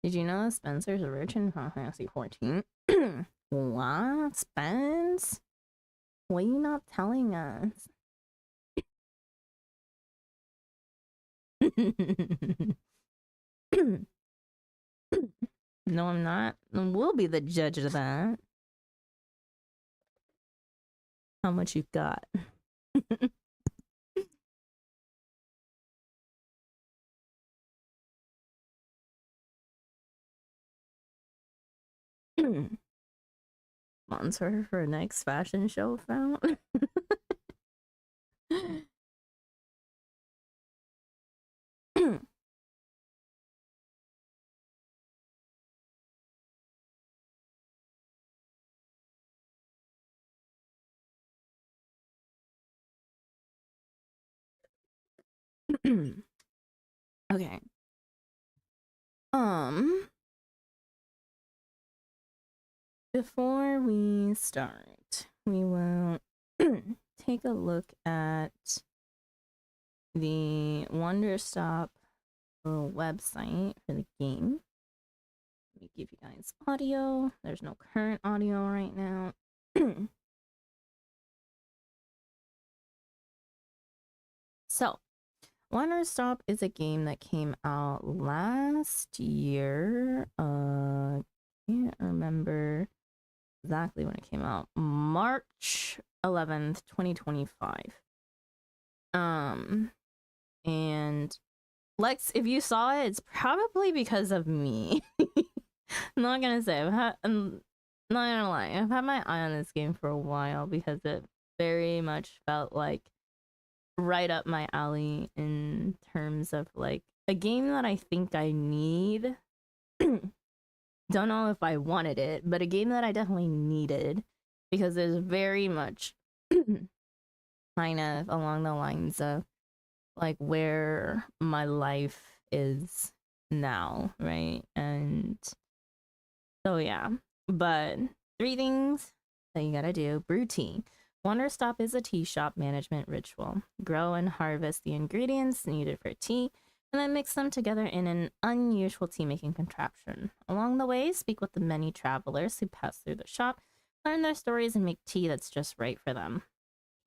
Did you know Spencer's a rich in Final Fantasy 14? What? Spence? What are you not telling us? No, I'm not. We'll be the judge of that. How much you got? Sponsor for next fashion show found. Okay. Before we start, we will take a look at the Wanderstop website for the game. Let me give you guys audio. There's no current audio right now. So, Wanderstop is a game that came out last year. Can't remember exactly when it came out. March 11th, 2025. And Lex, if you saw it, it's probably because of me. I'm not gonna say. I'm not gonna lie. I've had my eye on this game for a while because it very much felt like right up my alley in terms of like a game that I think I need. Don't know if I wanted it, but a game that I definitely needed because it's very much kind of along the lines of like where my life is now, right? And so yeah, but 3 things that you gotta do. Brew tea. Wanderstop is a tea shop management ritual. Grow and harvest the ingredients needed for tea, and then mix them together in an unusual tea-making contraption. Along the way, speak with the many travelers who pass through the shop, learn their stories, and make tea that's just right for them.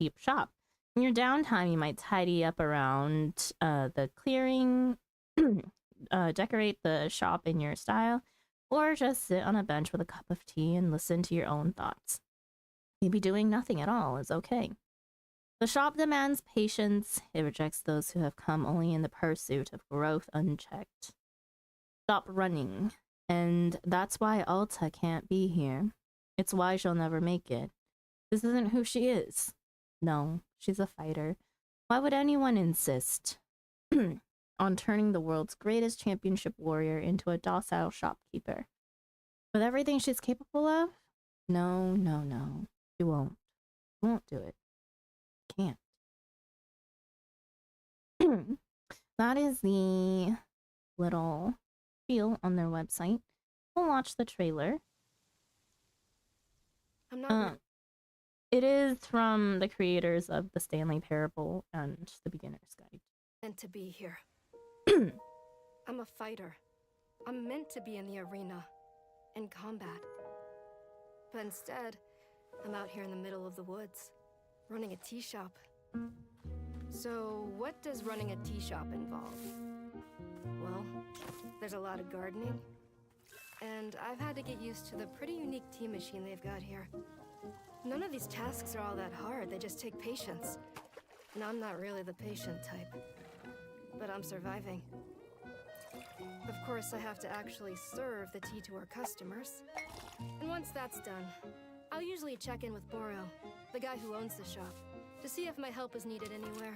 Keep shop. In your downtime, you might tidy up around the clearing, decorate the shop in your style, or just sit on a bench with a cup of tea and listen to your own thoughts. Maybe doing nothing at all is okay. The shop demands patience. It rejects those who have come only in the pursuit of growth unchecked. Stop running. And that's why Alta can't be here. It's why she'll never make it. This isn't who she is. No, she's a fighter. Why would anyone insist on turning the world's greatest championship warrior into a docile shopkeeper? With everything she's capable of? No, no, no. She won't. She won't do it. Can't. That is the little spiel on their website. We'll watch the trailer. I'm not. It is from the creators of the Stanley Parable and the Beginner's Guide. Meant to be here. I'm a fighter. I'm meant to be in the arena, in combat. But instead, I'm out here in the middle of the woods, running a tea shop. So, what does running a tea shop involve? Well, there's a lot of gardening, and I've had to get used to the pretty unique tea machine they've got here. None of these tasks are all that hard, they just take patience. And I'm not really the patient type, but I'm surviving. Of course, I have to actually serve the tea to our customers. And once that's done, I'll usually check in with Boro, the guy who owns the shop, to see if my help is needed anywhere.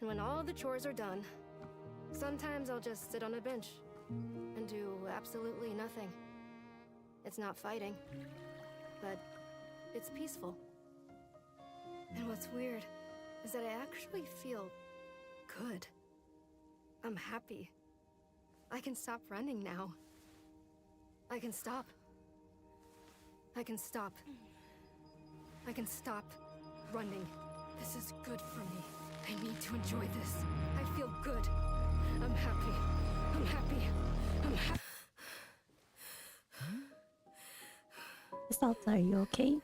And when all the chores are done, sometimes I'll just sit on a bench and do absolutely nothing. It's not fighting, but it's peaceful. And what's weird is that I actually feel good. I'm happy. I can stop running now. I can stop. I can stop. I can stop running. This is good for me. I need to enjoy this. I feel good. I'm happy. I'm happy. I'm Salsa, are you okay?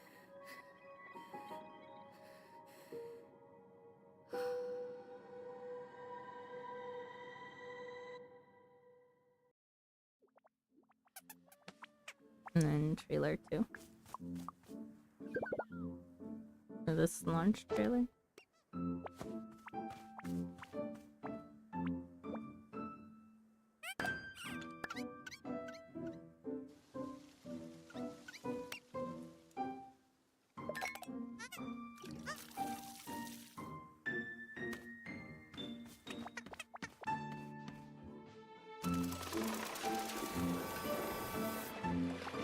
And then trailer 2. Or this launch trailer.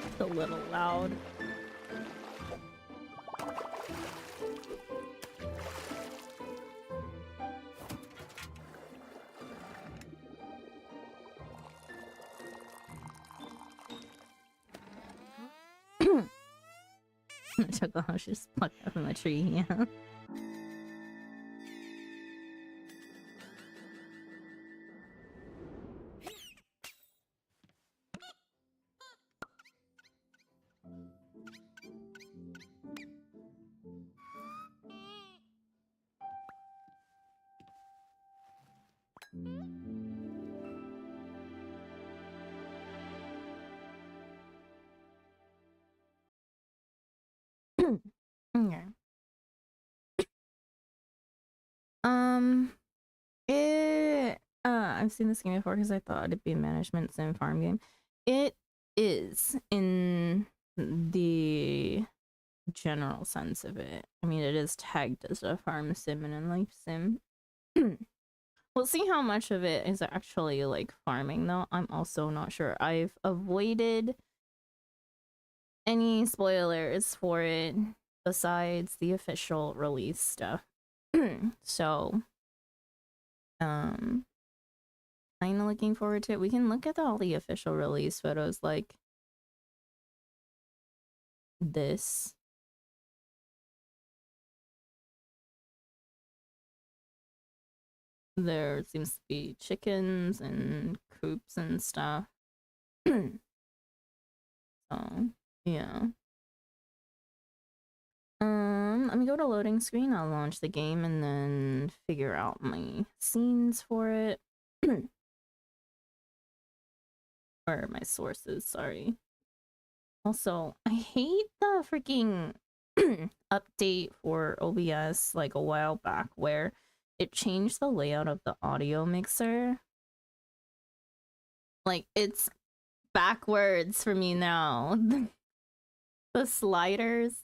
It's a little loud. Check out how she just plucked out from the tree, yeah. Okay. I've seen this game before because I thought it'd be a management sim farm game. It is in the general sense of it. I mean, it is tagged as a farm sim and a life sim. We'll see how much of it is actually like farming though. I'm also not sure. I've avoided any spoilers for it besides the official release stuff. So, kind of looking forward to it. We can look at all the official release photos like this. There seems to be chickens and coops and stuff. So, yeah. Let me go to loading screen. I'll launch the game and then figure out my scenes for it. Or my sources, sorry. Also, I hate the freaking update for OBS like a while back where it changed the layout of the audio mixer. Like, it's backwards for me now. The sliders.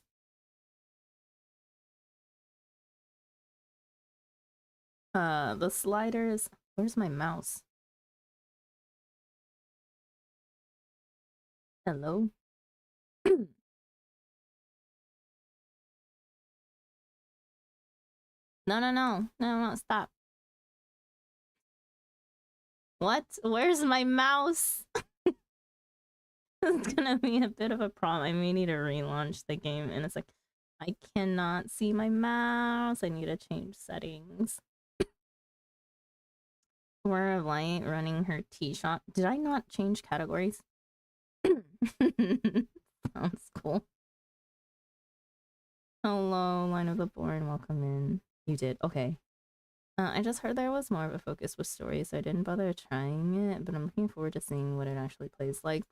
The sliders. Where's my mouse? Hello? No, stop. What? Where's my mouse? It's gonna be a bit of a problem. I may need to relaunch the game, and it's like, I cannot see my mouse. I need to change settings. Where of Light running her tea shop. Did I not change categories? Sounds cool. Hello, line of the board, welcome in. You did, okay. I just heard there was more of a focus with stories, so I didn't bother trying it, but I'm looking forward to seeing what it actually plays like.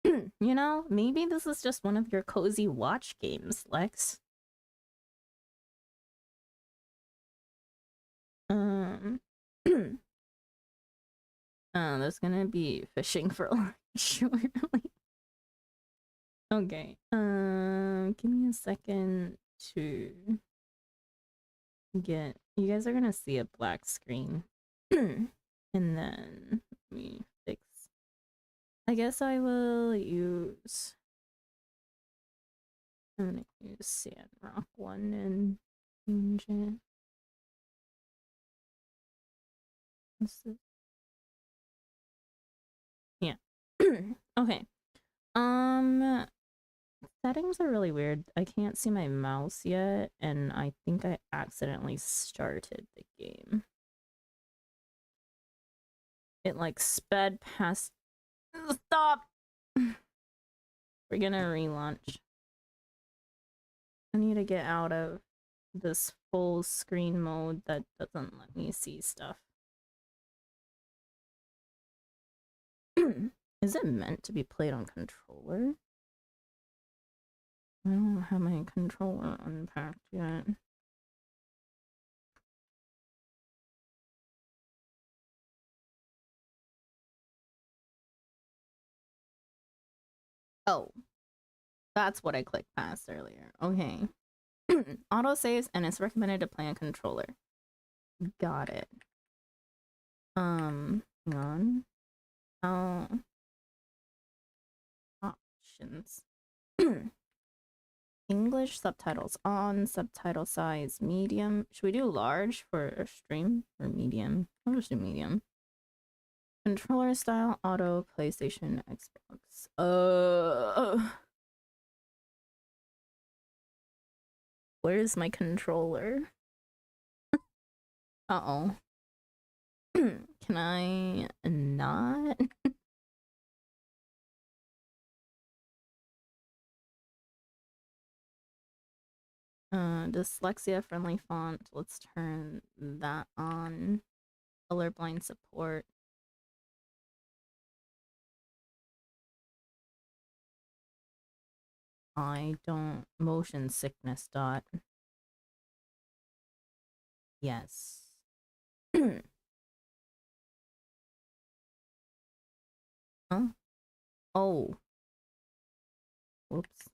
You know, maybe this is just one of your cozy watch games, Lex. There's gonna be fishing for lunch shortly. Okay, give me a second to get... You guys are gonna see a black screen. And then let me fix... I guess I will use... I'm gonna use Sandrock 1 and change it. What's this? Yeah. Okay. Settings are really weird. I can't see my mouse yet, and I think I accidentally started the game. It like sped past... Stop! We're gonna relaunch. I need to get out of this full screen mode that doesn't let me see stuff. Is it meant to be played on controller? I don't have my controller unpacked yet. Oh, that's what I clicked past earlier. Okay. Auto saves and it's recommended to play on controller. Got it. Hang on. Oh. Options. English subtitles on, subtitle size medium. Should we do large for a stream or medium? I'll just do medium. Controller style auto, PlayStation, Xbox. Where's my controller? Uh-oh. Can I not? Dyslexia friendly font. Let's turn that on. Colorblind support. I don't. Motion sickness dot. Yes. Huh? Oh. Whoops.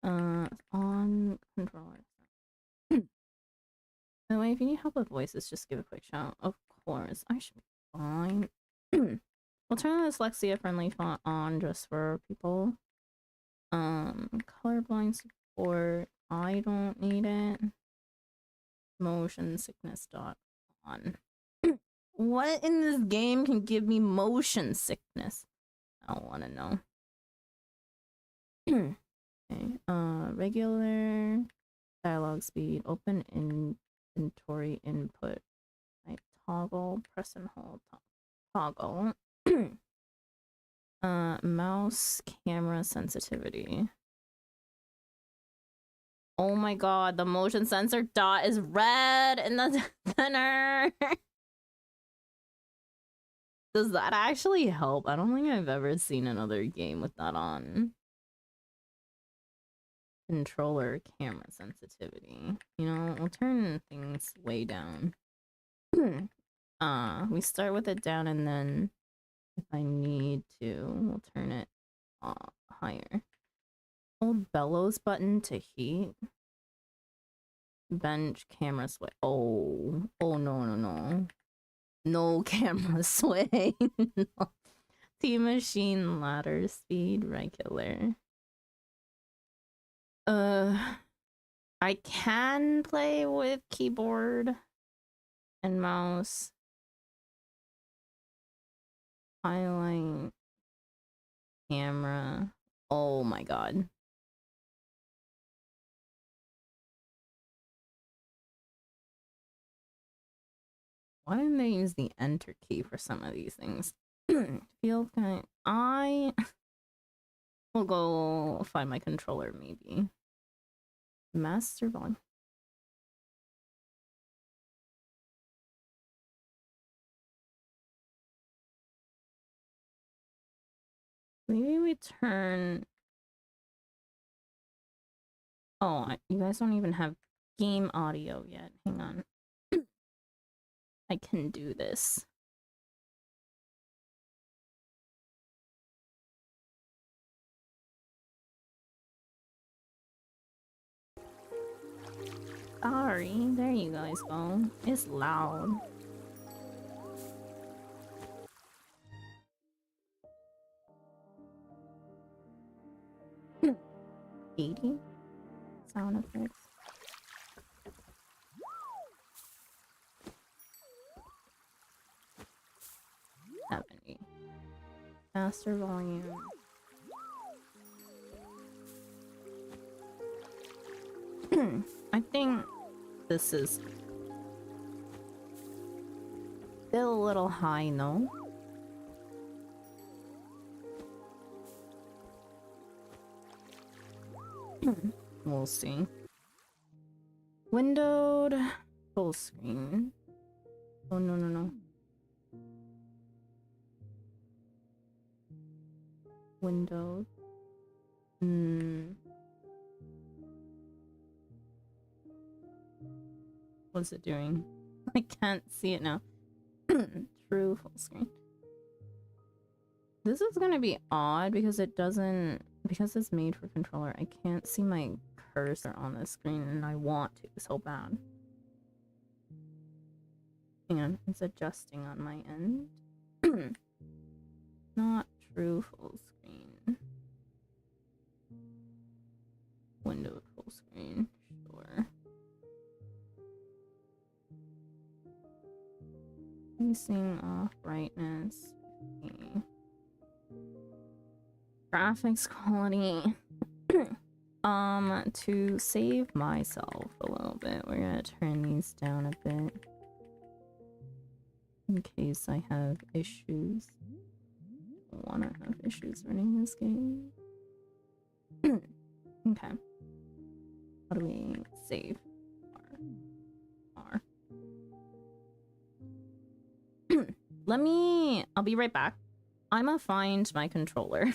On controller. By the way, if you need help with voices, just give a quick shout. Of course, I should be fine. We'll turn the dyslexia friendly font on just for people. Colorblind support. I don't need it. Motion sickness dot on. What in this game can give me motion sickness? I don't want to know. Okay. Regular dialogue speed. Open inventory input. I toggle. Press and hold. Toggle. Mouse camera sensitivity. Oh my god, the motion sensor dot is red in the center. Does that actually help? I don't think I've ever seen another game with that on. Controller camera sensitivity. You know, we'll turn things way down. We start with it down and then if I need to, we'll turn it higher. Hold bellows button to heat. Bench camera sway. Oh no. No camera sway. No. T machine ladder speed regular. I can play with keyboard and mouse. Highlight camera. Oh my god. Why didn't they use the enter key for some of these things? Field kind. I will go find my controller maybe. Master volume. Maybe we turn. Oh, you guys don't even have game audio yet. Hang on. I can do this. Sorry, there you guys go. It's loud. $80 sound effects. $70. Master volume. I think this is still a little high, no? We'll see. Windowed full screen. Oh no no no. Windowed. What's it doing? I can't see it now. True full screen. This is gonna be odd because it doesn't, because it's made for controller, I can't see my cursor on the screen and I want to so bad. Hang on, it's adjusting on my end. Not true full screen. Windowed full screen, sure. Facing off brightness. Okay. Graphics quality. To save myself a little bit, we're gonna turn these down a bit in case I have issues. I don't wanna have issues running this game. Okay. How do we save? R. I'll be right back. I'm gonna find my controller.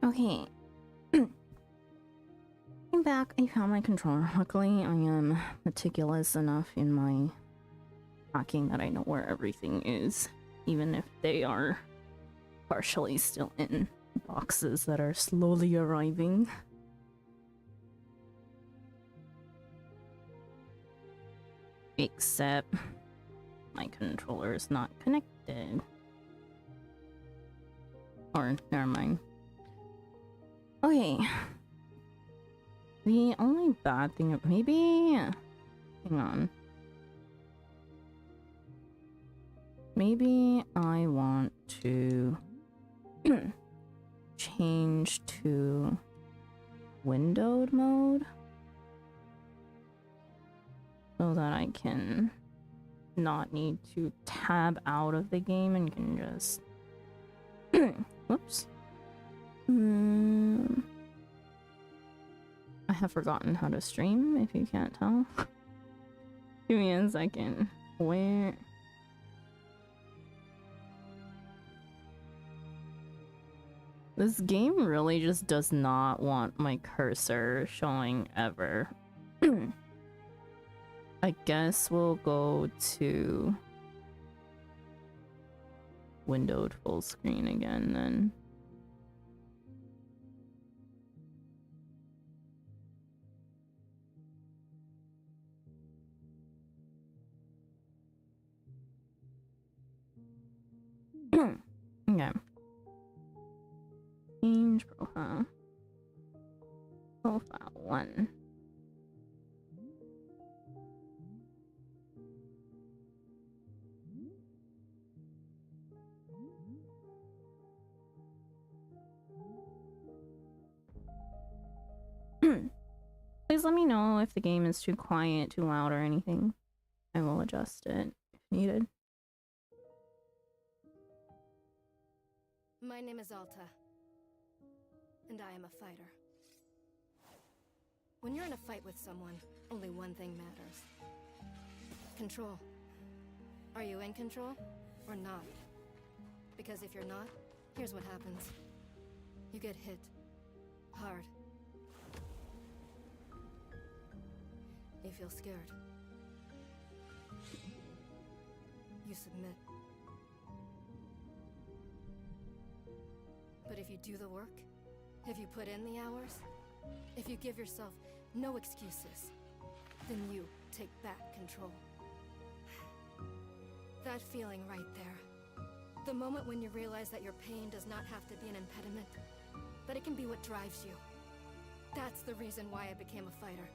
Okay. I'm back. I found my controller. Luckily, I am meticulous enough in my packing that I know where everything is, even if they are partially still in boxes that are slowly arriving. Except my controller is not connected. Or, never mind. Okay. The only bad thing, maybe, hang on. Maybe I want to change to windowed mode so that I can not need to tab out of the game and can just whoops. I have forgotten how to stream, if you can't tell. Give me a second. Where? This game really just does not want my cursor showing ever. I guess we'll go to windowed full screen again then. Okay. Change profile. Profile 1. Please let me know if the game is too quiet, too loud, or anything. I will adjust it if needed. My name is Alta, and I am a fighter. When you're in a fight with someone, only one thing matters. Control. Are you in control or not? Because if you're not, here's what happens. You get hit. Hard. You feel scared. You submit. But if you do the work, if you put in the hours, if you give yourself no excuses, then you take back control. That feeling right there. The moment when you realize that your pain does not have to be an impediment, that it can be what drives you. That's the reason why I became a fighter.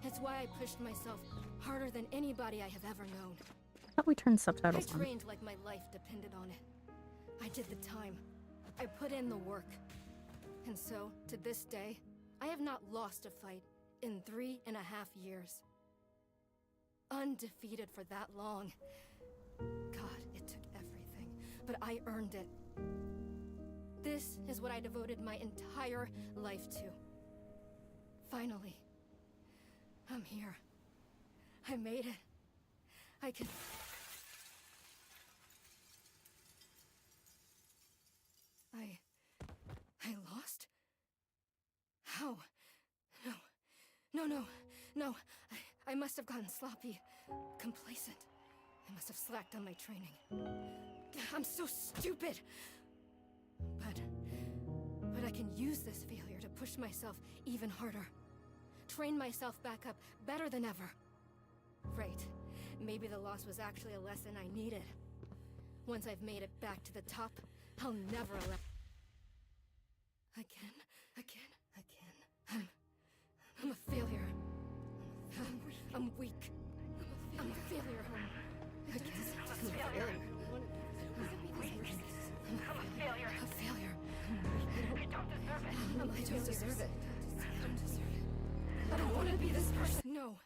It's why I pushed myself harder than anybody I have ever known. I thought we turned subtitles I on. trained like my life depended on it. I did the time. I put in the work. And so, to this day, I have not lost a fight in 3.5 years. Undefeated for that long. God, it took everything, but I earned it. This is what I devoted my entire life to. Finally, I'm here. I made it. I can... I lost? How? No. I must have gotten sloppy. Complacent. I must have slacked on my training. I'm so stupid! But I can use this failure to push myself even harder. Train myself back up better than ever. Right. Maybe the loss was actually a lesson I needed. Once I've made it back to the top, I'll never allow... Again. I'm a failure. I'm weak. I'm a failure. I'm a failure. A failure. I don't deserve it. I don't want to be this person. No.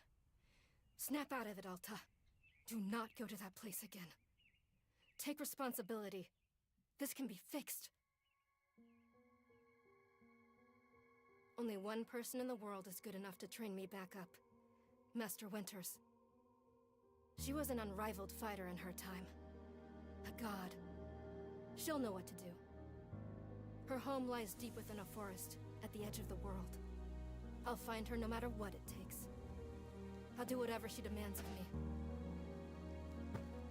Snap out of it, Alta. Do not go to that place again. Take responsibility. This can be fixed. Only one person in the world is good enough to train me back up. Master Winters. She was an unrivaled fighter in her time. A god. She'll know what to do. Her home lies deep within a forest, at the edge of the world. I'll find her no matter what it takes. I'll do whatever she demands of me.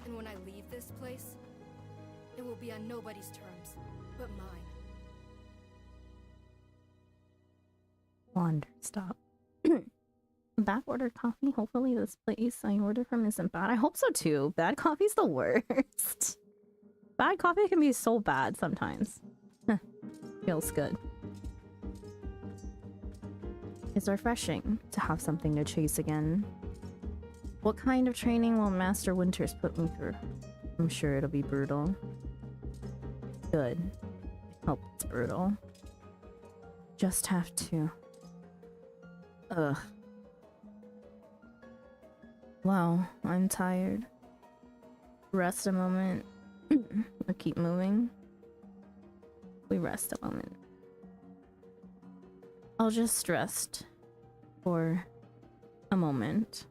And when I leave this place, it will be on nobody's terms, but mine. Wanderstop. Back ordered coffee. Hopefully this place I ordered from isn't bad. I hope so too. Bad coffee's the worst. Bad coffee can be so bad sometimes. Feels good. It's refreshing to have something to chase again. What kind of training will Master Winters put me through? I'm sure it'll be brutal. Good. I hope it's brutal. Just have to... Ugh. Wow, I'm tired. Rest a moment. Or keep moving. We rest a moment. I'll just rest for a moment.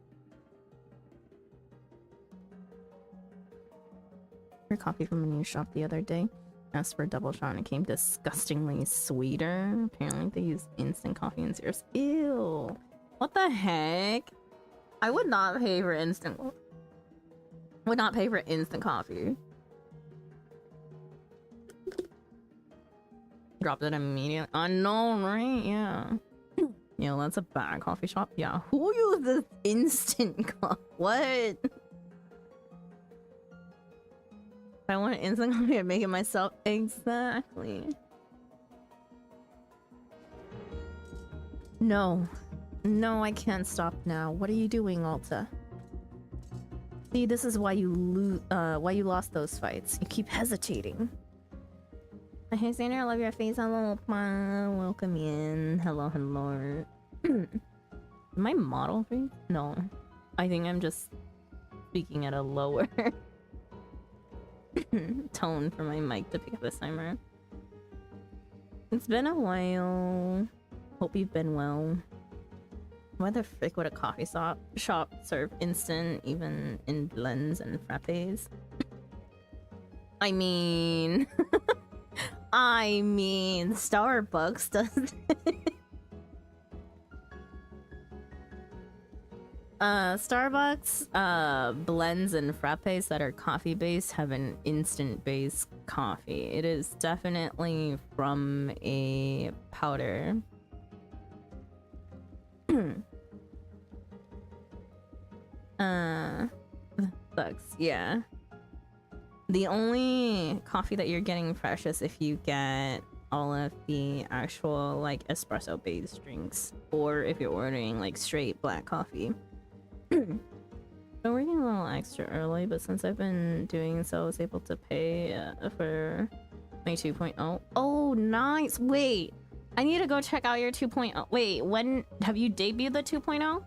For coffee from a new shop the other day. Asked for a double shot and it came disgustingly sweeter. Apparently they use instant coffee and syrups. Ew. What the heck? I would not pay for instant coffee. Dropped it immediately. I know, right? Yeah. Yeah, that's a bad coffee shop. Yeah. Who uses instant coffee? What? If I want instant coffee, I'd make it myself. Exactly. No. No, I can't stop now. What are you doing, Alta? See, this is why you lost those fights. You keep hesitating. Hey, Sander, I love your face. Hello, welcome in. Hello, hello. Am I model face? No. I think I'm just speaking at a lower tone for my mic to pick up this timer. It's been a while. Hope you've been well. Why the frick would a coffee shop serve instant even in blends and frappes? I mean... I mean, Starbucks does Starbucks blends and frappes that are coffee based have an instant based coffee. It is definitely from a powder. Sucks, yeah. The only coffee that you're getting fresh is if you get all of the actual like espresso based drinks, or if you're ordering like straight black coffee. Been working a little extra early, but since I've been doing so, I was able to pay for my 2.0. Oh, nice! Wait, I need to go check out your 2.0. Wait, when have you debuted the 2.0?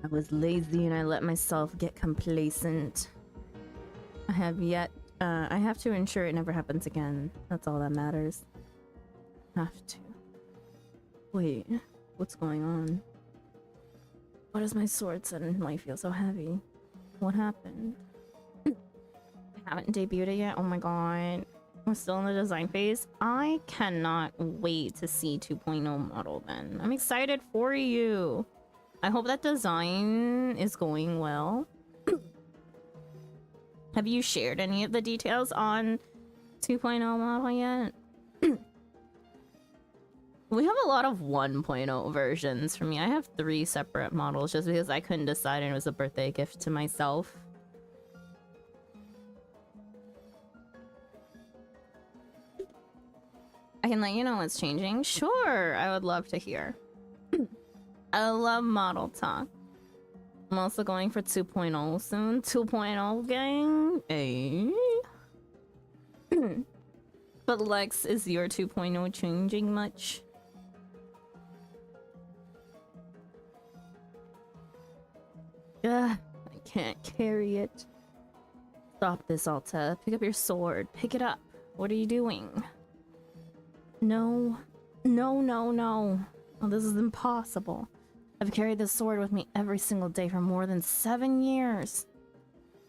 I was lazy and I let myself get complacent. I have to ensure it never happens again. That's all that matters. Have to. Wait, what's going on? Why does my sword suddenly feel so heavy? What happened? I haven't debuted it yet? Oh my god. We're still in the design phase? I cannot wait to see 2.0 model then. I'm excited for you. I hope that design is going well. Have you shared any of the details on 2.0 model yet? We have a lot of 1.0 versions for me. I have 3 separate models just because I couldn't decide and it was a birthday gift to myself. I can let you know what's changing. Sure, I would love to hear. I love model talk. I'm also going for 2.0 soon. 2.0 gang. Hey. But Lex, is your 2.0 changing much? Ugh, I can't carry it. Stop this, Alta. Pick up your sword. Pick it up. What are you doing? No. No, no, no. Oh, this is impossible. I've carried this sword with me every single day for more than 7 years.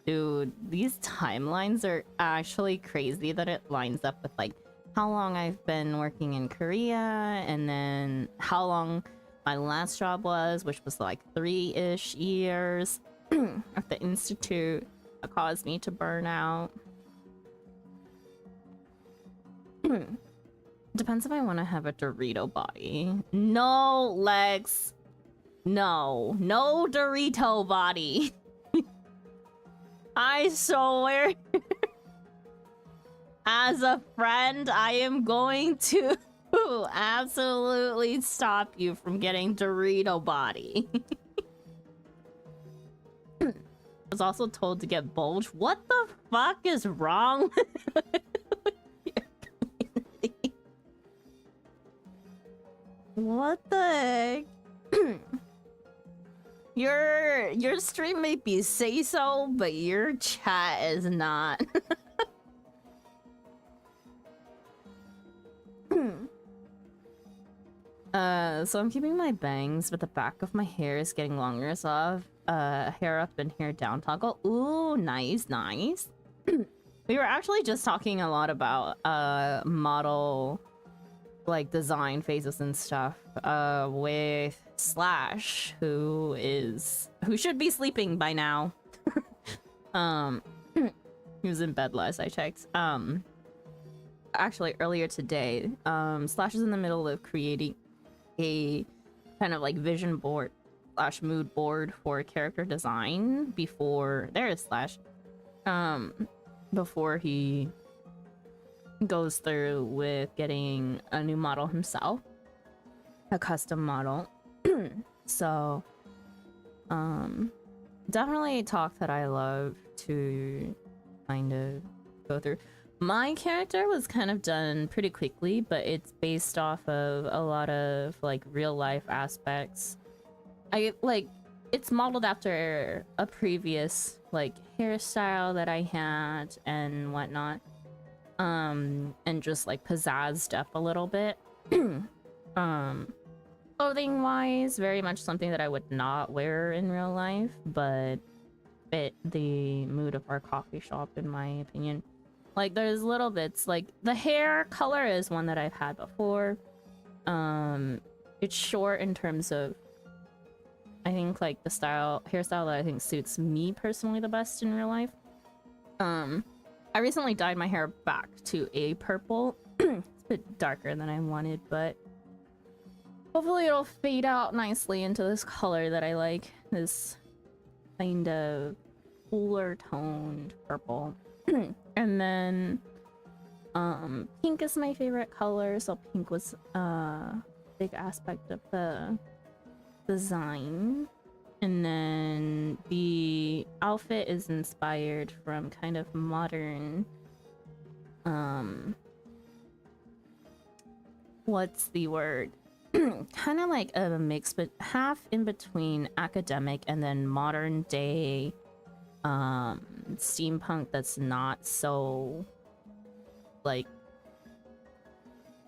Dude, these timelines are actually crazy that it lines up with like how long I've been working in Korea and then how long my last job was, which was like 3-ish years at the institute that caused me to burn out. Depends if I want to have a Dorito body. No, Lex. No. No Dorito body. I swear. As a friend, I am going to absolutely stop you from getting Dorito body. I was also told to get bulge. What the fuck is wrong with your community? What the heck? Your stream may be say so, but your chat is not. So I'm keeping my bangs, but the back of my hair is getting longer, so I'll have hair up and hair down toggle. Ooh, nice, nice. We were actually just talking a lot about model like design phases and stuff with Slash, who should be sleeping by now. He was in bed last I checked. Actually earlier today, Slash is in the middle of creating a kind of like vision board slash mood board for character design before Slash before he goes through with getting a new model himself, a custom model. So definitely a talk that I love to kind of go through. My character was kind of done pretty quickly, but it's based off of a lot of like real life aspects. It's modeled after a previous like hairstyle that I had and whatnot. And just like pizzazzed up a little bit. Clothing wise, very much something that I would not wear in real life, but fit the mood of our coffee shop in my opinion. Like there's little bits, like the hair color is one that I've had before. It's short in terms of, I think like the hairstyle that I think suits me personally the best in real life. I recently dyed my hair back to a purple. It's a bit darker than I wanted, but hopefully it'll fade out nicely into this color that I like. This kind of cooler toned purple. And then pink is my favorite color, so pink was a big aspect of the design. And then the outfit is inspired from kind of modern what's the word? Kind of like a mix, but half in between academic and then modern day steampunk that's not so like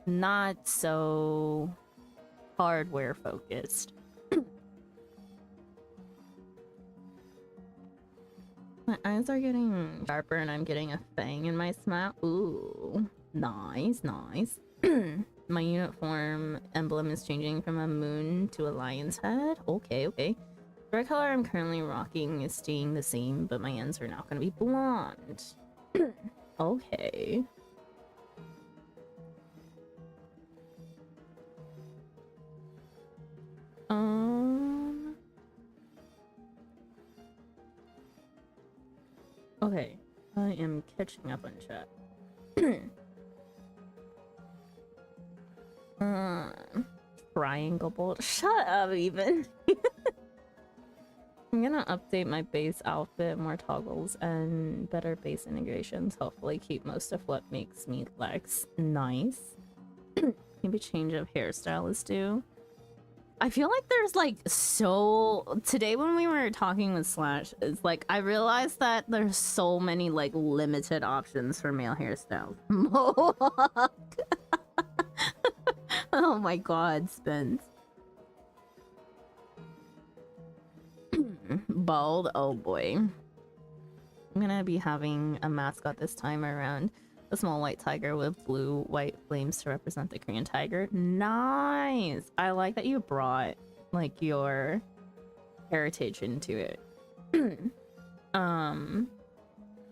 not so hardware focused. My eyes are getting sharper and I'm getting a fang in my smile. Ooh, nice, nice. My uniform emblem is changing from a moon to a lion's head. Okay, okay. The hair color I'm currently rocking is staying the same, but my ends are now gonna be blonde. Okay. Okay, I am catching up on chat. Triangle bolt. Shut up, even. I'm gonna update my base outfit, more toggles, and better base integrations. Hopefully keep most of what makes me Lex nice. Maybe change of hairstyle is due. I feel like there's like today when we were talking with Slash, it's like I realized that there's so many like limited options for male hairstyles. Mohawk. Oh my god, Spence. Bald, oh boy. I'm gonna be having a mascot this time around. A small white tiger with blue white flames to represent the Korean tiger. Nice! I like that you brought like your heritage into it.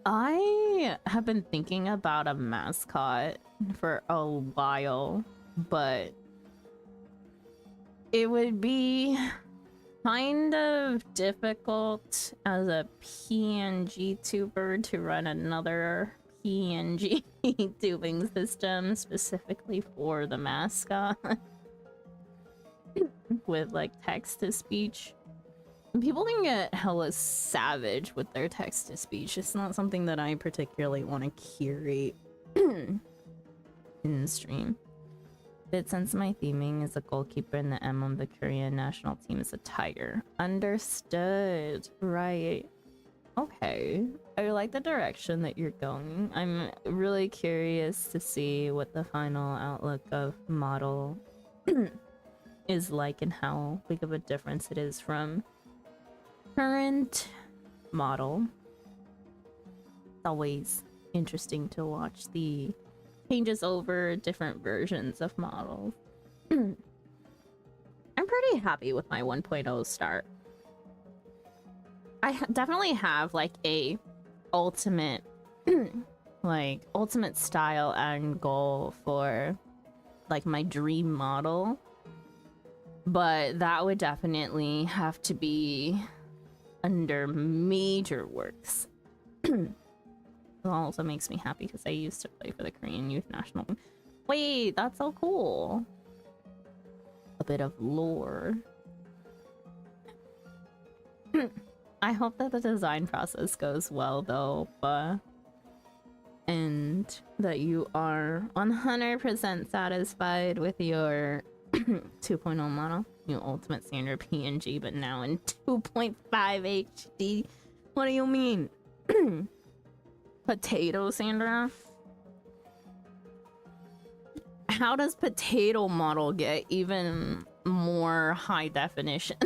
I have been thinking about a mascot for a while, but it would be kind of difficult as a PNG tuber to run another PNG tubing system specifically for the mascot with like text to speech. People can get hella savage with their text to speech. It's not something that I particularly want to curate in stream. But since my theming is a goalkeeper and the M on the Korean national team is a tiger. Understood. Right. Okay. I like the direction that you're going. I'm really curious to see what the final outlook of model is like and how big of a difference it is from current model. It's always interesting to watch the changes over different versions of models. I'm pretty happy with my 1.0 start. I definitely have like a ultimate like ultimate style and goal for like my dream model, but that would definitely have to be under major works. It also makes me happy because I used to play for the Korean youth national team. Wait, that's so cool. A bit of lore. I hope that the design process goes well though, and that you are 100% satisfied with your 2.0 model. New ultimate standard PNG, but now in 2.5 HD. What do you mean? Potato Sandra? How does potato model get even more high definition?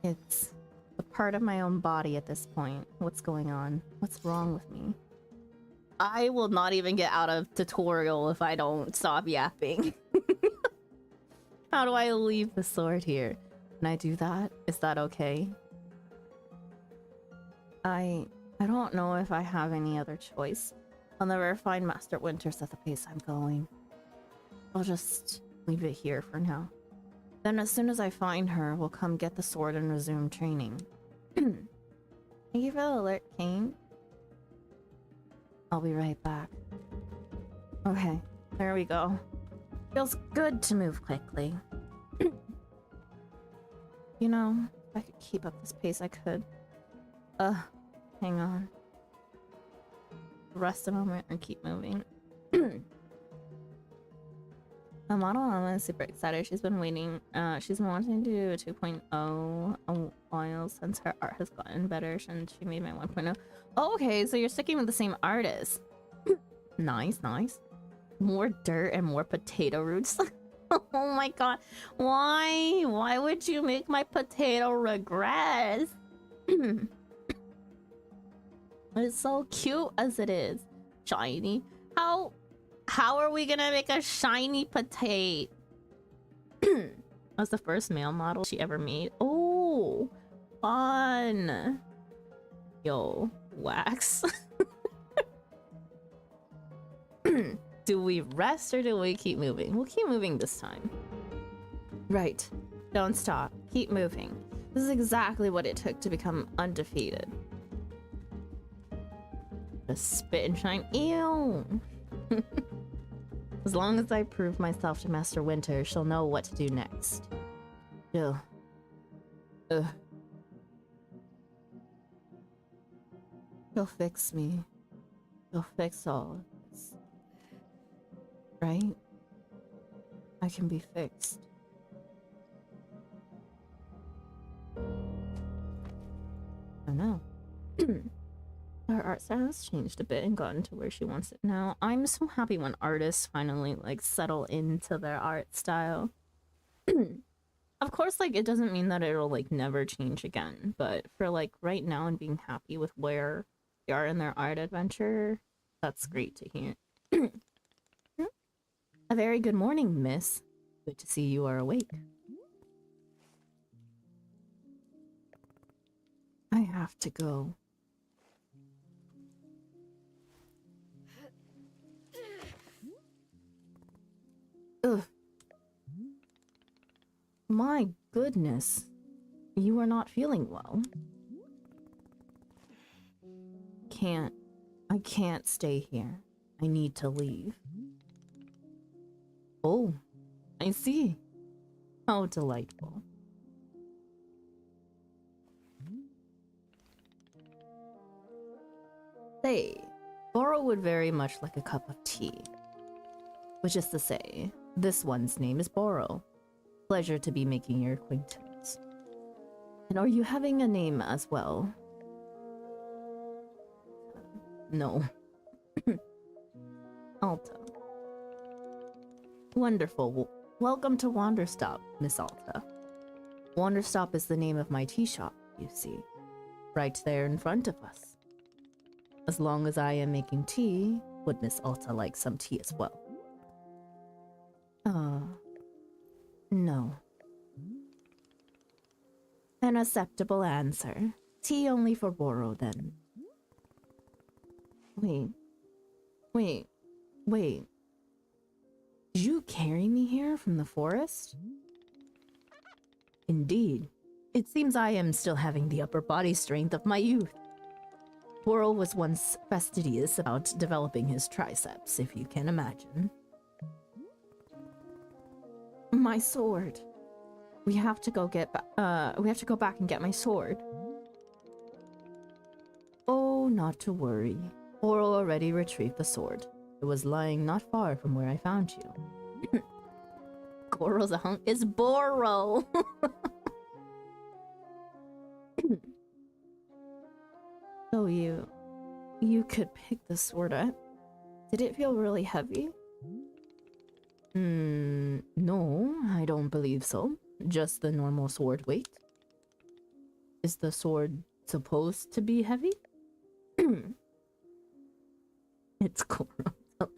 It's a part of my own body at this point. What's going on? What's wrong with me? I will not even get out of tutorial if I don't stop yapping. How do I leave the sword here? Can I do that? Is that okay? I don't know if I have any other choice. I'll never find Master Winters at the pace I'm going. I'll just leave it here for now. Then as soon as I find her, we'll come get the sword and resume training. Thank you for the alert, Kane. I'll be right back. Okay, there we go. Feels good to move quickly. You know, if I could keep up this pace, I could. Hang on. Rest a moment or keep moving. The model Alma is super excited. She's been waiting. She's been wanting to do a 2.0 a while since her art has gotten better since she made my 1.0. Oh, okay, so you're sticking with the same artist. Nice, nice. More dirt and more potato roots. Oh my god. Why? Why would you make my potato regress? It's so cute as it is. Shiny. How are we gonna make a shiny potato? That's the first male model she ever made. Oh, fun. Yo, wax. Do we rest or do we keep moving? We'll keep moving this time. Right. Don't stop. Keep moving. This is exactly what it took to become undefeated. Just spit and shine. Ew. As long as I prove myself to Master Winter, she'll know what to do next. Ugh. Ugh. She'll fix me. She'll fix all of this. Right? I can be fixed. Oh no. Her art style has changed a bit and gotten to where she wants it now. I'm so happy when artists finally like settle into their art style. Of course, like it doesn't mean that it'll like never change again, but for like right now and being happy with where they are in their art adventure, that's great to hear. A very good morning, miss. Good to see you are awake. I have to go. Ugh. My goodness. You are not feeling well. I can't stay here. I need to leave. Oh, I see. How delightful. Say, Boro would very much like a cup of tea. Which is to say, this one's name is Boro. Pleasure to be making your acquaintance. And are you having a name as well? No. Alta. Wonderful. Welcome to Wanderstop, Miss Alta. Wanderstop is the name of my tea shop, you see. Right there in front of us. As long as I am making tea, would Miss Alta like some tea as well? No. An acceptable answer. Tea only for Boro, then. Wait. Did you carry me here from the forest? Indeed. It seems I am still having the upper body strength of my youth. Boro was once fastidious about developing his triceps, if you can imagine. My sword. We have to go back and get my sword. Oh, not to worry. Boro already retrieved the sword. It was lying not far from where I found you. Goro's a hunk. It's Boro! So you could pick the sword up. Did it feel really heavy? No, I don't believe so. Just the normal sword weight. Is the sword supposed to be heavy? It's Goro.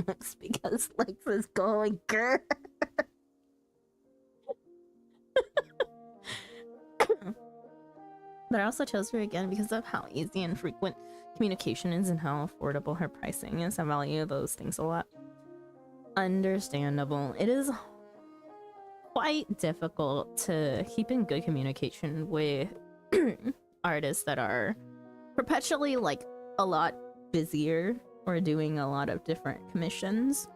Lex because Lex is going grr. But I also chose her again because of how easy and frequent communication is and how affordable her pricing is. I value those things a lot. Understandable. It is quite difficult to keep in good communication with artists that are perpetually like a lot busier or doing a lot of different commissions.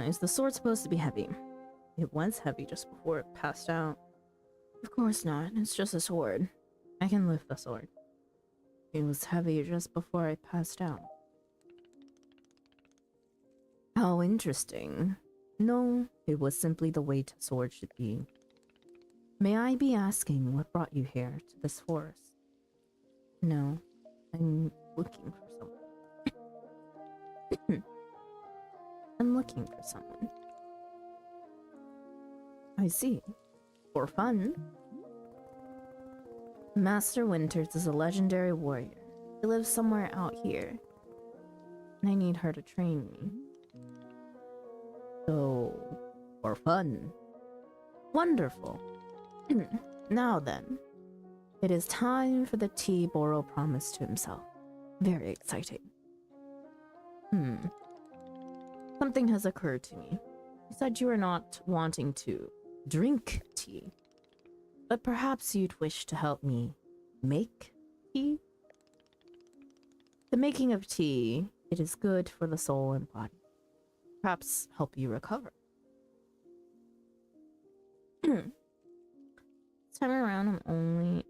Is the sword supposed to be heavy? It was heavy just before it passed out. Of course not. It's just a sword. I can lift the sword. It was heavy just before I passed out. How interesting. No, it was simply the way a sword should be. May I be asking what brought you here to this forest? No, I'm looking for someone. I'm looking for someone. I see. For fun. Master Winters is a legendary warrior. He lives somewhere out here. And I need her to train me. So, for fun. Wonderful. Now then, it is time for the tea Boro promised to himself. Very exciting. Something has occurred to me. You said you were not wanting to drink tea, but perhaps you'd wish to help me make tea? The making of tea, it is good for the soul and body. Perhaps help you recover. This time around,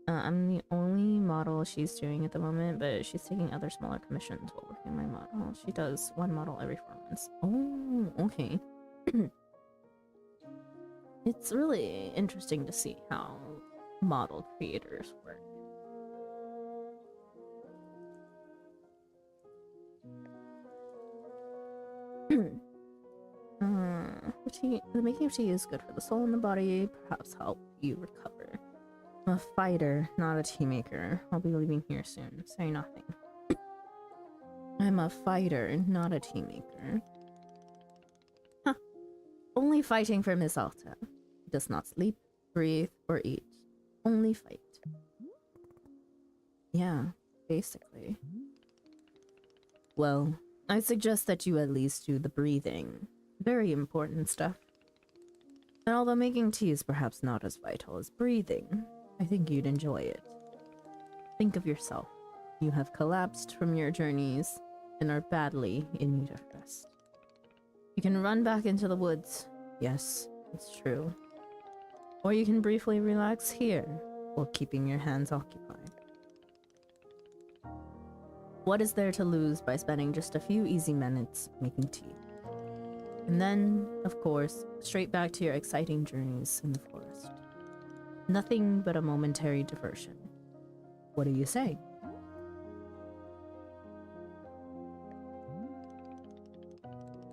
I'm the only model she's doing at the moment, but she's taking other smaller commissions while working on my model. She does one model every 4 months. Oh, okay. It's really interesting to see how model creators work. The making of tea is good for the soul and the body, perhaps help you recover. I'm a fighter, not a tea maker. I'll be leaving here soon. Say nothing. I'm a fighter, not a tea maker. Huh. Only fighting for Miss Alta. He does not sleep, breathe, or eat. Only fight. Yeah, basically. Well, I suggest that you at least do the breathing. Very important stuff. And although making tea is perhaps not as vital as breathing, I think you'd enjoy it. Think of yourself. You have collapsed from your journeys and are badly in need of rest. You can run back into the woods. Yes, it's true. Or you can briefly relax here while keeping your hands occupied. What is there to lose by spending just a few easy minutes making tea? And then, of course, straight back to your exciting journeys in the forest. Nothing but a momentary diversion. What do you say?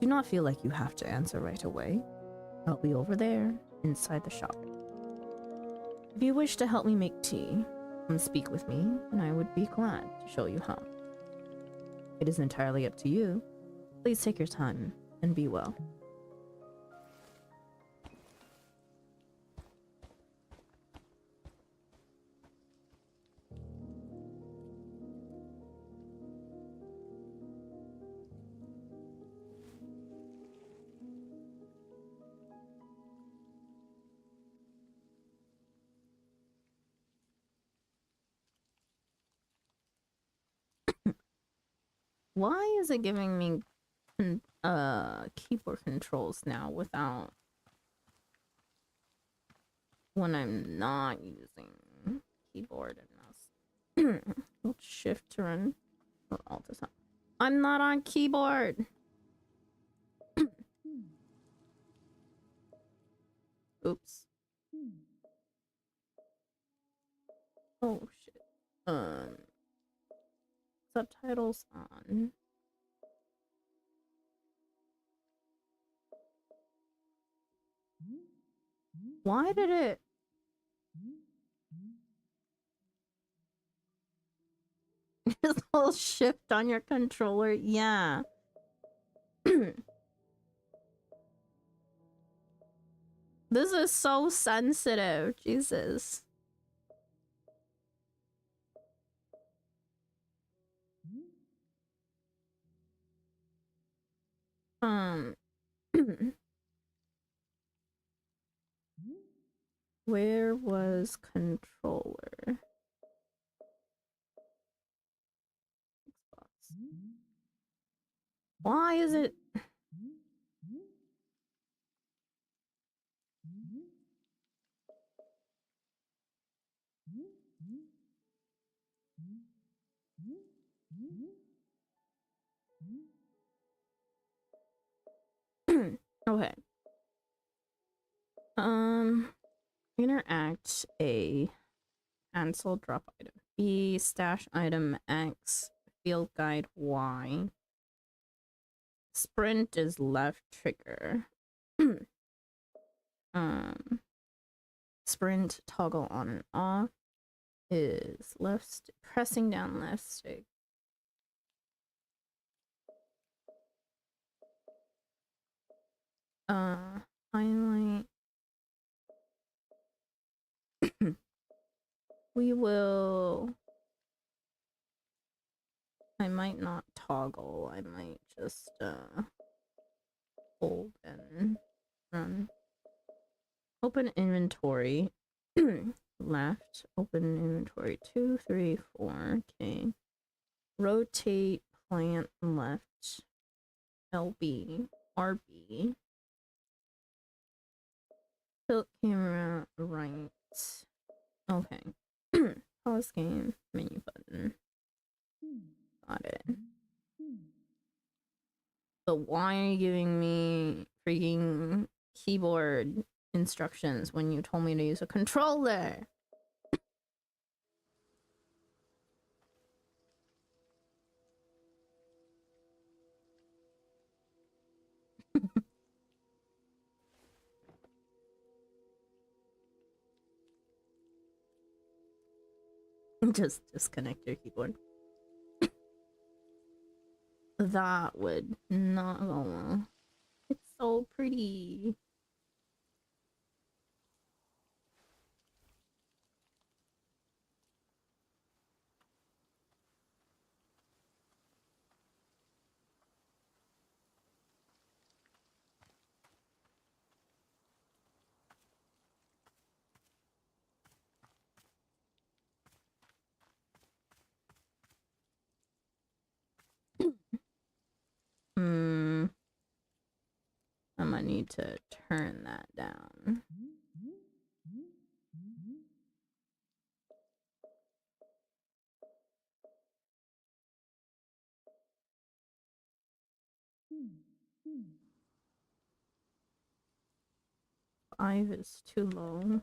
Do not feel like you have to answer right away. I'll be over there, inside the shop. If you wish to help me make tea, come speak with me, and I would be glad to show you how. It is entirely up to you. Please take your time and be well. Why is it giving me keyboard controls now without when I'm not using keyboard and mouse? Hold shift to run or alt to stop. I'm not on keyboard. Oops. Oh shit. Subtitles on. Why did it? Just hold shift on your controller. Yeah. This is so sensitive. Jesus. Where was controller? Xbox. Why is it? Okay. Interact A. Cancel drop item. B. Stash item X. Field guide Y. Sprint is left trigger. Sprint toggle on and off is left pressing down left stick. Highlight. We will. I might not toggle. I might just hold and run. Open inventory. Left. Open inventory. 2, 3, 4. Okay. Rotate plant left. LB. RB. Tilt camera right. Okay. Pause game. Menu button. Got it. But why are you giving me freaking keyboard instructions when you told me to use a controller? Just disconnect your keyboard. That would not go well. It's so pretty. I need to turn that down. Five is too low.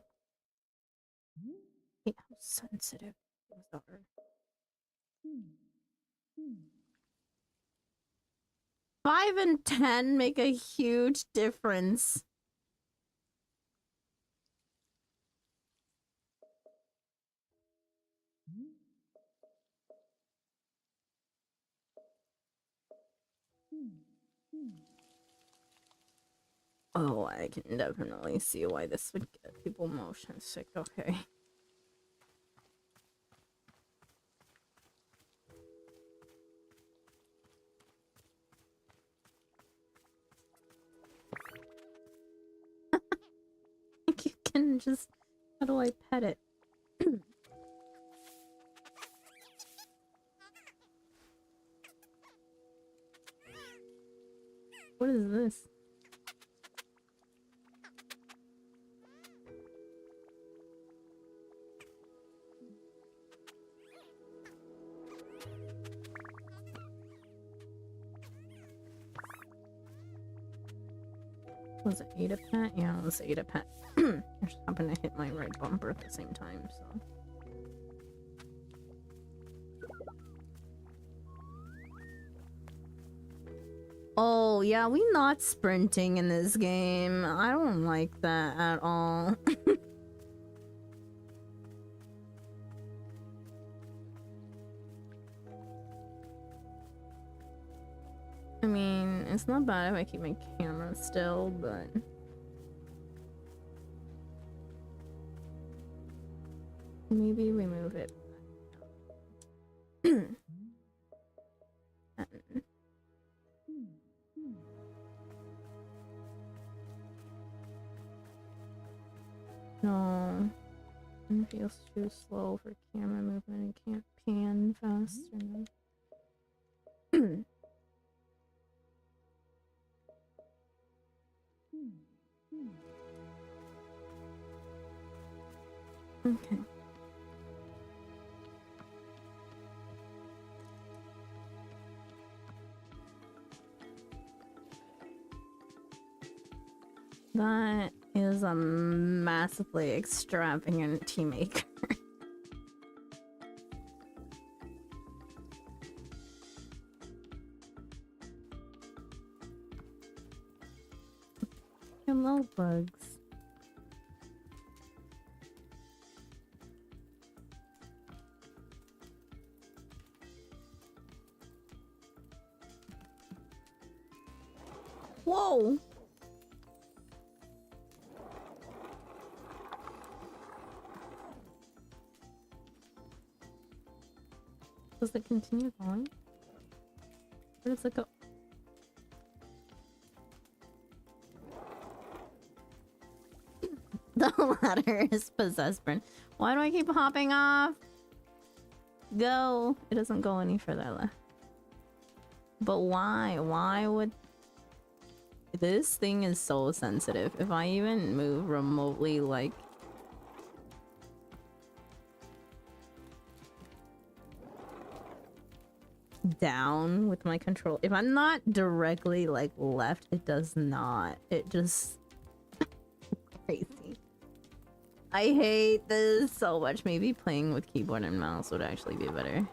Hate how sensitive things are. 5 and 10 make a huge difference. Oh, I can definitely see why this would get people motion sick. Okay. You can just... How do I pet it? What is this? Was it Ada Pet? Yeah, it was Ada Pet. I just happened to hit my right bumper at the same time, so... Oh, yeah, we not sprinting in this game. I don't like that at all. I mean, it's not bad if I keep my camera still, but... Maybe we move it. No. It feels too slow for camera movement. I can't pan fast enough. Okay. That is a massively extravagant tea maker. Hello, bugs. Whoa! Does it continue going? Where does it go? The ladder is possessed, Bryn. Why do I keep hopping off? Go! It doesn't go any further left. But why? Why would... This thing is so sensitive. If I even move remotely, like... down with my control. If I'm not directly, like, left, it does not. It just... crazy. I hate this so much. Maybe playing with keyboard and mouse would actually be better.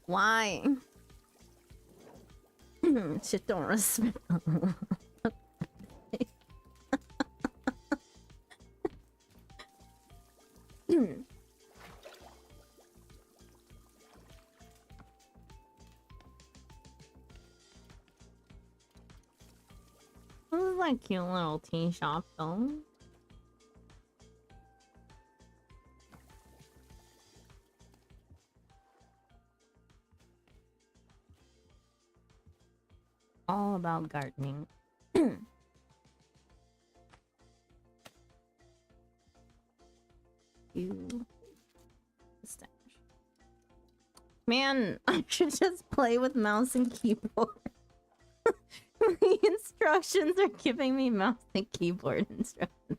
Why? Shit, don't respect. This is like a cute little tea shop though. All about gardening. You stash. Man, I should just play with mouse and keyboard. The instructions are giving me mouse and keyboard instructions.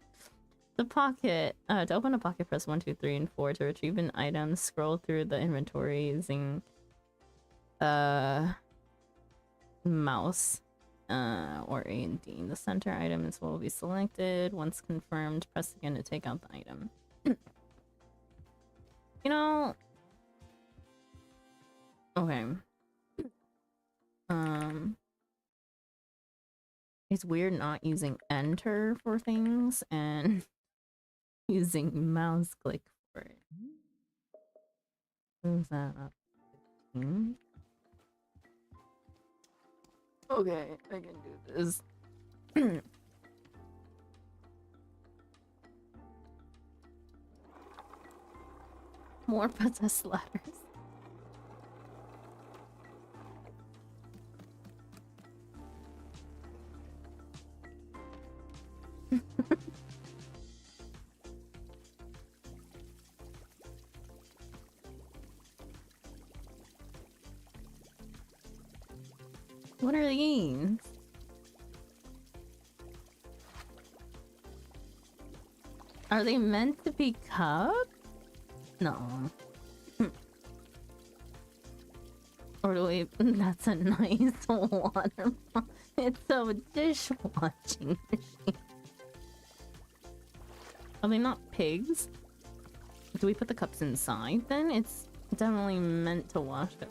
The pocket, to open a pocket, press 1, 2, 3, and 4 to retrieve an item. Scroll through the inventory using mouse or A and D. The center item will be selected. Once confirmed, press again to take out the item. You know, okay. It's weird not using enter for things and using mouse click for it. Who's that up? Okay, I can do this. More possessed ladders. What are these? Are they meant to be cups? No. Or do we... That's a nice water. It's a dishwashing machine. Are they not pigs? Do we put the cups inside then? It's definitely meant to wash it.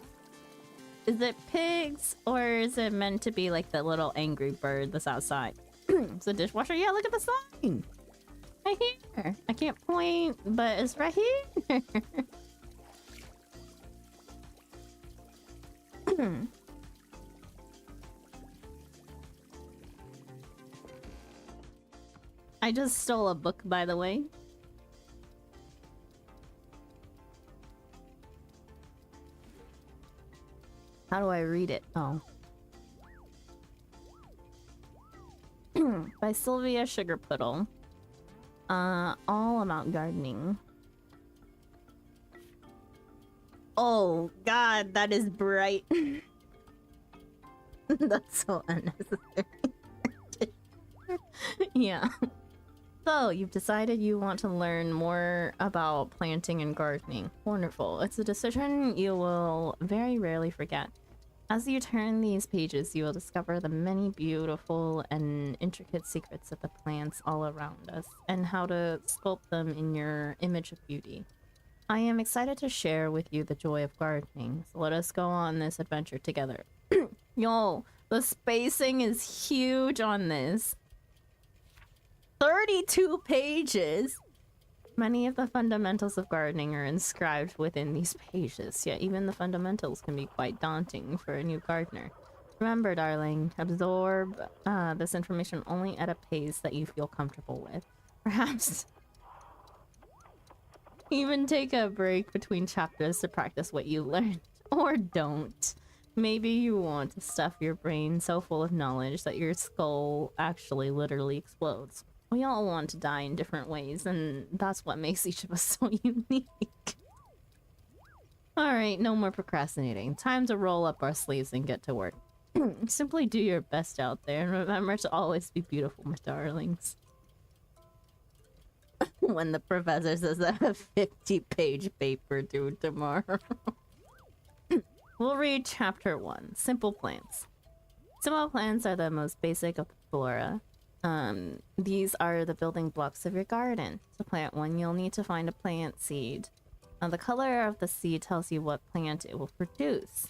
Is it pigs or is it meant to be like the little angry bird that's outside? It's a dishwasher. Yeah, look at the sign. Right here. I can't point, but it's right here. I just stole a book, by the way. How do I read it? Oh. By Sylvia Sugarpuddle. All about gardening. Oh god, that is bright. That's so unnecessary. Yeah. So, you've decided you want to learn more about planting and gardening. Wonderful. It's a decision you will very rarely forget. As you turn these pages, you will discover the many beautiful and intricate secrets of the plants all around us, and how to sculpt them in your image of beauty. I am excited to share with you the joy of gardening, so let us go on this adventure together. Yo, the spacing is huge on this. 32 pages! Many of the fundamentals of gardening are inscribed within these pages, yet even the fundamentals can be quite daunting for a new gardener. Remember, darling, absorb this information only at a pace that you feel comfortable with. Perhaps even take a break between chapters to practice what you learned. Or don't. Maybe you want to stuff your brain so full of knowledge that your skull actually literally explodes. We all want to die in different ways, and that's what makes each of us so unique. Alright, no more procrastinating. Time to roll up our sleeves and get to work. Simply do your best out there, and remember to always be beautiful, my darlings. When the professor says I have a 50-page paper due tomorrow. We'll read chapter 1. Simple plants. Simple plants are the most basic of the flora. These are the building blocks of your garden. To plant one, you'll need to find a plant seed. The color of the seed tells you what plant it will produce.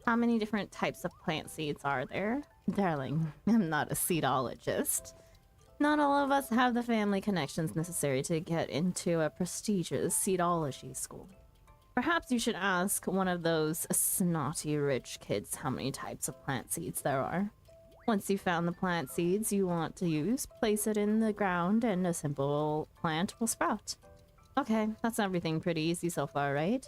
How many different types of plant seeds are there? Darling, I'm not a seedologist. Not all of us have the family connections necessary to get into a prestigious seedology school. Perhaps you should ask one of those snotty rich kids how many types of plant seeds there are. Once you've found the plant seeds you want to use, place it in the ground and a simple plant will sprout. Okay, that's everything pretty easy so far, right?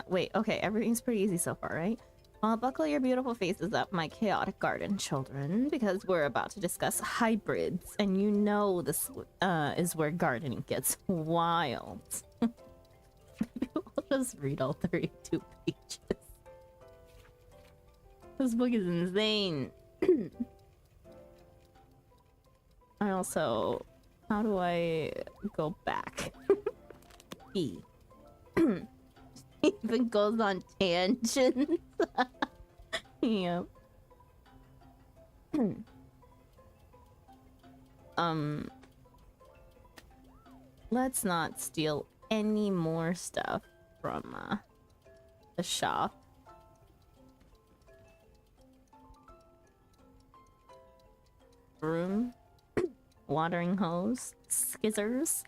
Wait, okay, everything's pretty easy so far, right? Well, buckle your beautiful faces up, my chaotic garden children, because we're about to discuss hybrids, and you know this is where gardening gets wild. People just read all 32 pages. This book is insane. I also... How do I go back? E. Even goes on tangents. Yep. Let's not steal any more stuff from the shop. Broom, watering hose, skizzers.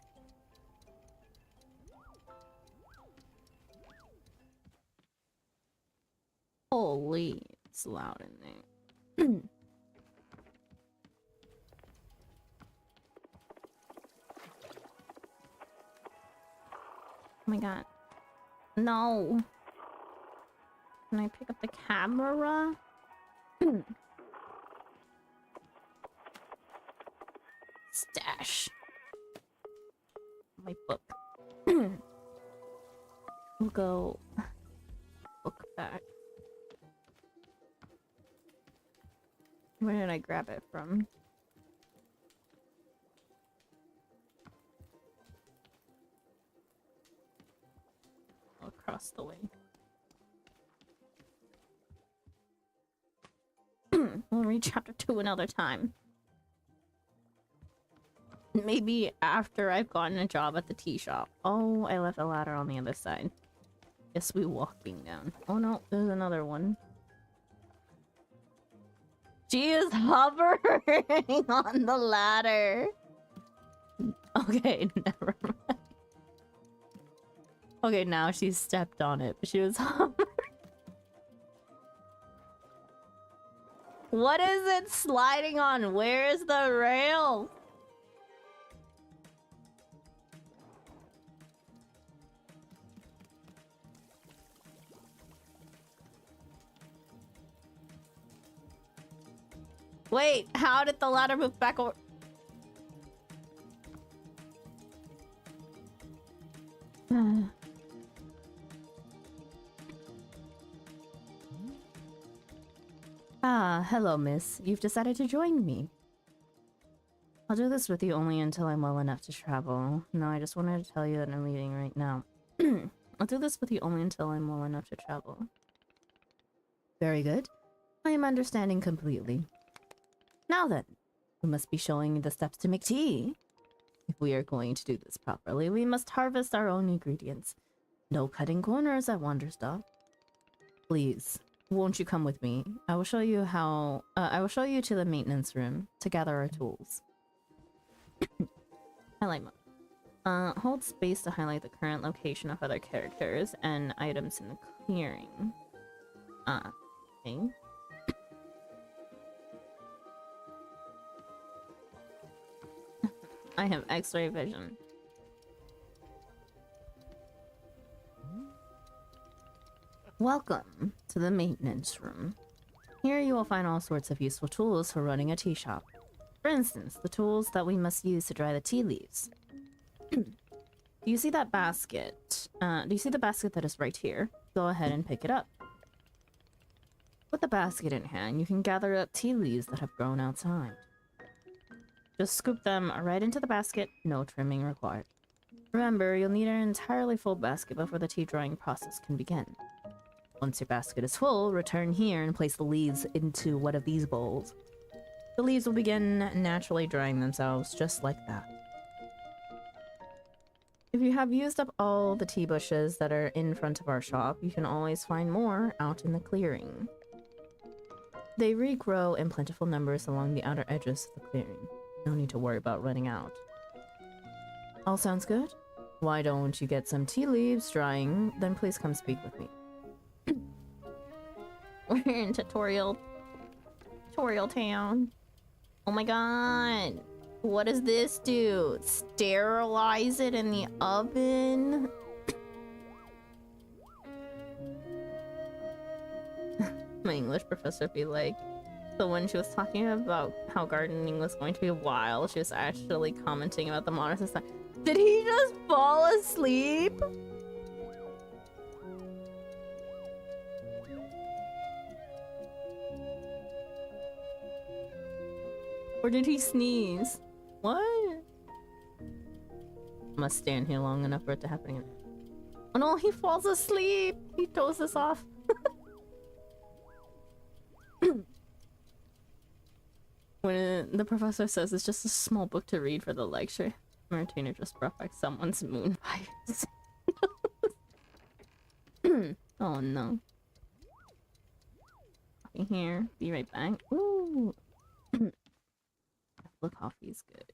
Holy, it's loud in there. Oh my god. No. Can I pick up the camera? Stash. My book. We'll go book back. Where did I grab it from? Across the way. We'll read chapter 2 another time. Maybe after I've gotten a job at the tea shop. Oh, I left a ladder on the other side. Guess we walking down. Oh no, there's another one. She is hovering on the ladder. Okay, never mind. Okay, now she stepped on it, but she was hovering. What is it sliding on? Where is the rail? Wait, how did the ladder move back over? Ah, hello, miss. You've decided to join me. I'll do this with you only until I'm well enough to travel. No, I just wanted to tell you that I'm leaving right now. I'll do this with you only until I'm well enough to travel. Very good. I am understanding completely. Now then, we must be showing you the steps to make tea. If we are going to do this properly, we must harvest our own ingredients. No cutting corners at Wanderstop. Please, won't you come with me? I will show you how. I will show you to the maintenance room to gather our tools. Highlight mode. Hold space to highlight the current location of other characters and items in the clearing. Okay. I have X-ray vision. Welcome to the maintenance room. Here you will find all sorts of useful tools for running a tea shop. For instance, the tools that we must use to dry the tea leaves. Do you see that basket? Do you see the basket that is right here? Go ahead and pick it up. With the basket in hand, you can gather up tea leaves that have grown outside. Just scoop them right into the basket, no trimming required. Remember, you'll need an entirely full basket before the tea drying process can begin. Once your basket is full, return here and place the leaves into one of these bowls. The leaves will begin naturally drying themselves, just like that. If you have used up all the tea bushes that are in front of our shop, you can always find more out in the clearing. They regrow in plentiful numbers along the outer edges of the clearing. No need to worry about running out. All sounds good? Why don't you get some tea leaves drying, then please come speak with me. We're in tutorial town. Oh my god. What does this do? Sterilize it in the oven? My English professor be like, so when she was talking about how gardening was going to be wild, she was actually commenting about the modern society. Did he just fall asleep? Or did he sneeze? What? Must stand here long enough for it to happen again. Oh no, he falls asleep! He dozes off. When the professor says it's just a small book to read for the lecture, Martina just brought back someone's moon vibes. Oh no. Coffee here. Be right back. Ooh. The coffee's good.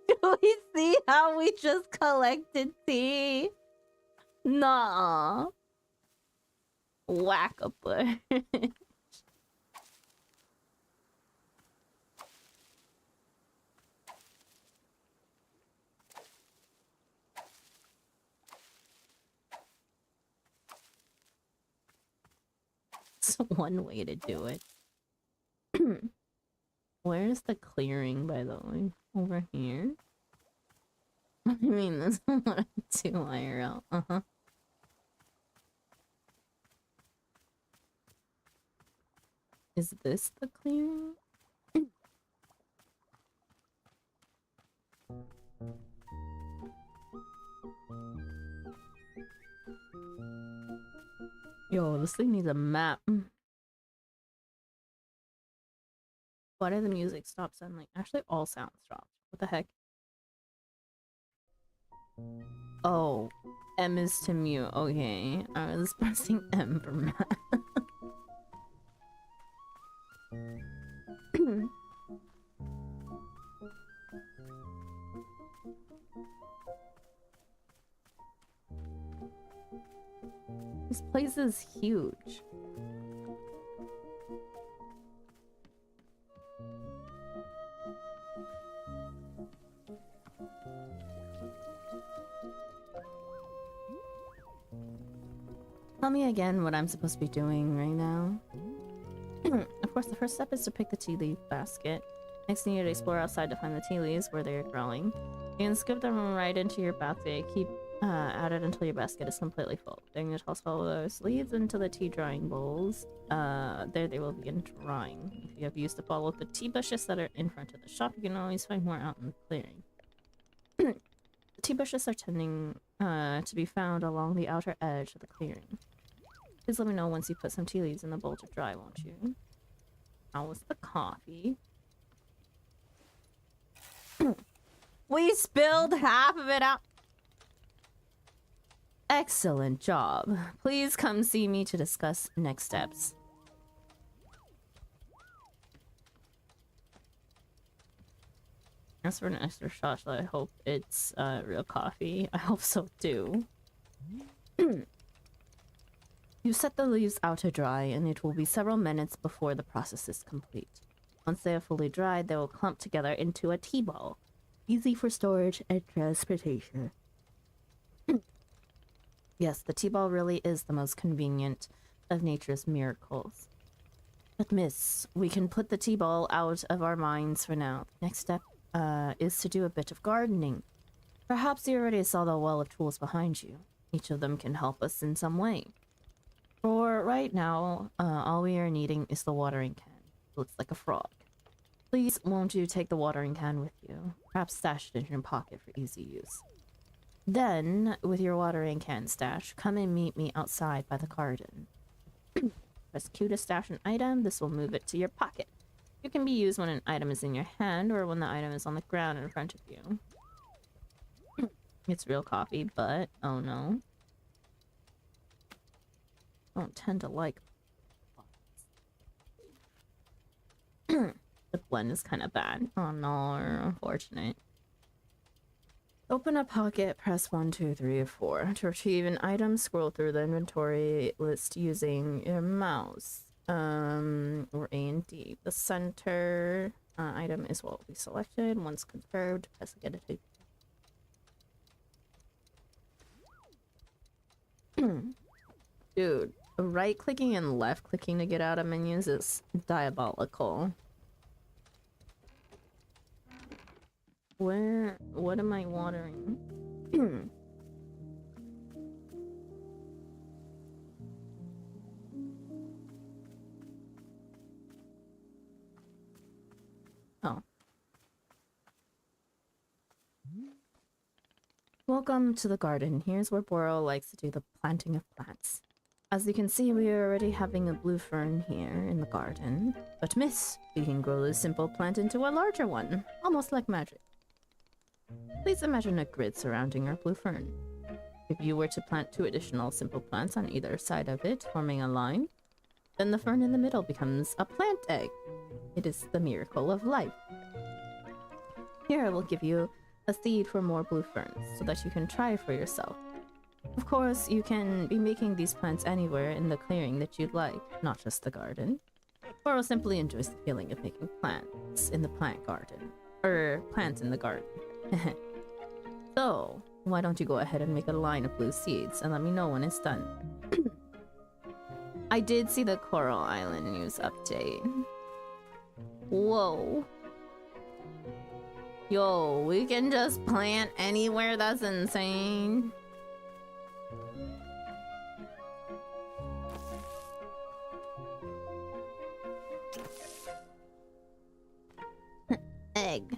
Do we see how we just collected tea? Nah. Whack a bush. It's one way to do it. Where's the clearing, by the way? Over here? I mean, that's a lot too IRL. Uh-huh. Is this the clearing? Yo, this thing needs a map. Why did the music stop suddenly? Actually, all sounds stopped. What the heck? Oh, M is to mute. Okay, I was pressing M for map. This place is huge. Tell me again what I'm supposed to be doing right now. Of course, the first step is to pick the tea leaf basket. Next, you need to explore outside to find the tea leaves where they are growing. You can scoop them right into your basket. Keep at it until your basket is completely full. Then you toss all those leaves into the tea drying bowls. There they will begin drying. If you have used to follow the tea bushes that are in front of the shop, you can always find more out in the clearing. The tea bushes are tending to be found along the outer edge of the clearing. Please let me know once you put some tea leaves in the bowl to dry, won't you? How was the coffee? We spilled half of it out. Excellent job. Please come see me to discuss next steps. As for an extra shot, I hope it's real coffee. I hope so too. You set the leaves out to dry, and it will be several minutes before the process is complete. Once they are fully dried, they will clump together into a tea ball, easy for storage and transportation. Yes, the tea ball really is the most convenient of nature's miracles. But miss, we can put the tea ball out of our minds for now. Next step is to do a bit of gardening. Perhaps you already saw the well of tools behind you. Each of them can help us in some way. For right now, all we are needing is the watering can. It looks like a frog. Please, won't you take the watering can with you? Perhaps stash it in your pocket for easy use. Then, with your watering can stash, come and meet me outside by the garden. Press Q to stash an item. This will move it to your pocket. It can be used when an item is in your hand or when the item is on the ground in front of you. It's real coffee, but oh no. I don't tend to like the blend is kind of bad. Oh no, unfortunate. Open a pocket, press 1, 2, 3, or 4. To retrieve an item, scroll through the inventory list using your mouse. Or A and D. The center item is what we selected. Once confirmed, press again to take. Dude, right clicking and left clicking to get out of menus is diabolical. What am I watering? Welcome to the garden. Here's where Boro likes to do the planting of plants. As you can see, we are already having a blue fern here in the garden. But miss, we can grow this simple plant into a larger one, almost like magic. Please imagine a grid surrounding our blue fern. If you were to plant 2 additional simple plants on either side of it, forming a line, then the fern in the middle becomes a plant egg. It is the miracle of life. Here I will give you a seed for more blue ferns, so that you can try for yourself. Of course, you can be making these plants anywhere in the clearing that you'd like, not just the garden. Or simply enjoys the feeling of making plants in the plant garden. Or plants in the garden. So, why don't you go ahead and make a line of blue seeds and let me know when it's done. I did see the Coral Island news update. Whoa. Yo, we can just plant anywhere? That's insane. Egg.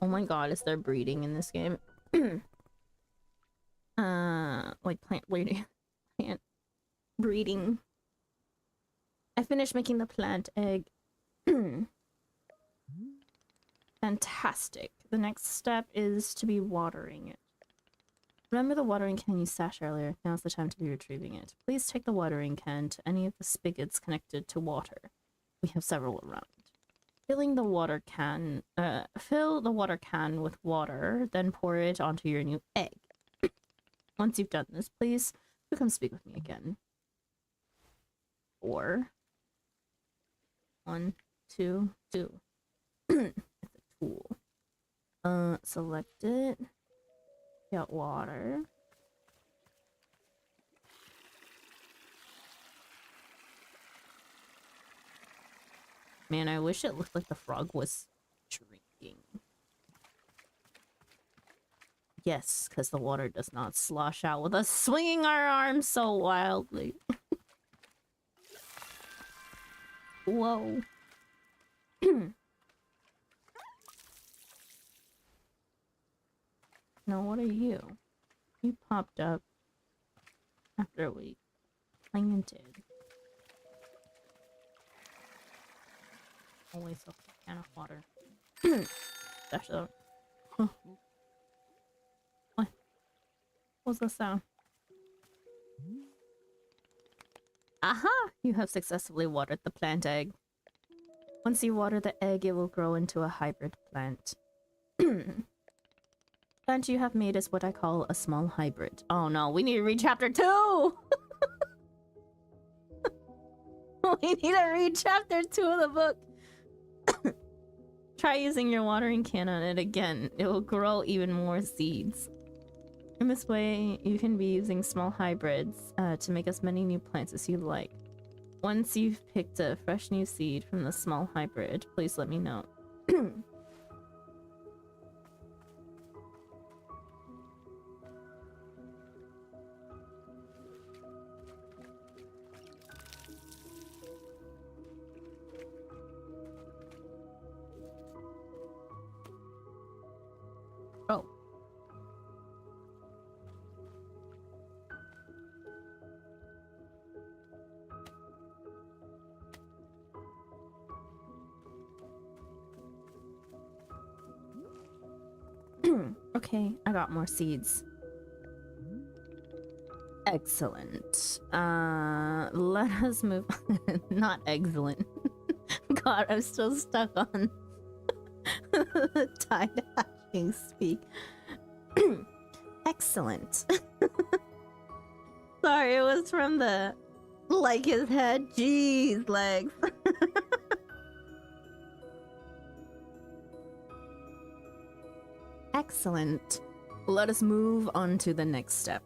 Oh my god, is there breeding in this game? Like plant breeding. Plant breeding. I finished making the plant egg. Fantastic. The next step is to be watering it. Remember the watering can you stashed earlier? Now's the time to be retrieving it. Please take the watering can to any of the spigots connected to water. We have several around. Fill the water can with water, then pour it onto your new egg. Once you've done this, please do come speak with me again. 4 1 2 2. It's a tool. Select it. Get water. Man, I wish it looked like the frog was drinking. Yes, because the water does not slosh out with us swinging our arms so wildly. Whoa. Now, what are you? You popped up after we planted. Always a can of water. Dash out. Oh. What? What's the sound? Aha! You have successfully watered the plant egg. Once you water the egg, it will grow into a hybrid plant. Plant you have made is what I call a small hybrid. Oh no, we need to read chapter 2! We need to read chapter 2 of the book. Try using your watering can on it again. It will grow even more seeds. In this way, you can be using small hybrids to make as many new plants as you like. Once you've picked a fresh new seed from the small hybrid, please let me know. Oh. Okay, I got more seeds. Excellent. Let us move on. Not excellent. God, I'm still stuck on tie-dashing speak. Excellent. Sorry, it was from the like his head. Jeez, legs. Excellent. Let us move on to the next step.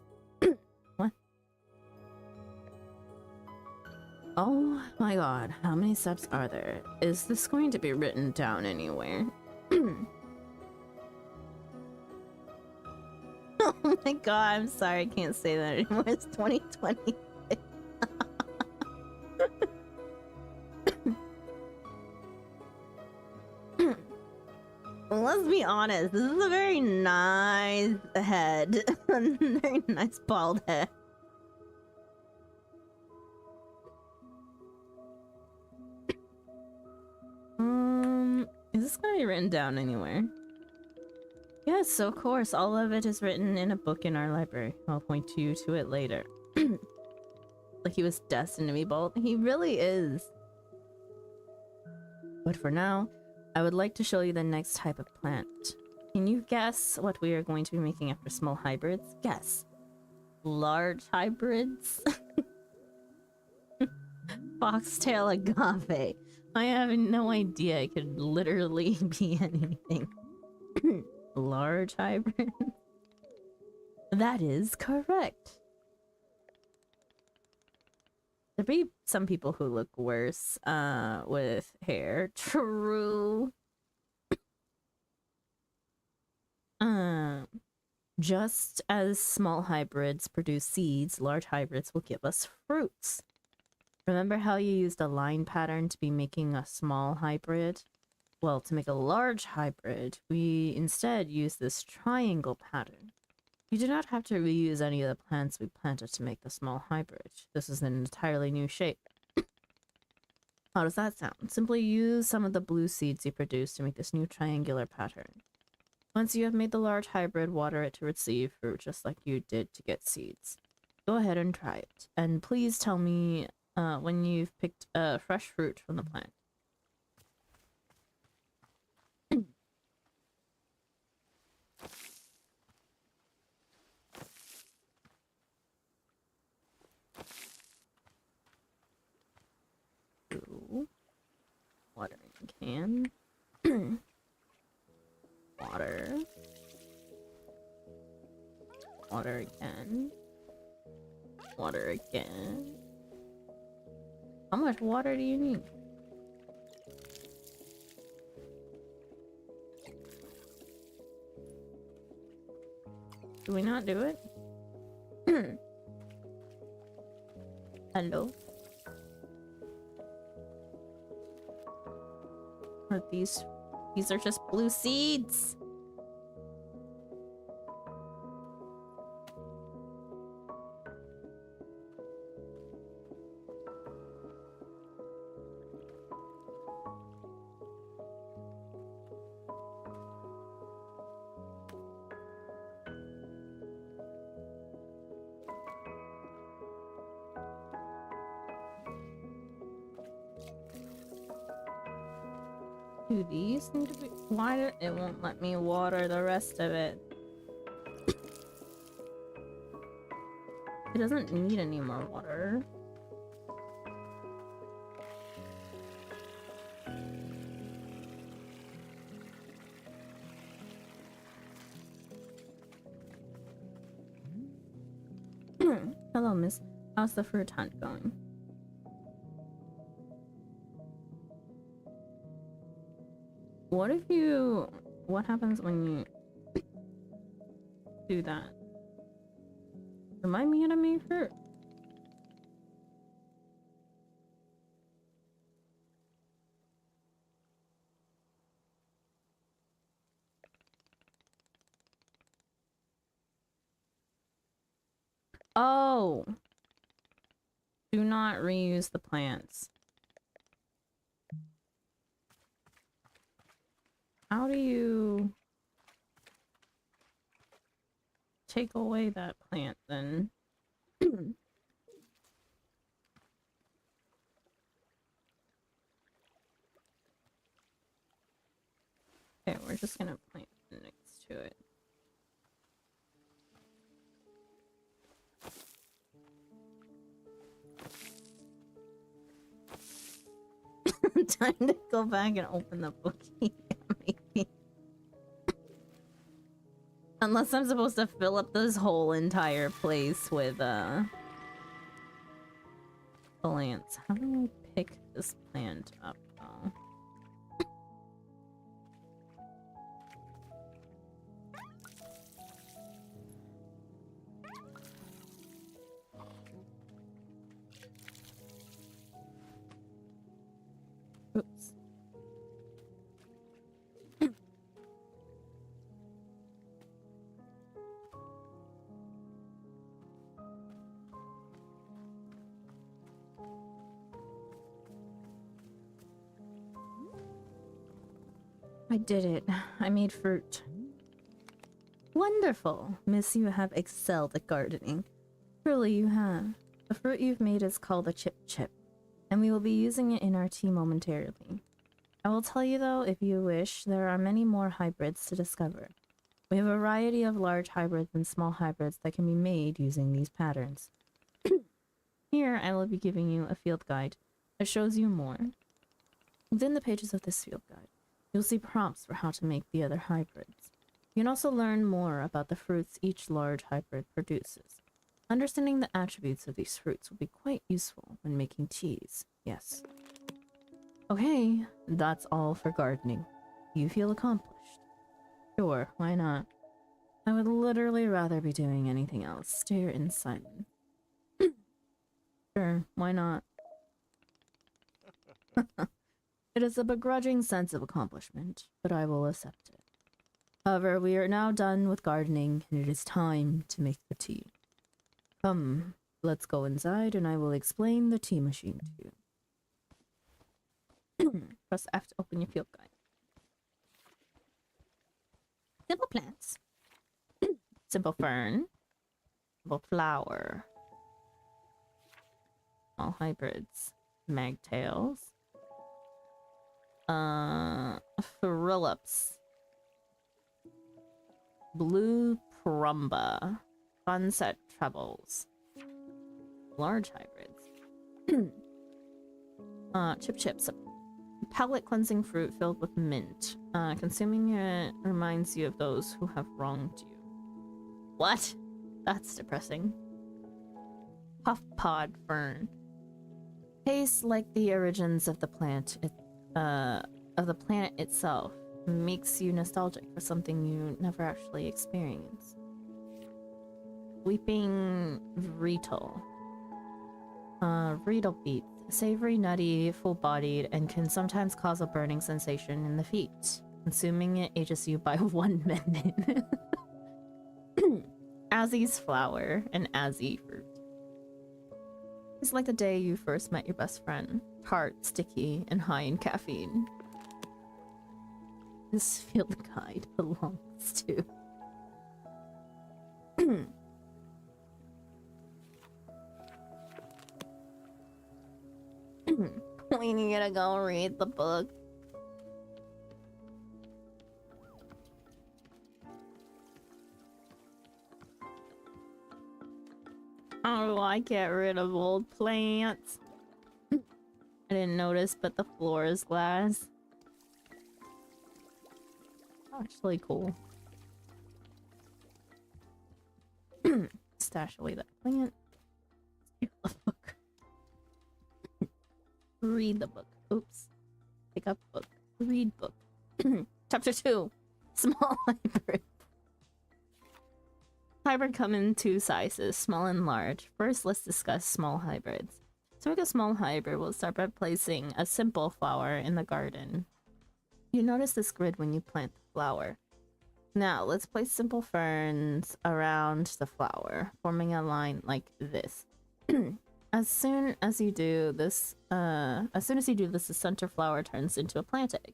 What? Oh my god, how many steps are there? Is this going to be written down anywhere? Oh my god, I'm sorry, I can't say that anymore. It's 2020. Let's Let's be honest. This is a very nice head. Very nice bald head. Is this gonna be written down anywhere? Yes, of course. All of it is written in a book in our library. I'll point you to it later. Like he was destined to be bald. He really is. But for now, I would like to show you the next type of plant. Can you guess what we are going to be making after small hybrids? Guess. Large hybrids? Foxtail agave. I have no idea. It could literally be anything. Large hybrid? That is correct. There be some people who look worse with hair. True. Just as small hybrids produce seeds, large hybrids will give us fruits. Remember how you used a line pattern to be making a small hybrid? Well, to make a large hybrid, we instead use this triangle pattern. You do not have to reuse any of the plants we planted to make the small hybrid. This is an entirely new shape. How does that sound? Simply use some of the blue seeds you produced to make this new triangular pattern. Once you have made the large hybrid, water it to receive fruit just like you did to get seeds. Go ahead and try it. And please tell me when you've picked fresh fruit from the plant. Ooh. Watering can. Water. Water again. Water again. How much water do you need? Do we not do it? Hello? Are these are just blue seeds. Do these need to be watered? It won't let me water the rest of it. It doesn't need any more water. Hello, miss. How's the fruit hunt going? What happens when you do that? Remind me how to make fruit. Oh! Do not reuse the plants. How do you take away that plant then? Okay, we're just gonna plant next to it. Time to go back and open the book. Maybe. Unless I'm supposed to fill up this whole entire place with plants. How do I pick this plant up though? Oops. I did it. I made fruit. Wonderful. Miss, you have excelled at gardening. Truly you have. The fruit you've made is called a chip chip, and we will be using it in our tea momentarily. I will tell you though, if you wish, there are many more hybrids to discover. We have a variety of large hybrids and small hybrids that can be made using these patterns. Here, I will be giving you a field guide that shows you more. Within the pages of this field guide, you'll see prompts for how to make the other hybrids. You can also learn more about the fruits each large hybrid produces. Understanding the attributes of these fruits will be quite useful when making teas, yes. Okay, that's all for gardening. You feel accomplished? Sure, why not? I would literally rather be doing anything else. Stare in silence. Sure, why not? It is a begrudging sense of accomplishment, but I will accept it. However, we are now done with gardening, and it is time to make the tea. Come, let's go inside, and I will explain the tea machine to you. Press F to open your field guide. Simple plants. Simple fern. Simple flower. Small hybrids. Magtails. Phyllops. Blue Prumba. Sunset Trebles. Large hybrids. Chip chips. Palate cleansing fruit filled with mint. Consuming it reminds you of those who have wronged you. What? That's depressing. Puff pod fern. Tastes like the origins of the plant. Of the planet itself. Makes you nostalgic for something you never actually experienced. Weeping Vreetle. Vreetle beets. Savory, nutty, full-bodied, and can sometimes cause a burning sensation in the feet. Consuming it ages you by 1 minute. Azzy's flower and Azzy fruit. It's like the day you first met your best friend. Tart, sticky, and high in caffeine. This field guide belongs to... We need to go read the book. How do I get rid of old plants? I didn't notice, but the floor is glass. Actually cool. Stash away that plant. The book. Read the book. Oops. Pick up book. Read book. Chapter 2. Small hybrid. Hybrid come in 2 sizes, small and large. First, let's discuss small hybrids. To make a small hybrid, we'll start by placing a simple flower in the garden. You notice this grid when you plant the flower. Now, let's place simple ferns around the flower, forming a line like this. As soon as you do this, the center flower turns into a plant egg.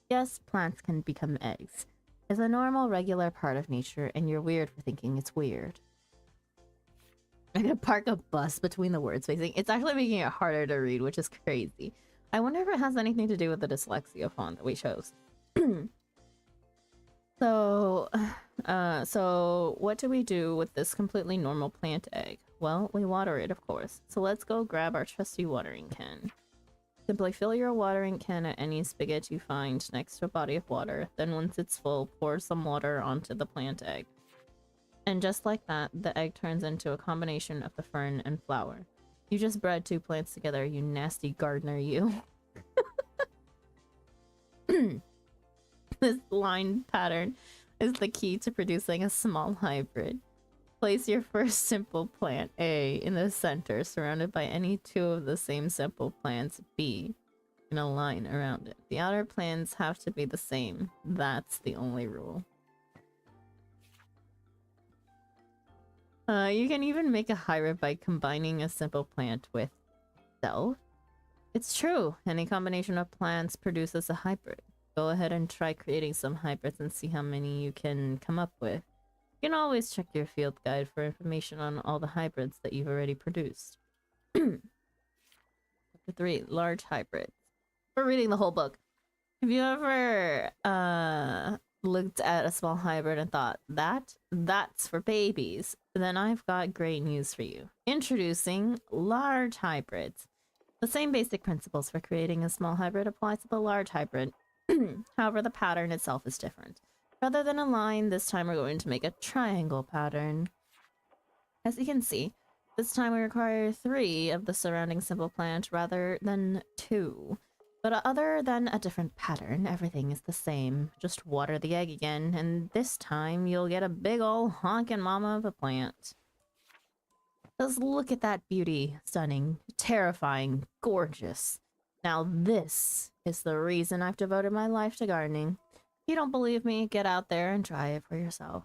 Yes, plants can become eggs. It's a normal, regular part of nature, and you're weird for thinking it's weird. I'm gonna park a bus between the word spacing. It's actually making it harder to read, which is crazy. I wonder if it has anything to do with the dyslexia font that we chose. So what do we do with this completely normal plant egg? Well, we water it, of course. So let's go grab our trusty watering can. Simply fill your watering can at any spigot you find next to a body of water. Then once it's full, pour some water onto the plant egg. And just like that, the egg turns into a combination of the fern and flower. You just bred 2 plants together, you nasty gardener, you. This line pattern is the key to producing a small hybrid. Place your first simple plant, A, in the center, surrounded by any 2 of the same simple plants, B, in a line around it. The outer plants have to be the same. That's the only rule. You can even make a hybrid by combining a simple plant with itself. It's true, any combination of plants produces a hybrid. go ahead and try creating some hybrids and see how many you can come up with. You can always check your field guide for information on all the hybrids that you've already produced. Chapter 3, Large Hybrids. We're reading the whole book. Have you ever looked at a small hybrid and thought, that's for babies? Then I've got great news for you. Introducing large hybrids. The same basic principles for creating a small hybrid apply to the large hybrid. However, the pattern itself is different. Rather than a line, this time we're going to make a triangle pattern. As you can see, this time we require 3 of the surrounding simple plant rather than 2. But other than a different pattern, everything is the same. Just water the egg again, and this time you'll get a big ol' honkin' mama of a plant. Just look at that beauty. Stunning, terrifying, gorgeous. Now this is the reason I've devoted my life to gardening. If you don't believe me, get out there and try it for yourself.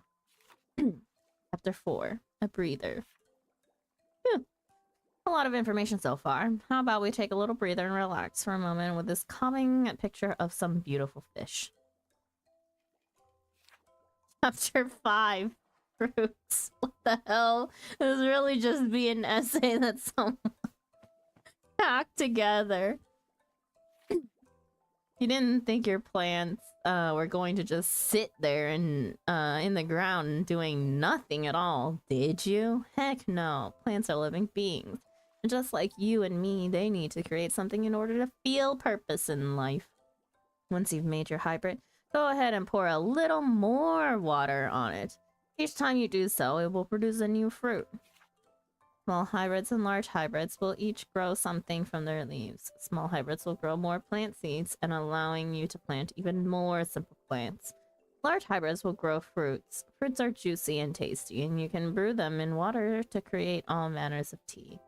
Chapter 4, A Breather. Phew. A lot of information so far. How about we take a little breather and relax for a moment with this calming picture of some beautiful fish. Chapter 5, Fruits. What the hell? This really just be an essay that someone packed together. You didn't think your plants were going to just sit there and in the ground doing nothing at all, did you? Heck no. Plants are living beings. And just like you and me, they need to create something in order to feel purpose in life. Once you've made your hybrid, go ahead and pour a little more water on it. Each time you do so, it will produce a new fruit. Small hybrids and large hybrids will each grow something from their leaves. Small hybrids will grow more plant seeds and allowing you to plant even more simple plants. Large hybrids will grow fruits. Fruits are juicy and tasty, and you can brew them in water to create all manners of tea.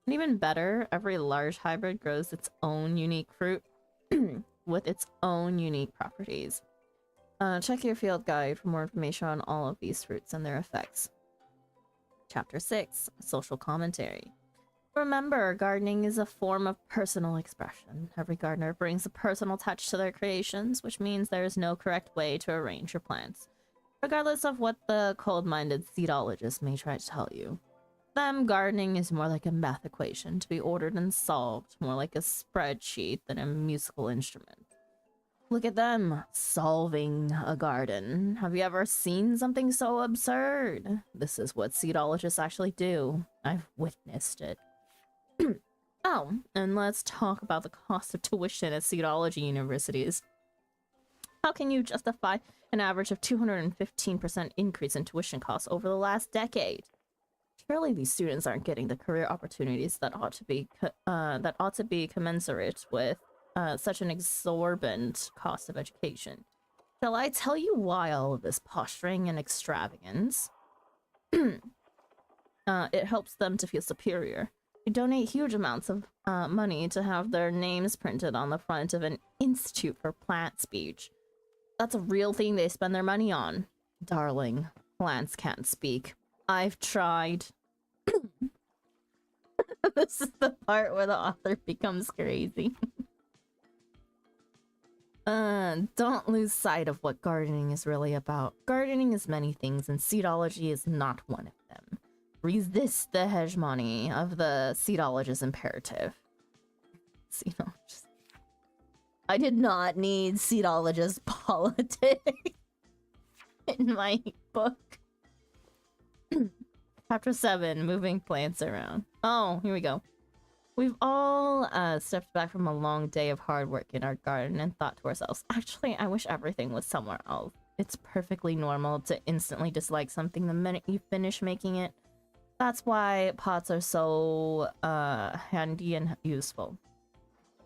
And even better, every large hybrid grows its own unique fruit with its own unique properties. Check your field guide for more information on all of these fruits and their effects. Chapter 6, Social Commentary. Remember, gardening is a form of personal expression. Every gardener brings a personal touch to their creations, which means there is no correct way to arrange your plants, regardless of what the cold-minded seedologist may try to tell you. Them, gardening is more like a math equation to be ordered and solved, more like a spreadsheet than a musical instrument. Look at them, solving a garden. Have you ever seen something so absurd? This is what seedologists actually do. I've witnessed it. Oh, and let's talk about the cost of tuition at seedology universities. How can you justify an average of 215% increase in tuition costs over the last decade? Surely these students aren't getting the career opportunities that ought to be commensurate with such an exorbitant cost of education. Shall I tell you why all of this posturing and extravagance? It helps them to feel superior. They donate huge amounts of money to have their names printed on the front of an institute for plant speech. That's a real thing they spend their money on. Darling, plants can't speak. I've tried. This is the part where the author becomes crazy. Don't lose sight of what gardening is really about. Gardening is many things, and seedology is not one of them. Resist the hegemony of the seedologist imperative. Seedologist. I did not need seedologist politics in my book. Chapter 7, Moving Plants Around. Oh, here we go. We've all stepped back from a long day of hard work in our garden and thought to ourselves, actually, I wish everything was somewhere else. It's perfectly normal to instantly dislike something the minute you finish making it. That's why pots are so handy and useful.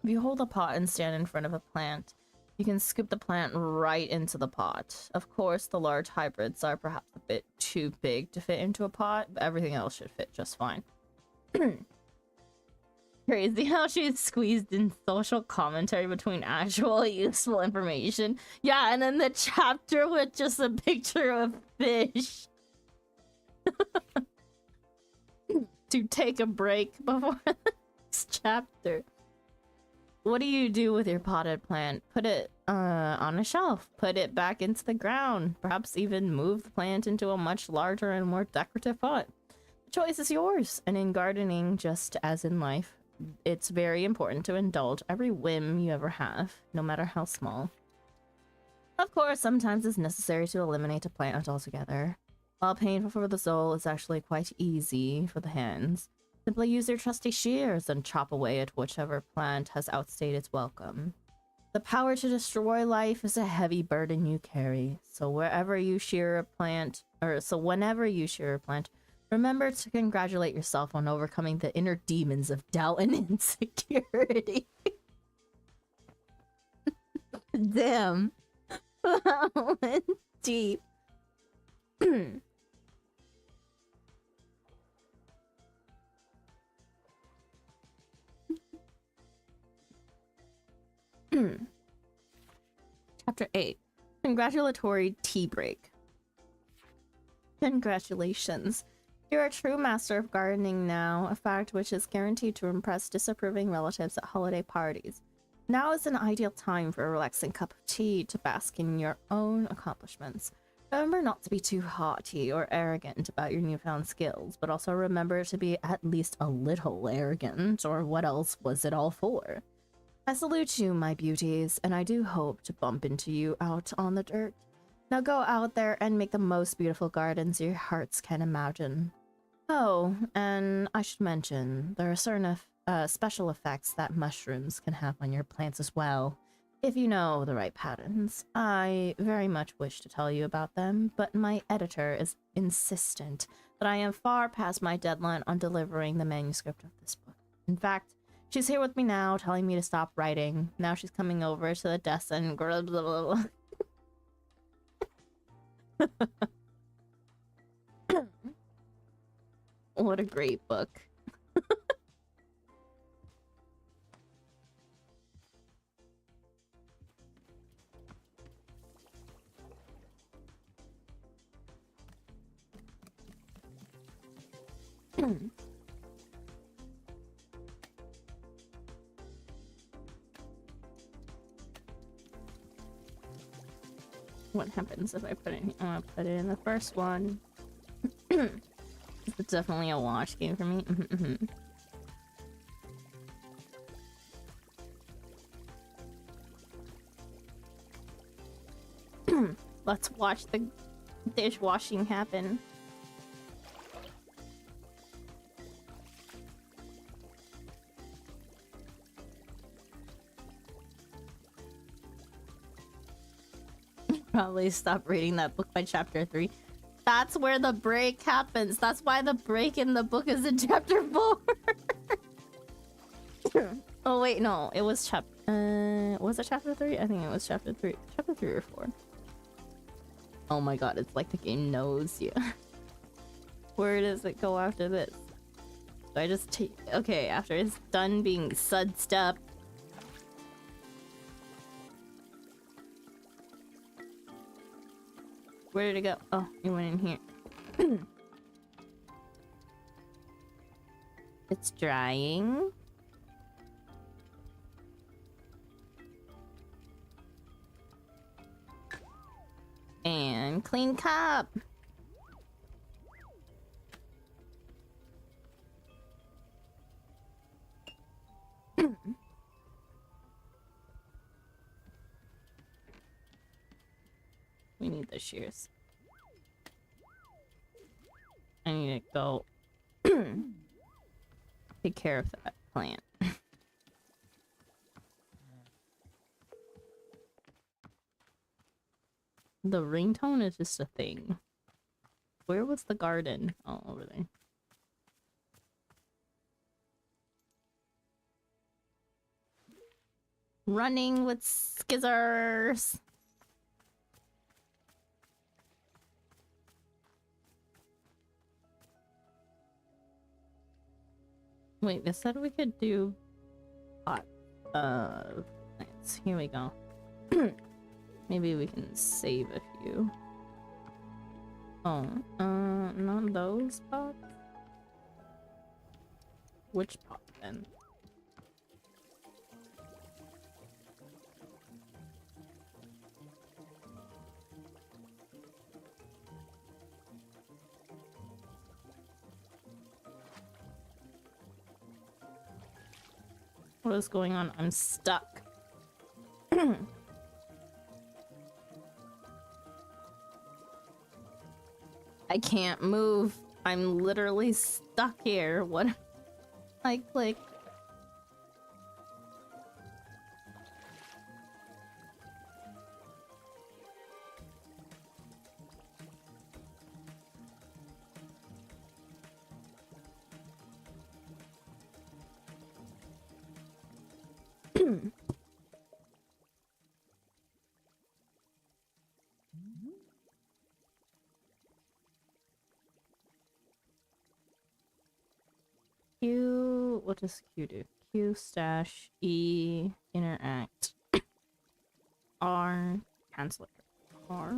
If you hold a pot and stand in front of a plant, you can scoop the plant right into the pot. Of course, the large hybrids are perhaps a bit too big to fit into a pot, but everything else should fit just fine. Crazy how she squeezed in social commentary between actual useful information. Yeah, and then the chapter with just a picture of fish. To take a break before this chapter. What do you do with your potted plant? Put it on a shelf. Put it back into the ground. Perhaps even move the plant into a much larger and more decorative pot. The choice is yours. And in gardening, just as in life, it's very important to indulge every whim you ever have, no matter how small. Of course, sometimes it's necessary to eliminate a plant altogether. While painful for the soul, it's actually quite easy for the hands. Simply use your trusty shears and chop away at whichever plant has outstayed its welcome. The power to destroy life is a heavy burden you carry, so whenever you shear a plant, remember to congratulate yourself on overcoming the inner demons of doubt and insecurity. Damn. That went deep. Chapter 8. Congratulatory tea break. Congratulations. You're a true master of gardening now, a fact which is guaranteed to impress disapproving relatives at holiday parties. Now is an ideal time for a relaxing cup of tea to bask in your own accomplishments. Remember not to be too haughty or arrogant about your newfound skills, but also remember to be at least a little arrogant, or what else was it all for? I salute you, my beauties, and I do hope to bump into you out on the dirt. Now go out there and make the most beautiful gardens your hearts can imagine. Oh, and I should mention, there are certain special effects that mushrooms can have on your plants as well, if you know the right patterns. I very much wish to tell you about them, but my editor is insistent that I am far past my deadline on delivering the manuscript of this book. In fact, she's here with me now, telling me to stop writing. Now she's coming over to the desk and what a great book. What happens if I put it in? I'm gonna put it in the first one. It's definitely a watch game for me. Let's watch the dishwashing happen. Probably stop reading that book by chapter 3. That's where the break happens. That's why the break in the book is in chapter 4. Oh wait, no, it was was it chapter 3? I think it was chapter 3. Chapter 3 or 4. Oh my god, it's like the game knows you. Where does it go after this? Do I just take... Okay, after it's done being sudsed up. Where did it go? Oh, it went in here. It's drying. And clean cup. We need the shears. I need to go take care of that plant. The ringtone is just a thing. Where was the garden? Oh, over there. Running with skizzers. Wait, they said we could do hot plants. Here we go. Maybe we can save a few. Oh, not those pots? Which pot then? What is going on? I'm stuck. I can't move. I'm literally stuck here. What? I click. Q, what does Q do? Q stash E interact R cancel it. R.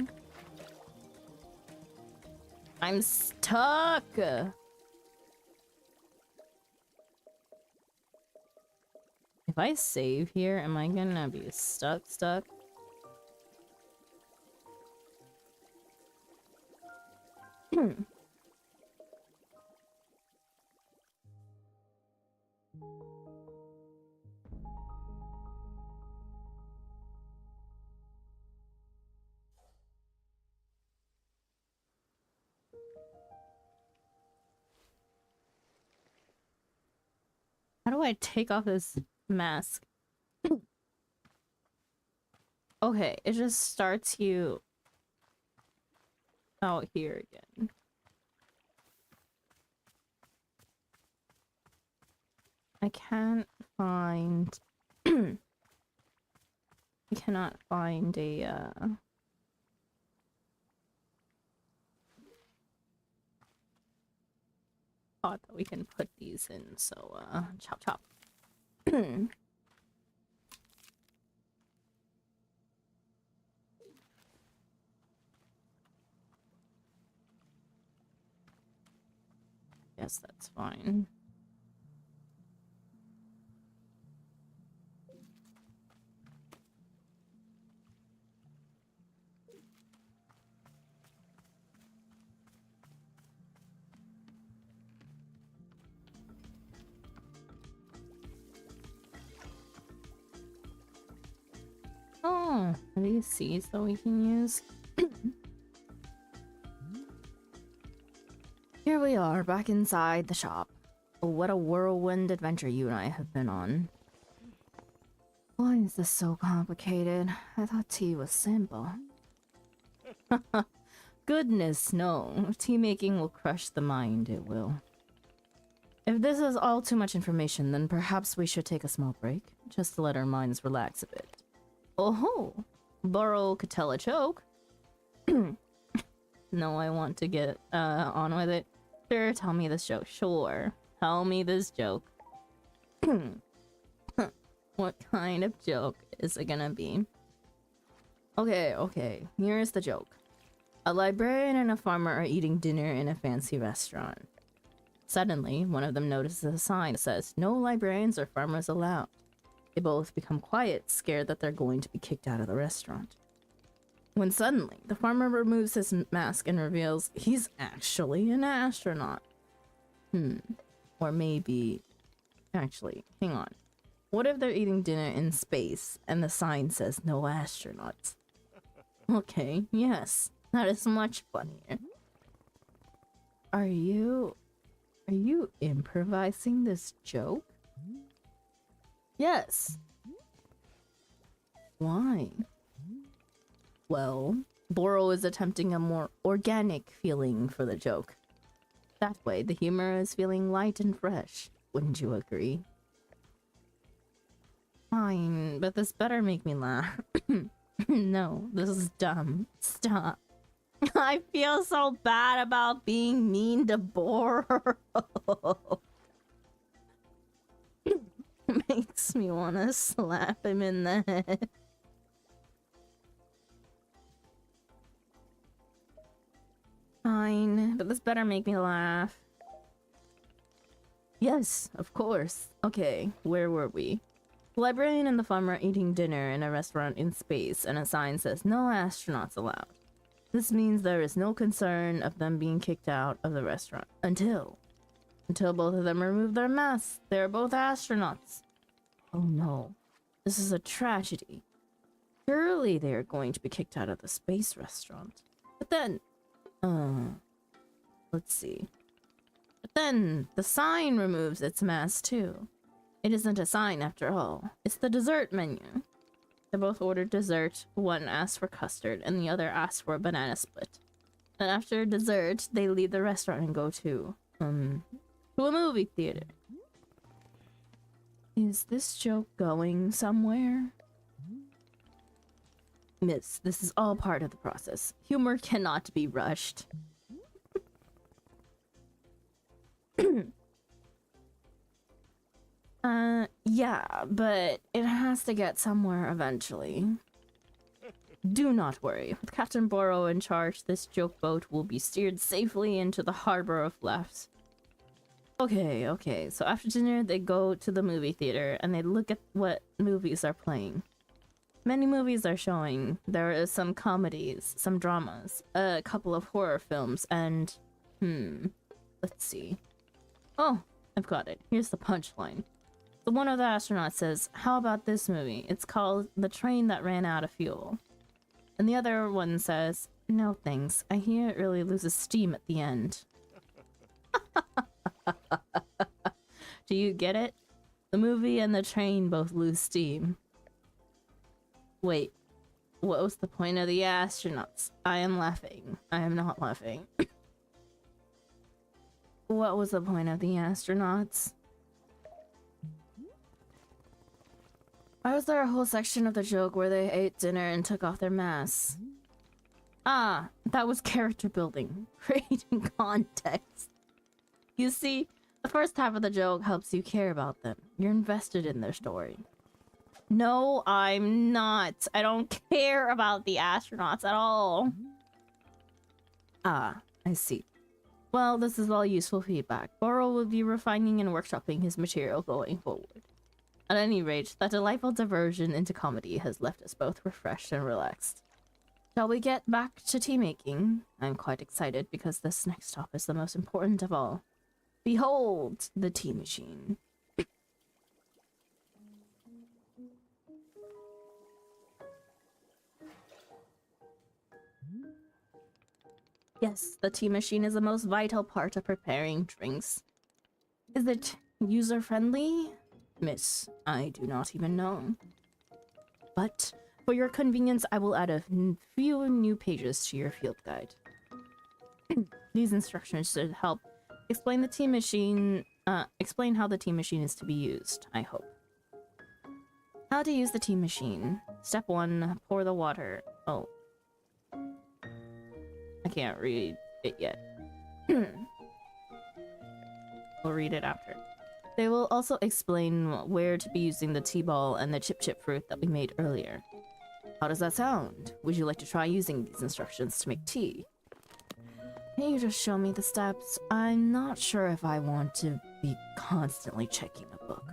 I'm stuck. If I save here, am I gonna be stuck? How do I take off this mask? Okay, it just starts you out here again. I can't find I cannot find a pot that we can put these in, so chop chop. Yes, that's fine. Oh, are these seeds that we can use? Here we are, back inside the shop. Oh, what a whirlwind adventure you and I have been on. Why is this so complicated? I thought tea was simple. Goodness, no. If tea making will crush the mind, it will. If this is all too much information, then perhaps we should take a small break, just to let our minds relax a bit. Oh-ho! Burrow could tell a joke. No, I want to get on with it. Sure, tell me this joke. Sure, tell me this joke. What kind of joke is it gonna be? Okay, here's the joke. A librarian and a farmer are eating dinner in a fancy restaurant. Suddenly, one of them notices a sign that says, "No librarians or farmers allowed." They both become quiet, scared that they're going to be kicked out of the restaurant. When suddenly, the farmer removes his mask and reveals he's actually an astronaut. Or maybe... Actually, hang on. What if they're eating dinner in space and the sign says no astronauts? Okay, yes, that is much funnier. Are you improvising this joke? Yes. Why? Well, Boro is attempting a more organic feeling for the joke. That way, the humor is feeling light and fresh. Wouldn't you agree? Fine, but this better make me laugh. No, this is dumb. Stop. I feel so bad about being mean to Boro. Makes me want to slap him in the head. Fine, but this better make me laugh. Yes, of course. Okay, where were we? The librarian and the farmer are eating dinner in a restaurant in space, and a sign says no astronauts allowed. This means there is no concern of them being kicked out of the restaurant until both of them remove their masks. They're both astronauts. Oh no, this is a tragedy. Surely they are going to be kicked out of the space restaurant. But then, let's see. But then the sign removes its mask too. It isn't a sign after all. It's the dessert menu. They both ordered dessert. One asked for custard and the other asked for a banana split. And after dessert, they leave the restaurant and go to a movie theater. Is this joke going somewhere? Miss, this is all part of the process. Humor cannot be rushed. Yeah, but it has to get somewhere eventually. Do not worry. With Captain Boro in charge, this joke boat will be steered safely into the harbor of laughs. Okay. So after dinner, they go to the movie theater and they look at what movies are playing. Many movies are showing. There is some comedies, some dramas, a couple of horror films, and... let's see. Oh, I've got it. Here's the punchline. So one of the astronauts says, "How about this movie? It's called The Train That Ran Out of Fuel." And the other one says, "No thanks. I hear it really loses steam at the end." Do you get it? The movie and the train both lose steam. Wait, what was the point of the astronauts? I am laughing. I am not laughing. What was the point of the astronauts? Why was there a whole section of the joke where they ate dinner and took off their masks? Ah, that was character building, creating context. You see, the first half of the joke helps you care about them. You're invested in their story. No, I'm not. I don't care about the astronauts at all. Ah, I see. Well, this is all useful feedback. Boro will be refining and workshopping his material going forward. At any rate, that delightful diversion into comedy has left us both refreshed and relaxed. Shall we get back to tea making? I'm quite excited because this next stop is the most important of all. Behold the tea machine. Yes, the tea machine is the most vital part of preparing drinks. Is it user-friendly? Miss, I do not even know. But for your convenience, I will add a few new pages to your field guide. These instructions should help explain the tea machine, explain how the tea machine is to be used, I hope. How to use the tea machine. Step 1, pour the water. Oh. I can't read it yet. We'll read it after. They will also explain where to be using the tea ball and the chip fruit that we made earlier. How does that sound? Would you like to try using these instructions to make tea? Can you just show me the steps? I'm not sure if I want to be constantly checking a book.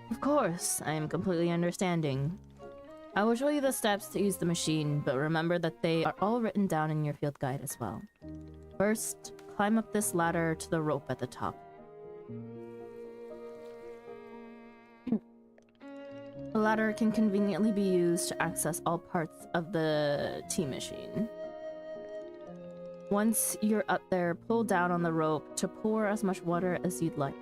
Of course, I am completely understanding. I will show you the steps to use the machine, but remember that they are all written down in your field guide as well. First, climb up this ladder to the rope at the top. The ladder can conveniently be used to access all parts of the tea machine. Once you're up there, pull down on the rope to pour as much water as you'd like.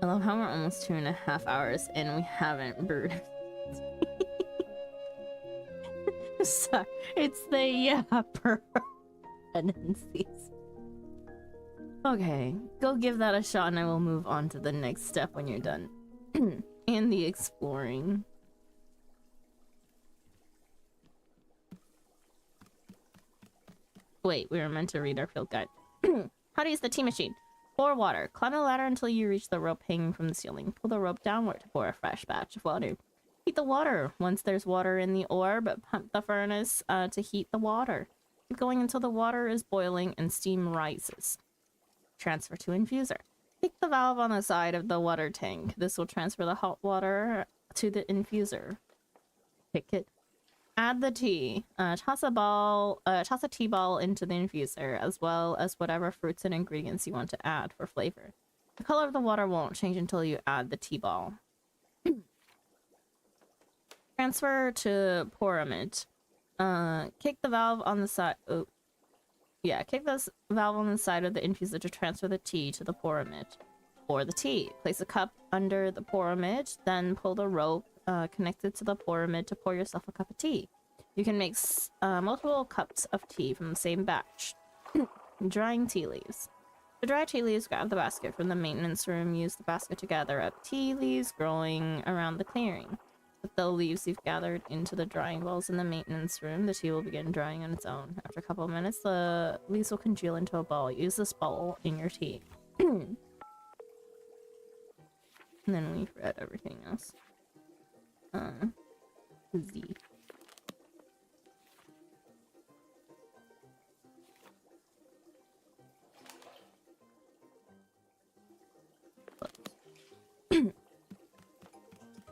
I love how we're almost 2.5 hours and we haven't brewed. Sorry, it's the tendencies. Okay, go give that a shot and I will move on to the next step when you're done. And the exploring. Wait, we were meant to read our field guide. How to use the tea machine. Pour water. Climb the ladder until you reach the rope hanging from the ceiling. Pull the rope downward to pour a fresh batch of water. Heat the water. Once there's water in the orb, pump the furnace to heat the water. Keep going until the water is boiling and steam rises. Transfer to infuser. Pick the valve on the side of the water tank. This will transfer the hot water to the infuser. Pick it. Add the tea. Toss a tea ball into the infuser, as well as whatever fruits and ingredients you want to add for flavor. The color of the water won't change until you add the tea ball. Transfer to pyramid. Kick the valve on the side. Oh, yeah, kick this valve on the side of the infuser to transfer the tea to the pyramid. Pour the tea. Place a cup under the pyramid, then pull the rope connected to the pyramid to pour yourself a cup of tea. You can make multiple cups of tea from the same batch. Drying tea leaves. To dry tea leaves, grab the basket from the maintenance room. Use the basket to gather up tea leaves growing around the clearing. Put the leaves you've gathered into the drying balls in the maintenance room. The tea will begin drying on its own. After a couple of minutes, the leaves will congeal into a ball. Use this ball in your tea. And then we've read everything else. Z.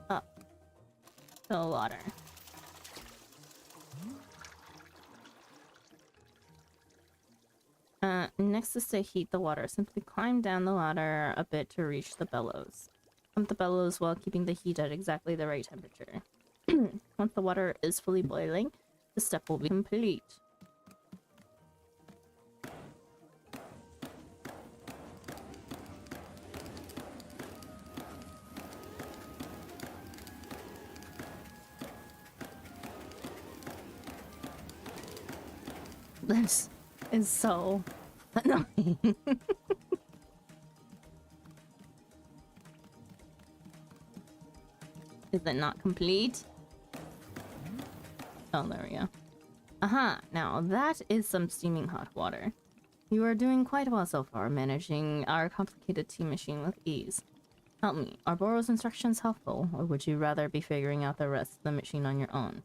Up. Fill water. Next is to heat the water. Simply climb down the ladder a bit to reach the bellows. Pump the bellows while keeping the heat at exactly the right temperature. Once the water is fully boiling, the step will be complete. This is so annoying. Is it not complete? Oh, there we go. Aha, now that is some steaming hot water. You are doing quite well so far, managing our complicated tea machine with ease. Help me, are Boro's instructions helpful, or would you rather be figuring out the rest of the machine on your own?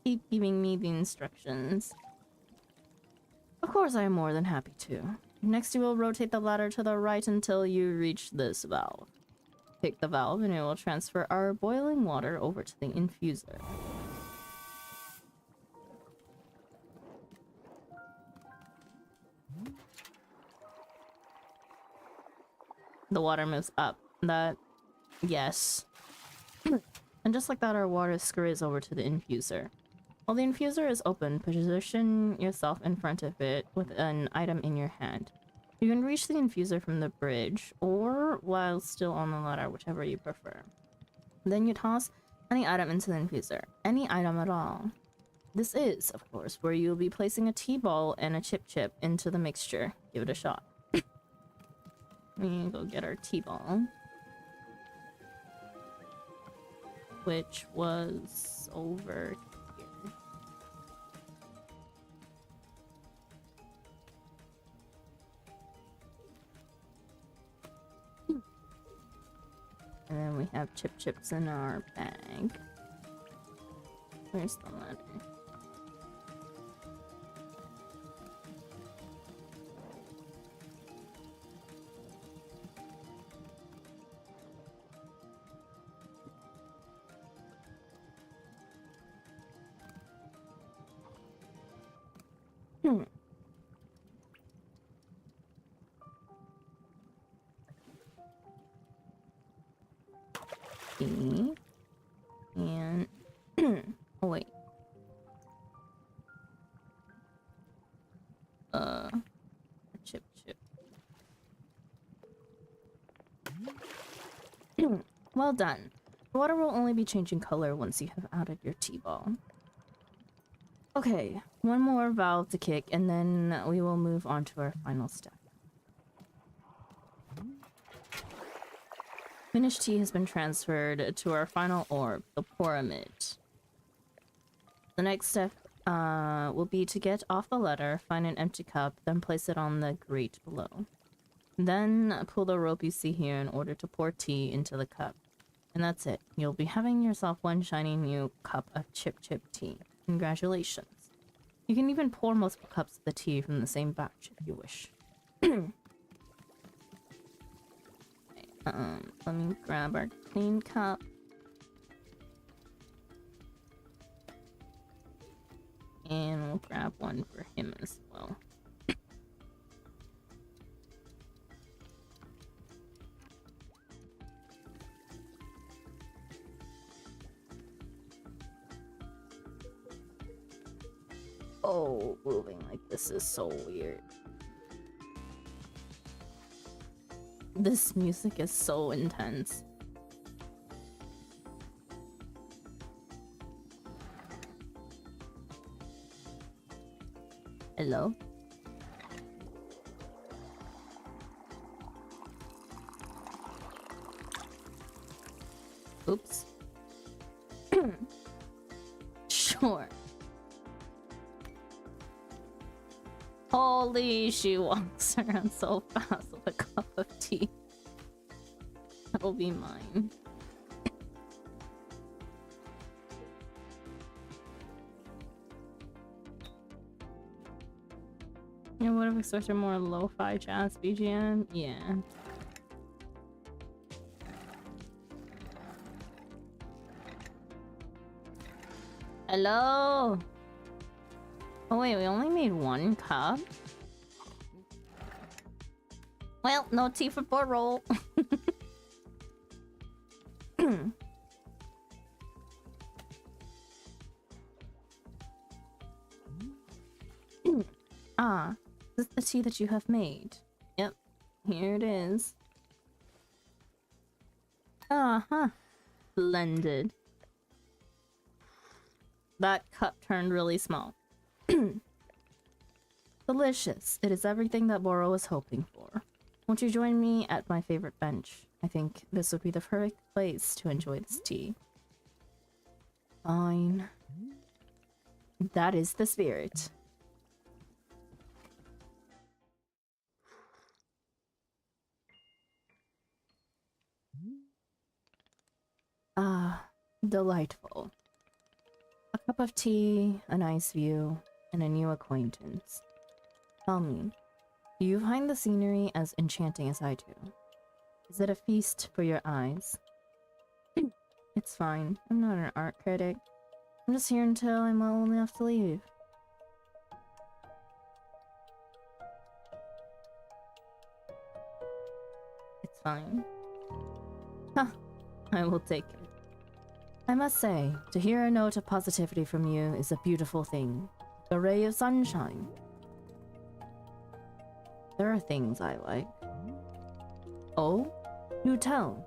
Keep giving me the instructions. Of course, I am more than happy to. Next, you will rotate the ladder to the right until you reach this valve. Pick the valve and it will transfer our boiling water over to the infuser. The water moves up. That... yes. And just like that, our water scurries over to the infuser. While the infuser is open, position yourself in front of it with an item in your hand. You can reach the infuser from the bridge, or while still on the ladder, whichever you prefer. Then you toss any item into the infuser. Any item at all. This is, of course, where you'll be placing a tea ball and a chip into the mixture. Give it a shot. We need to go get our tea ball. Which was over here. And then we have chips in our bag. Where's the ladder? And oh wait. Chip. Well done. The water will only be changing color once you have added your tea ball. Okay, one more valve to kick and then we will move on to our final step. Finished tea has been transferred to our final orb, the pyramid. The next step will be to get off the ladder, find an empty cup, then place it on the grate below. Then pull the rope you see here in order to pour tea into the cup. And that's it. You'll be having yourself one shiny new cup of chip tea. Congratulations. You can even pour multiple cups of the tea from the same batch if you wish. Let me grab our clean cup. And we'll grab one for him as well. Oh, moving like this is so weird. This music is so intense. Hello? Oops. Sure. Holy, she walks around so fast with a cup of tea. That'll be mine. Yeah, what if we switch to more lo-fi jazz BGM? Yeah. Hello? Oh wait, we only made one cup? Well, no tea for Boro. Ah, this is the tea that you have made. Yep, here it is. Uh-huh. Blended. That cup turned really small. Delicious. It is everything that Boro was hoping for. Won't you join me at my favorite bench? I think this would be the perfect place to enjoy this tea. Fine. That is the spirit. Ah, delightful. A cup of tea, a nice view, and a new acquaintance. Tell me, do you find the scenery as enchanting as I do? Is it a feast for your eyes? It's fine. I'm not an art critic. I'm just here until I'm old enough to leave. It's fine. Huh. I will take it. I must say, to hear a note of positivity from you is a beautiful thing. A ray of sunshine. There are things I like. Oh? You tell.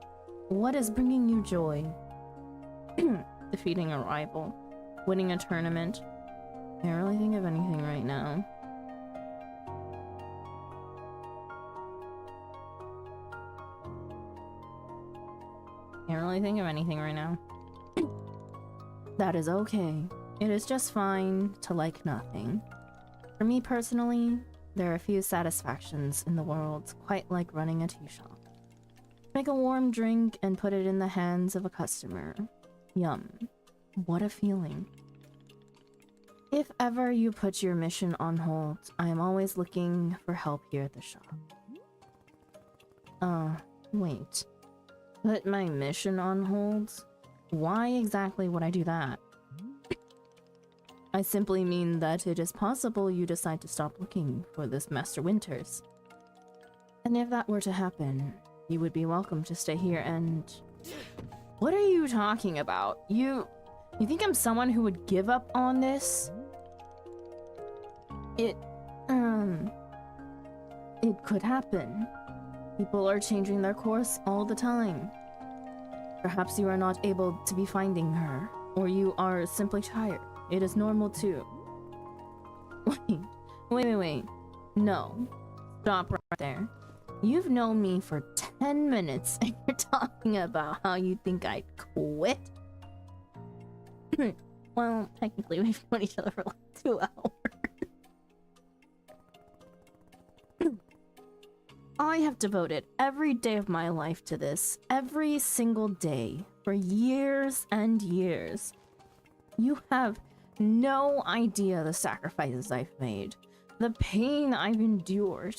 What is bringing you joy? Defeating a rival. Winning a tournament. Can't really think of anything right now. Can't really think of anything right now. That is okay. It is just fine to like nothing. For me personally, there are a few satisfactions in the world, quite like running a tea shop. Make a warm drink and put it in the hands of a customer. Yum. What a feeling. If ever you put your mission on hold, I am always looking for help here at the shop. Wait. Put my mission on hold? Why exactly would I do that? I simply mean that it is possible you decide to stop looking for this Master Winters. And if that were to happen, you would be welcome to stay here and... What are you talking about? You think I'm someone who would give up on this? It could happen. People are changing their course all the time. Perhaps you are not able to be finding her, or you are simply tired. It is normal too. Wait. No. Stop right there. You've known me for 10 minutes and you're talking about how you think I'd quit? Well, technically we've known each other for like 2 hours. I have devoted every day of my life to this, every single day, for years and years. You have no idea the sacrifices I've made, the pain I've endured.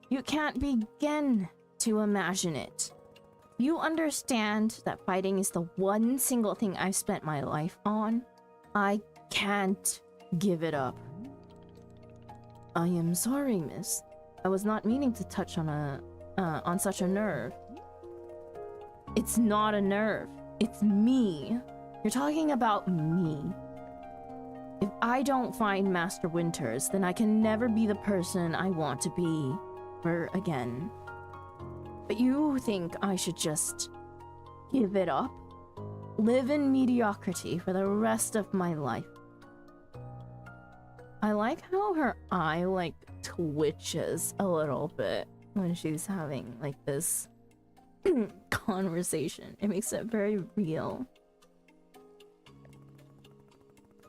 You can't begin to imagine it. You understand that fighting is the one single thing I've spent my life on? I can't Give it up. I am sorry, miss. I was not meaning to touch on such a nerve. It's not a nerve. It's me. You're talking about me. If I don't find Master Winters, then I can never be the person I want to be ever again. But you think I should just give it up? Live in mediocrity for the rest of my life? I like how her eye, like, twitches a little bit when she's having, like, this conversation. It makes it very real.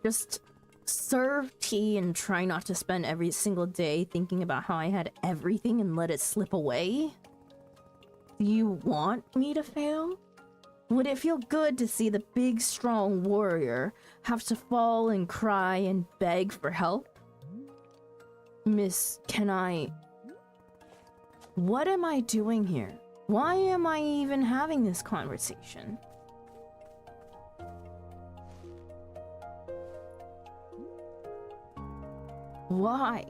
Just serve tea and try not to spend every single day thinking about how I had everything and let it slip away? Do you want me to fail? Would it feel good to see the big, strong warrior have to fall and cry and beg for help? Miss, can I... What am I doing here? Why am I even having this conversation? Why?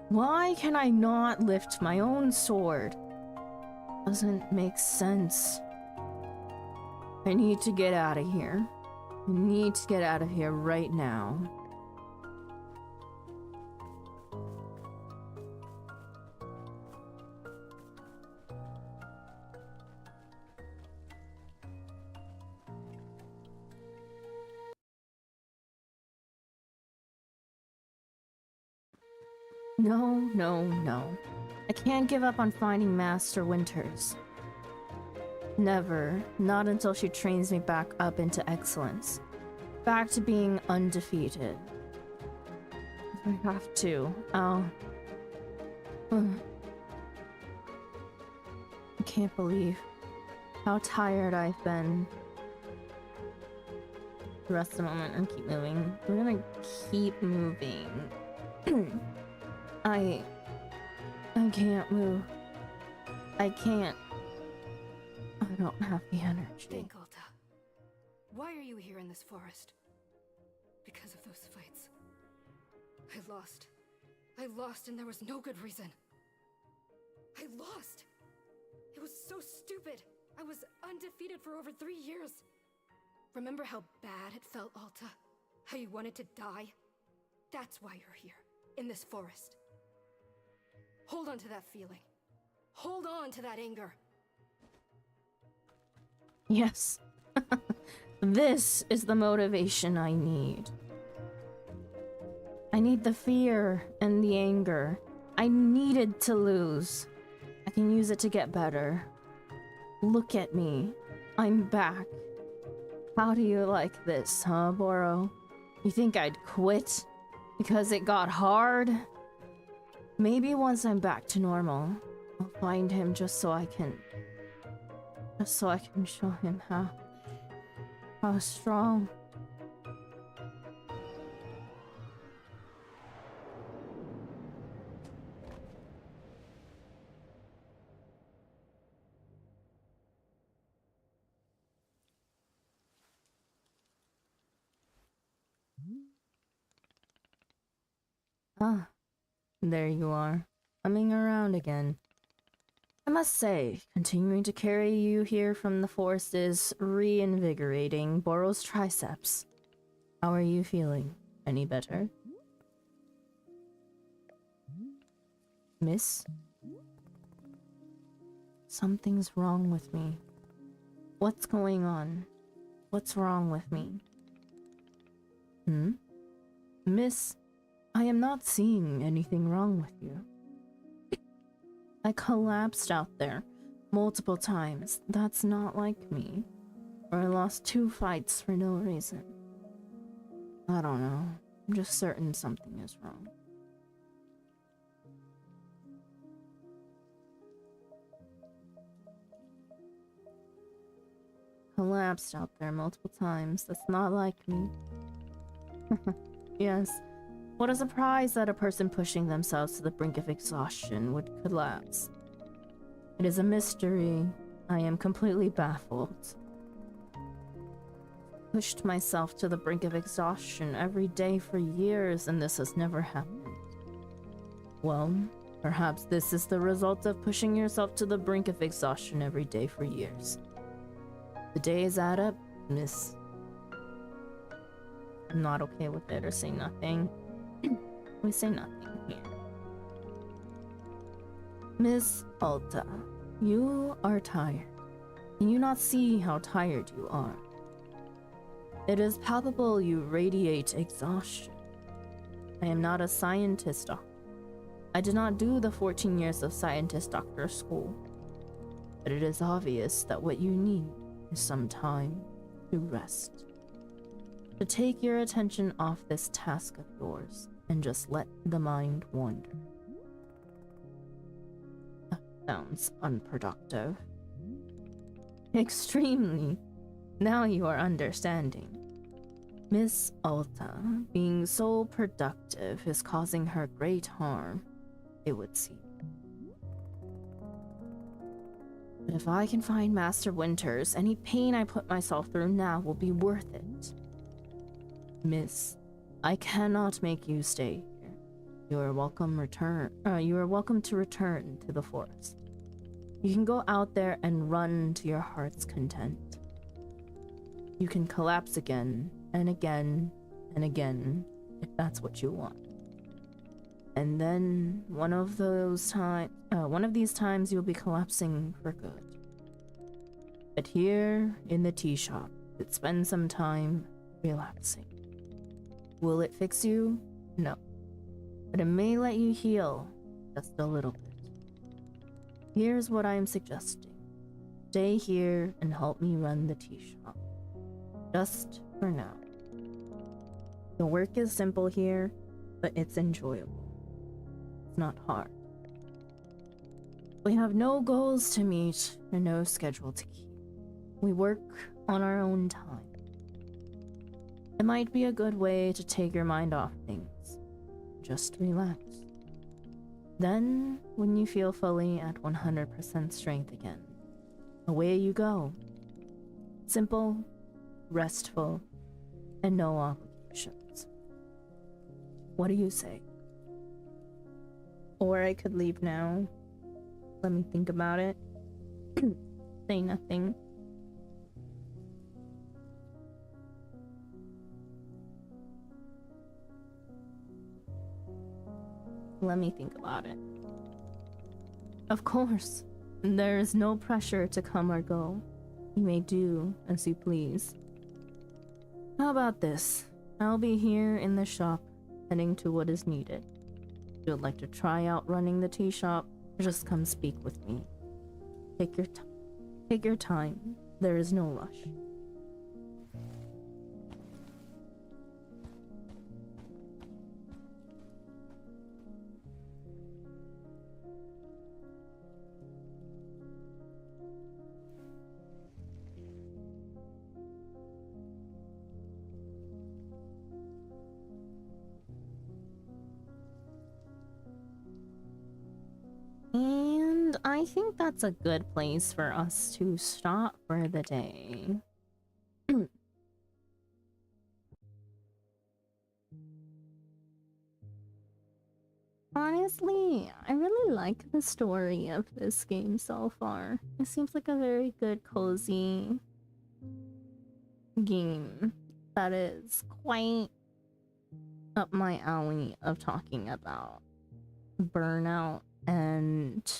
Why can I not lift my own sword? Doesn't make sense. I need to get out of here. I need to get out of here right now. No, no, no. I can't give up on finding Master Winters. Never. Not until she trains me back up into excellence. Back to being undefeated. If I have to, I'll... I can't believe how tired I've been. Rest a moment and keep moving. We're gonna keep moving. I can't move. I can't. I don't have the energy. Think, Alta. Why are you here in this forest? Because of those fights. I lost and there was no good reason. I lost! It was so stupid! I was undefeated for over 3 years. Remember how bad it felt, Alta? How you wanted to die? That's why you're here, in this forest. Hold on to that feeling. Hold on to that anger. Yes. This is the motivation I need. I need the fear and the anger. I needed to lose. I can use it to get better. Look at me. I'm back. How do you like this, huh, Boro? You think I'd quit? Because it got hard? Maybe once I'm back to normal, I'll find him just so I can show him how strong. Ah, there you are, coming around again. I must say, continuing to carry you here from the forest is reinvigorating Boro's triceps. How are you feeling? Any better? Miss? Something's wrong with me. What's going on? What's wrong with me? Miss, I am not seeing anything wrong with you. I collapsed out there multiple times. That's not like me. Or I lost 2 fights for no reason. I don't know. I'm just certain something is wrong. Collapsed out there multiple times. That's not like me. Yes. What a surprise that a person pushing themselves to the brink of exhaustion would collapse. It is a mystery. I am completely baffled. pushed myself to the brink of exhaustion every day for years, and this has never happened. Well, perhaps this is the result of pushing yourself to the brink of exhaustion every day for years. The days add up, miss. I'm not okay with it or say nothing. We say nothing here. Miss Alta, you are tired. Can you not see how tired you are? It is palpable you radiate exhaustion. I am not a scientist doctor. I did not do the 14 years of scientist doctor school. But it is obvious that what you need is some time to rest. To take your attention off this task of yours and just let the mind wander. That sounds unproductive. Extremely. Now you are understanding. Miss Alta, being so productive is causing her great harm, it would seem. But if I can find Master Winters, any pain I put myself through now will be worth it. Miss, I cannot make you stay here. You are welcome to return to the forest. You can go out there and run to your heart's content. You can collapse again and again and again if that's what you want. And then one of these times you'll be collapsing for good. But here in the tea shop, you'd spend some time relaxing. Will it fix you? No. But it may let you heal just a little bit. Here's what I'm suggesting. Stay here and help me run the tea shop. Just for now. The work is simple here, but it's enjoyable. It's not hard. We have no goals to meet and no schedule to keep. We work on our own time. It might be a good way to take your mind off things. Just relax. Then, when you feel fully at 100% strength again, away you go. Simple, restful, and no obligations. What do you say? Or I could leave now. Let me think about it. Say nothing. Let me think about it. Of course, there is no pressure to come or go. You may do as you please. How about this? I'll be here in the shop, heading to what is needed. If you'd like to try out running the tea shop, just come speak with me. Take your time. There is no rush. And I think that's a good place for us to stop for the day. Honestly, I really like the story of this game so far. It seems like a very good, cozy game that is quite up my alley of talking about burnout and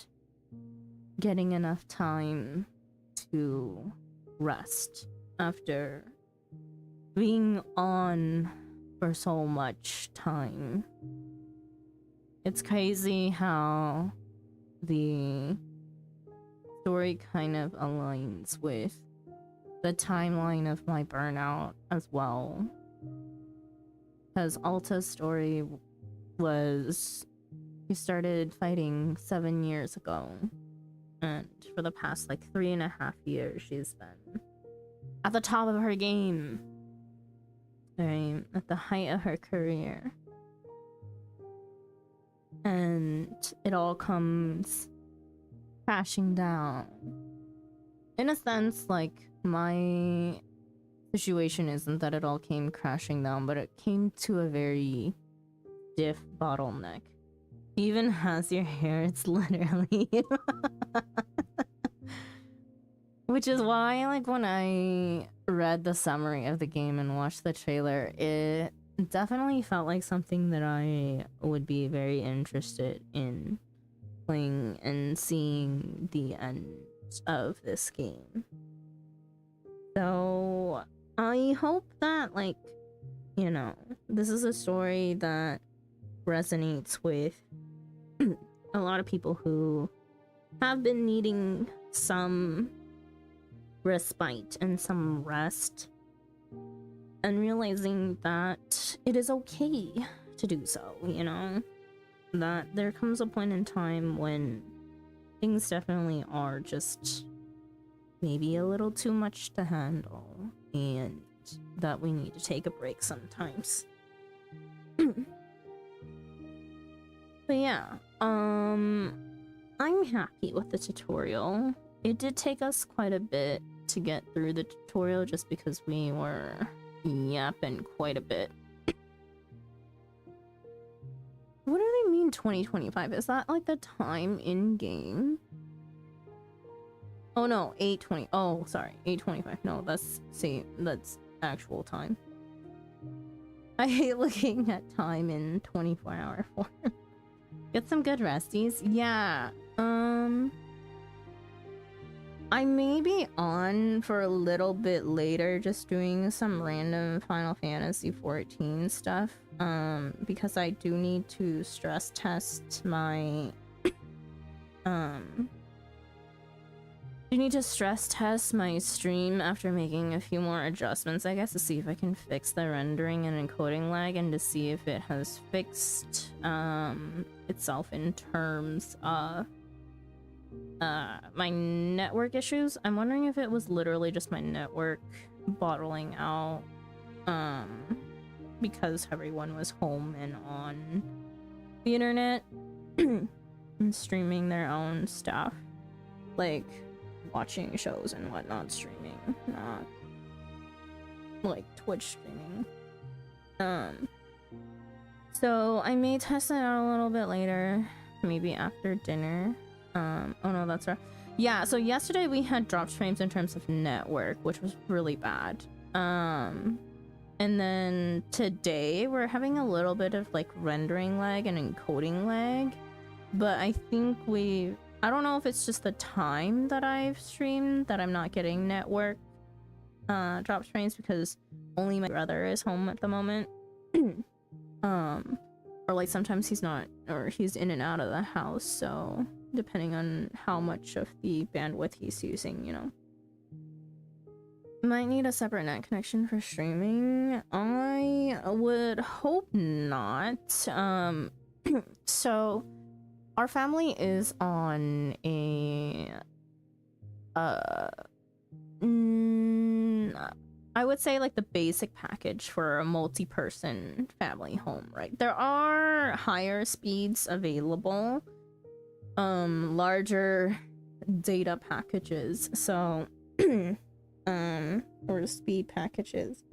getting enough time to rest after being on for so much time. It's crazy how the story kind of aligns with the timeline of my burnout as well. Because Alta's story was, he started fighting 7 years ago. And for the past like 3.5 years, she's been at the top of her game. At the height of her career. And it all comes crashing down. In a sense, like, my situation isn't that it all came crashing down, but it came to a very stiff bottleneck. Even has your hair, it's literally which is why, like, when I read the summary of the game and watched the trailer, it definitely felt like something that I would be very interested in playing and seeing the end of this game. So I hope that, like, you know, this is a story that resonates with a lot of people who have been needing some respite and some rest, and realizing that it is okay to do so, you know? That there comes a point in time when things definitely are just maybe a little too much to handle, and that we need to take a break sometimes. But yeah, I'm happy with the tutorial. It did take us quite a bit to get through the tutorial just because we were yapping quite a bit. What do they mean 2025? Is that like the time in game? Oh no, 8:20. Oh, sorry, 8:25. No, that's actual time. I hate looking at time in 24-hour form. Get some good resties. Yeah. I may be on for a little bit later, just doing some random Final Fantasy 14 stuff. Because I do need to stress test my stream after making a few more adjustments, I guess, to see if I can fix the rendering and encoding lag, and to see if it has fixed itself in terms of my network issues. I'm wondering if it was literally just my network bottling out because everyone was home and on the internet and streaming their own stuff, like watching shows and whatnot, streaming, not like Twitch streaming. So I may test it out a little bit later, maybe after dinner. Oh no, that's right. Yeah, so yesterday we had drop frames in terms of network, which was really bad. And then today we're having a little bit of like rendering lag and encoding lag, but I think I don't know if it's just the time that I've streamed that I'm not getting network drop frames, because only my brother is home at the moment. Or like sometimes he's not, or he's in and out of the house, so depending on how much of the bandwidth he's using, you know. Might need a separate net connection for streaming. I would hope not. So our family is on a I would say like the basic package for a multi-person family home, right? There are higher speeds available, larger data packages, so or speed packages.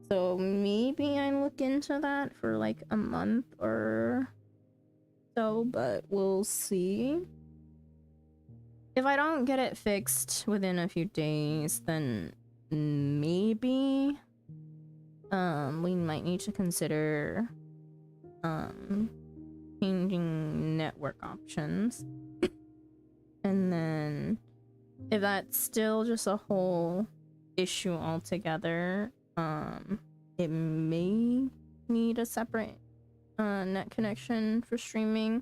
So maybe I look into that for like a month or so, but we'll see. If I don't get it fixed within a few days, then maybe we might need to consider changing network options. And then if that's still just a whole issue altogether, it may need a separate net connection for streaming.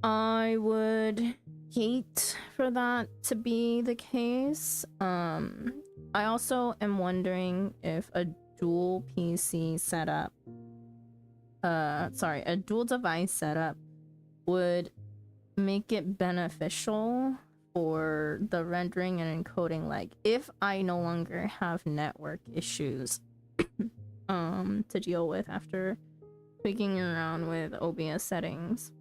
I would hate for that to be the case. I also am wondering if a dual PC setup, a dual device setup would make it beneficial for the rendering and encoding lag if I no longer have network issues to deal with after tweaking around with OBS settings.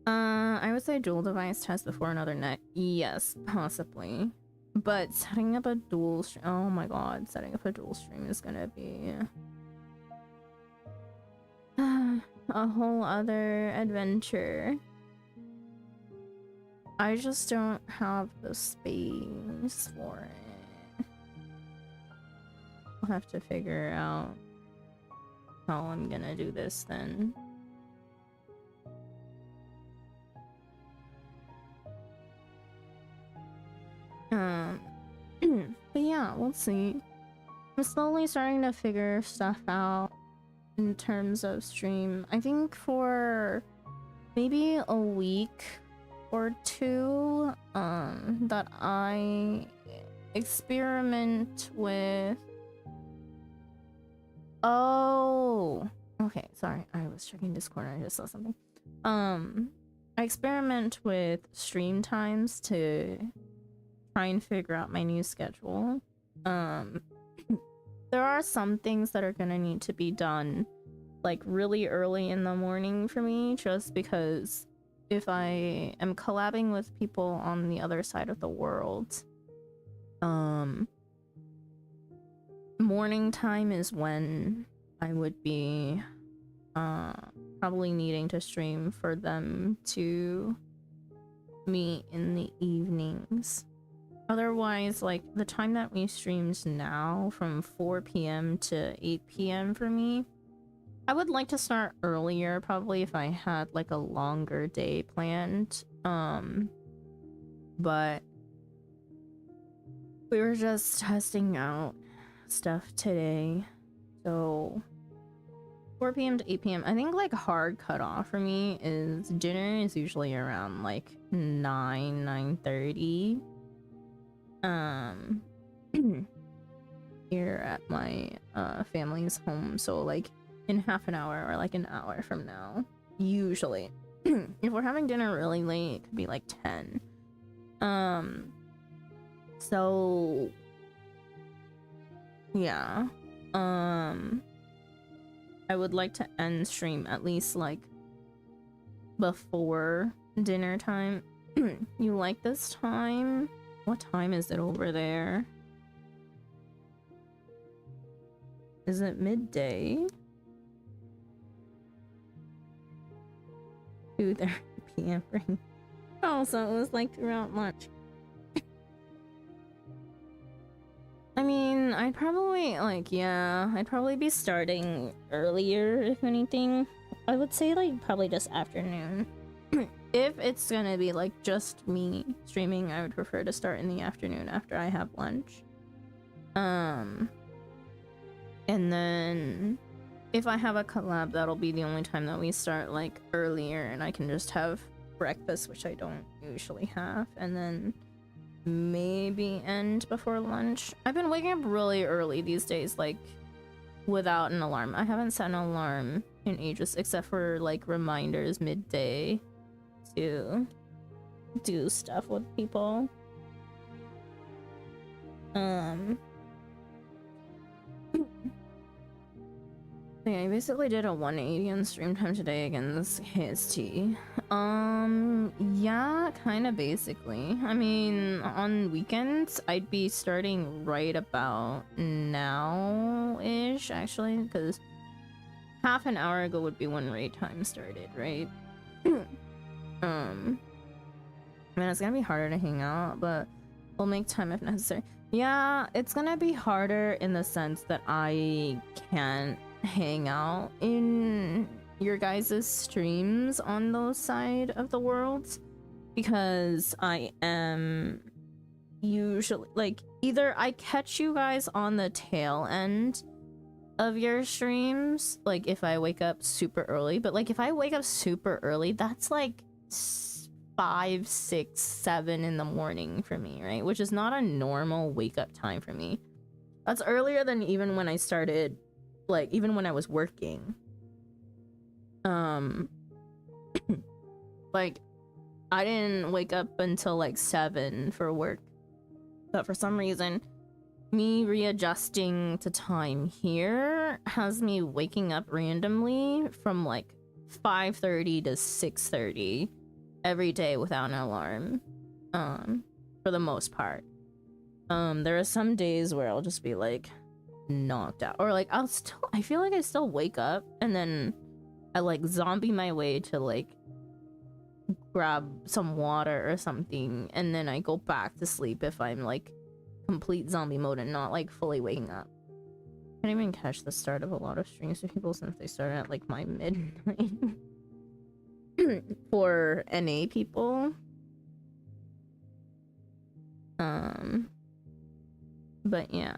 I would say dual device test before another net. Yes, possibly. But setting up a dual stream, oh my god, setting up a dual stream is gonna be a whole other adventure. I just don't have the space for it. I'll have to figure out how I'm gonna do this then. But yeah, we'll see. I'm slowly starting to figure stuff out in terms of stream. I think for maybe a week or two, that I experiment with. Oh, okay. Sorry, I was checking Discord and I just saw something. I experiment with stream times to try and figure out my new schedule. There are some things that are gonna need to be done like really early in the morning for me, just because if I am collabing with people on the other side of the world, morning time is when I would be probably needing to stream for them to meet in the evenings. Otherwise, like, the time that we streams now, from 4 p.m. to 8 p.m. for me, I would like to start earlier, probably, if I had, like, a longer day planned. But we were just testing out stuff today, so 4 p.m. to 8 p.m. I think, like, hard cutoff for me is dinner is usually around, like, 9:30. Here at my family's home, so like in half an hour or like an hour from now, usually. If we're having dinner really late, it could be like 10. So yeah, I would like to end stream at least like before dinner time. You like this time? What time is it over there? Is it midday? 2:30 p.m. ring. Oh, so it was like throughout lunch. I mean, I'd probably, like, yeah, I'd probably be starting earlier, if anything. I would say, like, probably just afternoon. If it's gonna be, like, just me streaming, I would prefer to start in the afternoon after I have lunch. And then if I have a collab, that'll be the only time that we start, like, earlier, and I can just have breakfast, which I don't usually have, and then maybe end before lunch. I've been waking up really early these days, like, without an alarm. I haven't set an alarm in ages, except for, like, reminders midday to do stuff with people. Yeah, I basically did a 180 on stream time today against KST. Yeah, kind of basically. I mean, on weekends, I'd be starting right about now-ish, actually, because half an hour ago would be when raid time started, right? I mean, it's gonna be harder to hang out, but we'll make time if necessary. Yeah, it's gonna be harder in the sense that I can't hang out in your guys' streams on those side of the world, because I am usually, like, either I catch you guys on the tail end of your streams, like if I wake up super early, but like if I wake up super early, that's like 5, 6, 7 in the morning for me, right? Which is not a normal wake up time for me. That's earlier than even when I started, like, even when I was working. Like, I didn't wake up until like 7 for work. But for some reason, me readjusting to time here has me waking up randomly from like 5:30 to 6:30 every day without an alarm. For the most part. There are some days where I'll just be like knocked out, or like I feel like I still wake up and then I like zombie my way to like grab some water or something, and then I go back to sleep if I'm like complete zombie mode and not like fully waking up. I can't even catch the start of a lot of streams for people since they started at like my midnight. For NA people. But yeah.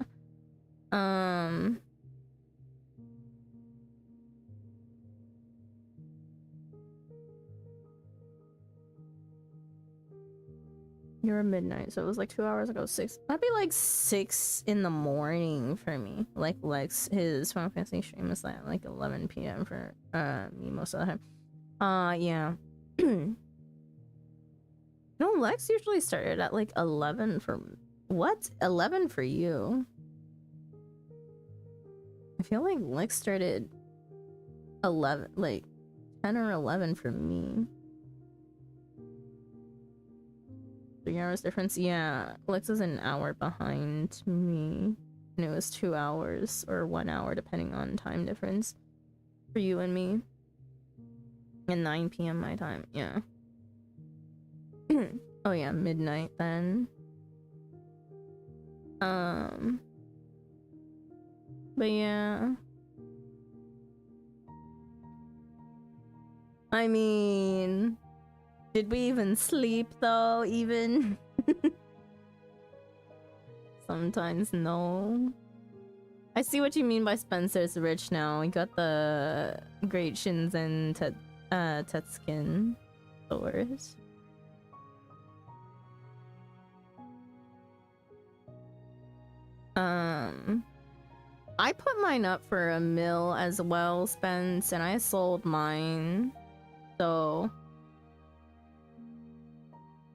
You're midnight, so it was like 2 hours ago. 6. That'd be like 6 in the morning for me. Like Lex, his Final Fantasy stream is like 11 p.m. for me most of the time. Yeah. No, Lex usually started at like 11 for what? 11 for you? I feel like Lex started 11, like 10 or 11 for me. 3 hours difference. Yeah, Lex is an hour behind me, and it was 2 hours or 1 hour depending on time difference for you and me. And 9 p.m. my time. Yeah. Oh yeah, midnight then. But yeah. I mean, did we even sleep though, even? Sometimes no. I see what you mean by Spencer's rich now. We got the Great Shinzen Tetskin stores. I put mine up for a mil as well, Spence, and I sold mine. So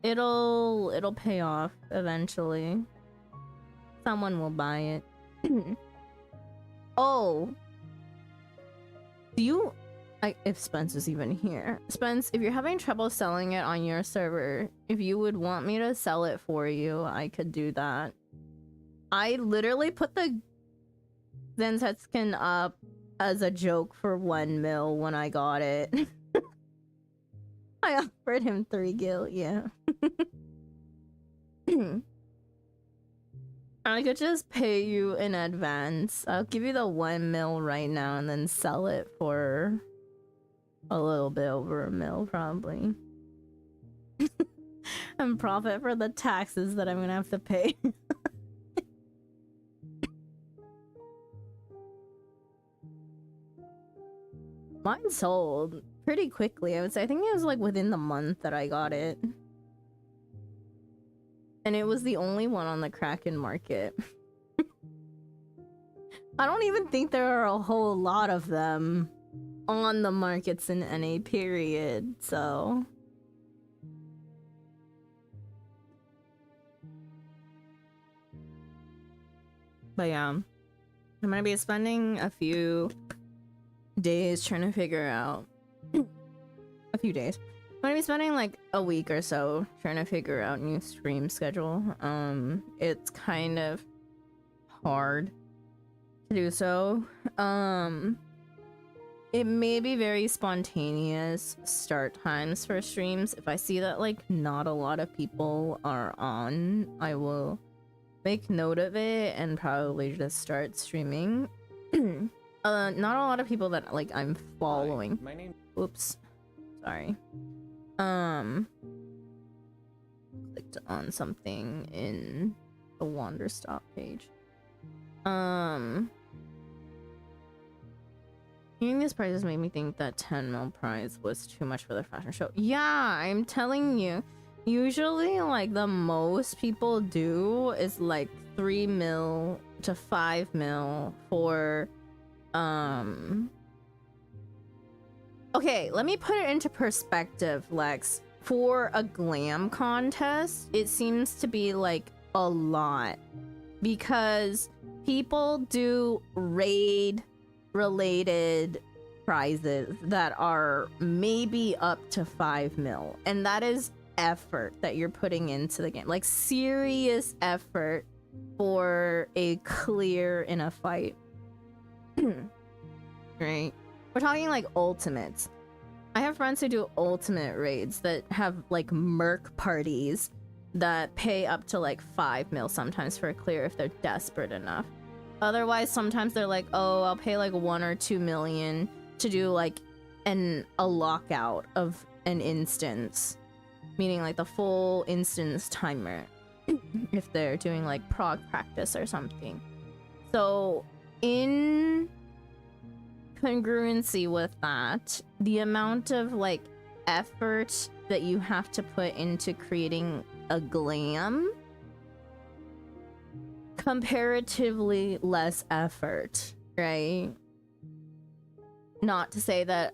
it'll pay off eventually. Someone will buy it. Oh. Do you if Spence is even here. Spence, if you're having trouble selling it on your server, if you would want me to sell it for you, I could do that. I literally put the Zensetskin up as a joke for 1 mil when I got it. I offered him 3 gil, yeah. I could just pay you in advance. I'll give you the 1 mil right now and then sell it for a little bit over 1 mil, probably. And profit for the taxes that I'm gonna have to pay. Mine sold pretty quickly, I would say. I think it was like within the month that I got it. And it was the only one on the Kraken market. I don't even think there are a whole lot of them on the markets in NA period, so... But yeah, I'm gonna be spending a few days trying to figure out a few days. I'm gonna be spending like a week or so trying to figure out new stream schedule. It's kind of hard to do so. It may be very spontaneous start times for streams. If I see that like not a lot of people are on, I will make note of it and probably just start streaming. Not a lot of people that like I'm following. Hi, my name. Oops, sorry. Clicked on something in the Wanderstop page. Hearing these prices made me think that 10 mil price was too much for the fashion show. Yeah, I'm telling you. Usually, like, the most people do is like 3 mil to 5 mil for okay, let me put it into perspective, Lex. For a glam contest, it seems to be like a lot because people do raid related prizes that are maybe up to 5 mil, and that is effort that you're putting into the game, like serious effort for a clear in a fight. Right? We're talking like ultimates. I have friends who do ultimate raids that have like merc parties that pay up to like 5 mil sometimes for a clear if they're desperate enough. Otherwise, sometimes they're like, oh, I'll pay like 1 or 2 million to do like a lockout of an instance, meaning like the full instance timer if they're doing like prog practice or something. So in congruency with that, the amount of like effort that you have to put into creating a glam, comparatively less effort, right? Not to say that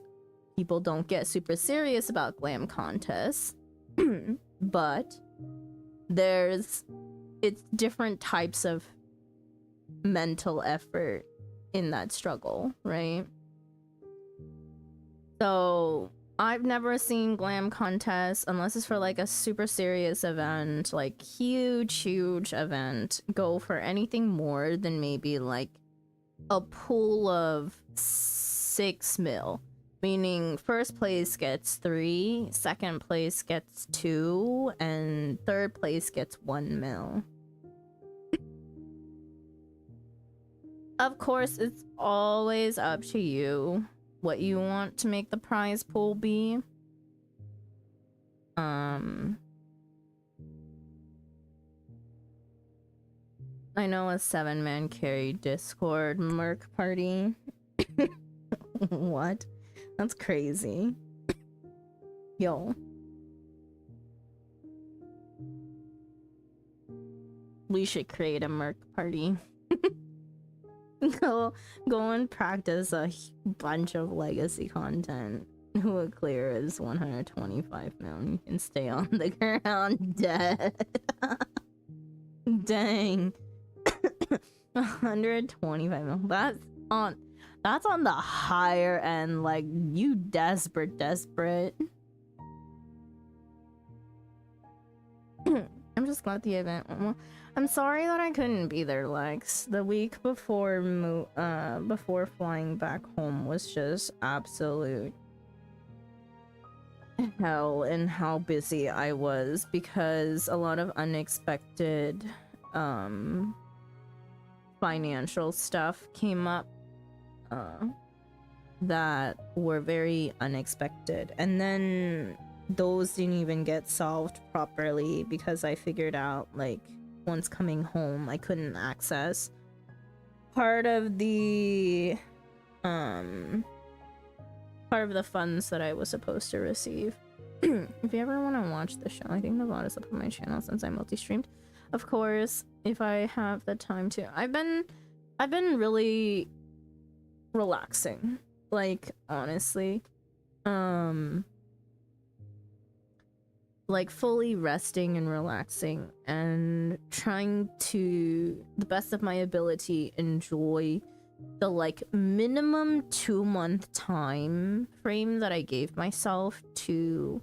people don't get super serious about glam contests, but it's different types of mental effort in that struggle, right? So I've never seen glam contests unless it's for like a super serious event, like huge event, go for anything more than maybe like a pool of 6 mil, meaning first place gets 3, second place gets 2, and third place gets 1 mil. Of course, it's always up to you what you want to make the prize pool be. I know a 7-man carry Discord merc party. What? That's crazy. Yo. We should create a merc party. go and practice a bunch of legacy content. Who would clear is 125 mil. You can stay on the ground dead. Dang. 125 mil. That's on the higher end. Like, you desperate. I'm just glad the event went well. I'm sorry that I couldn't be there, Lex. The week before flying back home was just absolute hell, and how busy I was because a lot of unexpected financial stuff came up that were very unexpected, and then those didn't even get solved properly because I figured out, like, once coming home I couldn't access part of the funds that I was supposed to receive. If you ever want to watch the show, I think the VOD is up on my channel since I multi-streamed. Of course, if I have the time to. I've been really relaxing, like, honestly. Like, fully resting and relaxing and trying to, the best of my ability, enjoy the, like, minimum 2-month time frame that I gave myself to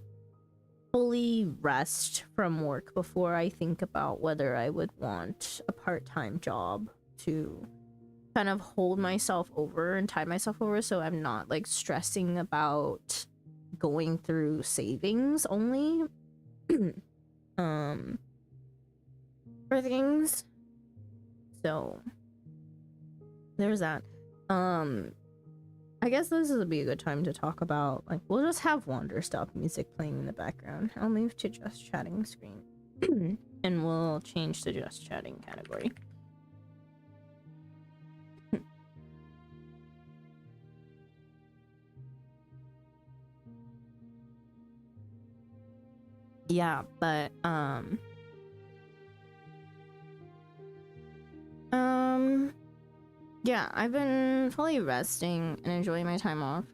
fully rest from work before I think about whether I would want a part-time job, to kind of hold myself over and tie myself over so I'm not, like, stressing about going through savings only for things. So there's that. I guess this would be a good time to talk about, like, we'll just have Wanderstop music playing in the background. I'll move to just chatting screen and we'll change to just chatting category. Yeah, but yeah, I've been fully resting and enjoying my time off.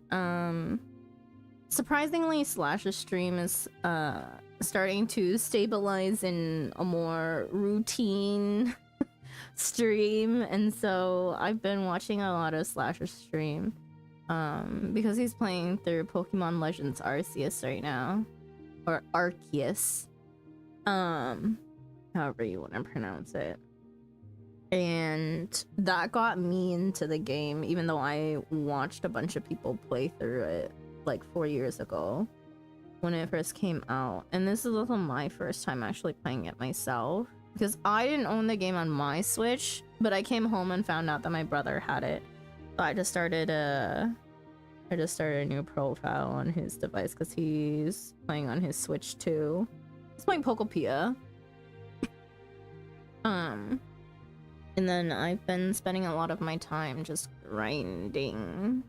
Surprisingly, Slash's stream is starting to stabilize in a more routine stream, and so I've been watching a lot of Slash's stream because he's playing through Pokemon Legends Arceus right now, or Arceus, however you want to pronounce it. And that got me into the game, even though I watched a bunch of people play through it like 4 years ago when it first came out. And this is also my first time actually playing it myself, because I didn't own the game on my Switch, but I came home and found out that my brother had it. So I just started a new profile on his device because he's playing on his Switch too. He's playing Pokopia. And then I've been spending a lot of my time just grinding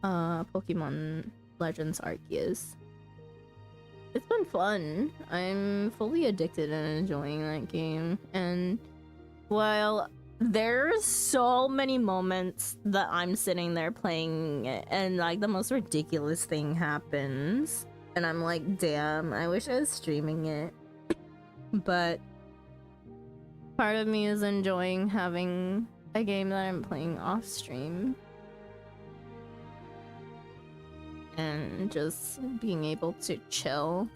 Pokemon Legends Arceus. It's been fun. I'm fully addicted and enjoying that game. And while there's so many moments that I'm sitting there playing it and like the most ridiculous thing happens, and I'm like, damn, I wish I was streaming it. But part of me is enjoying having a game that I'm playing off stream and just being able to chill.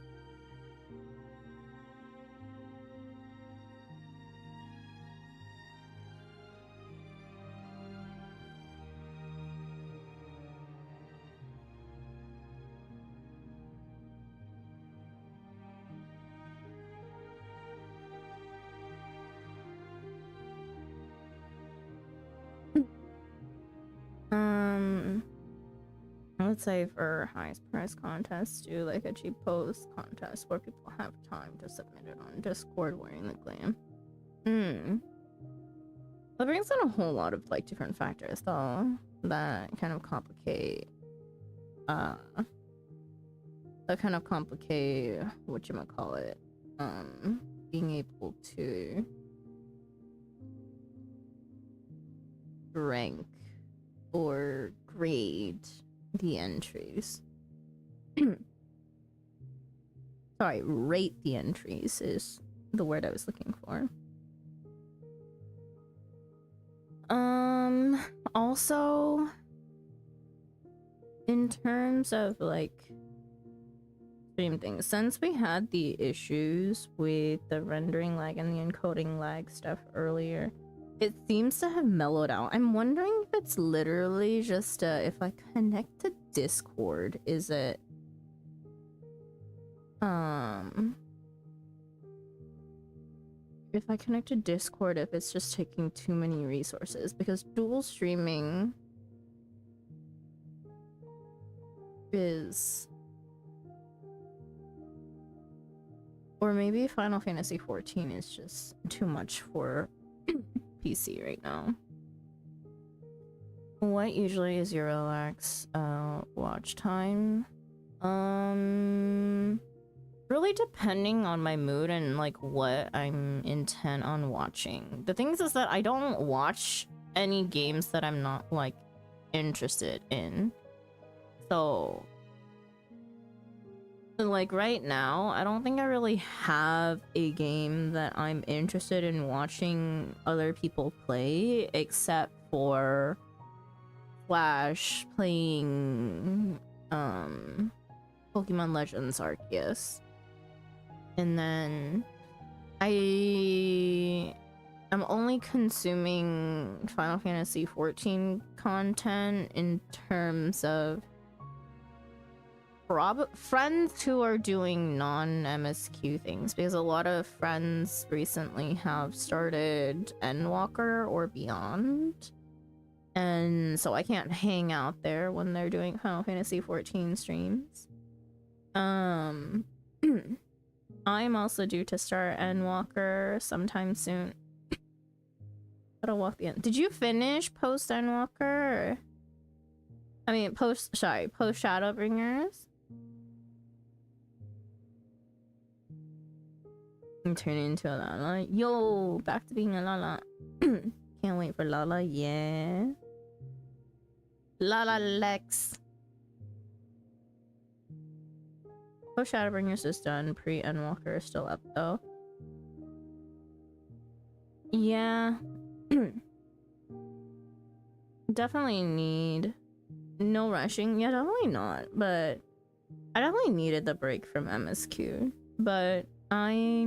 Let's say for highest prize contests, do like a cheap post contest where people have time to submit it on Discord wearing the glam. That brings in a whole lot of like different factors though that kind of complicate whatchamacallit, being able to rank or grade the entries. Sorry, rate the entries is the word I was looking for. Also, in terms of like stream things, since we had the issues with the rendering lag and the encoding lag stuff earlier, it seems to have mellowed out. I'm wondering if it's literally just if I connect to Discord, is it if I connect to Discord, if it's just taking too many resources, because dual streaming is, or maybe Final Fantasy 14 is just too much for PC right now. What usually is your relax watch time? Really depending on my mood and like what I'm intent on watching. The thing is that I don't watch any games that I'm not like interested in. So like right now, I don't think I really have a game that I'm interested in watching other people play, except for Flash playing Pokemon Legends Arceus. And then I'm only consuming Final Fantasy 14 content in terms of friends who are doing non-MSQ things, because a lot of friends recently have started Endwalker or Beyond, and so I can't hang out there when they're doing Final Fantasy 14 streams. I'm also due to start Endwalker sometime soon. Gotta walk the end. Did you finish post Endwalker? I mean, post Shadowbringers? I'm turning into a Lala. Yo, back to being a Lala. Can't wait for Lala, yeah. Lala Lex. Post Shadowbringers is done. Pre-Endwalker is still up though. Yeah. Definitely need no rushing. Yeah, definitely not. But I definitely needed the break from MSQ. But I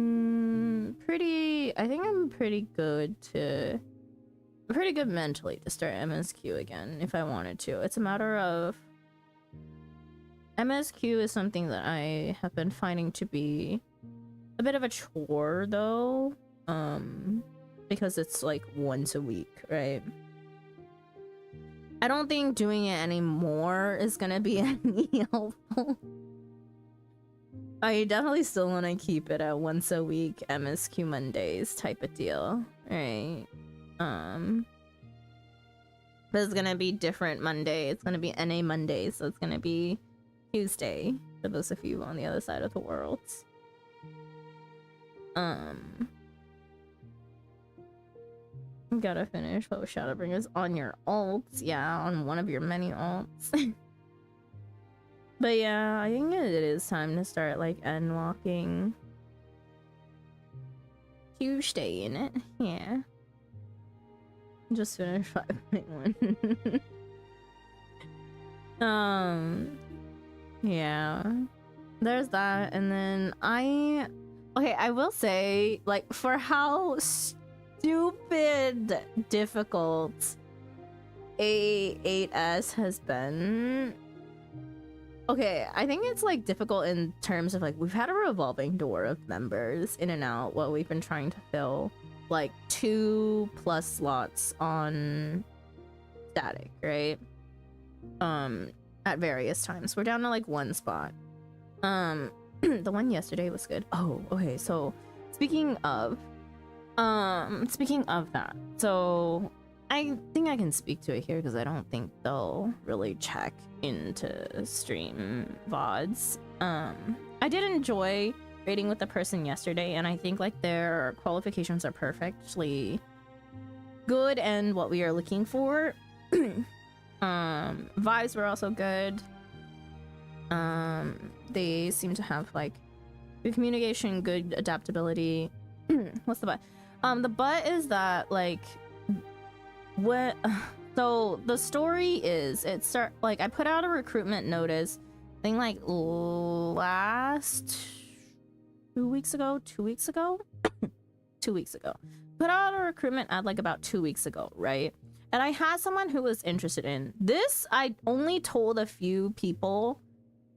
think I'm pretty good to pretty good mentally to start MSQ again if I wanted to. It's a matter of MSQ is something that I have been finding to be a bit of a chore though, because it's like once a week, right? I don't think doing it anymore is gonna be any helpful. I definitely still want to keep it at once a week MSQ Mondays type of deal, right? But it's gonna be different Monday. It's gonna be NA Monday, so it's gonna be Tuesday for those of you on the other side of the world. Gotta finish what was Shadowbringers on your alts. Yeah, on one of your many alts. But yeah, I think it is time to start like end walking Tuesday in it. Yeah. Just finished 5.1. Yeah. There's that, and then I will say, like, for how stupid difficult A8S has been. Okay, I think it's like difficult in terms of like we've had a revolving door of members in and out while we've been trying to fill like 2+ slots on static, right? At various times. We're down to like 1 spot. The one yesterday was good. Oh, okay, so speaking of that, so I think I can speak to it here because I don't think they'll really check into stream VODs. I did enjoy raiding with the person yesterday, and I think like their qualifications are perfectly good and what we are looking for. Vibes were also good. They seem to have like good communication, good adaptability. What's the but? The but is that like what so the story is I put out a recruitment notice I think like last 2 weeks ago 2 weeks ago put out a recruitment ad like about 2 weeks ago, right? And I had someone who was interested in this. I only told a few people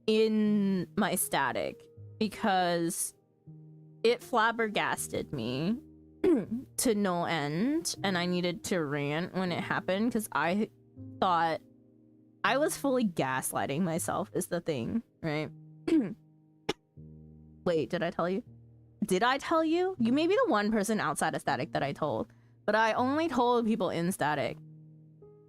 in my static because it flabbergasted me to no end, and I needed to rant when it happened because I thought I was fully gaslighting myself is the thing, right? Wait, did I tell you? You may be the one person outside of static that I told, but I only told people in static,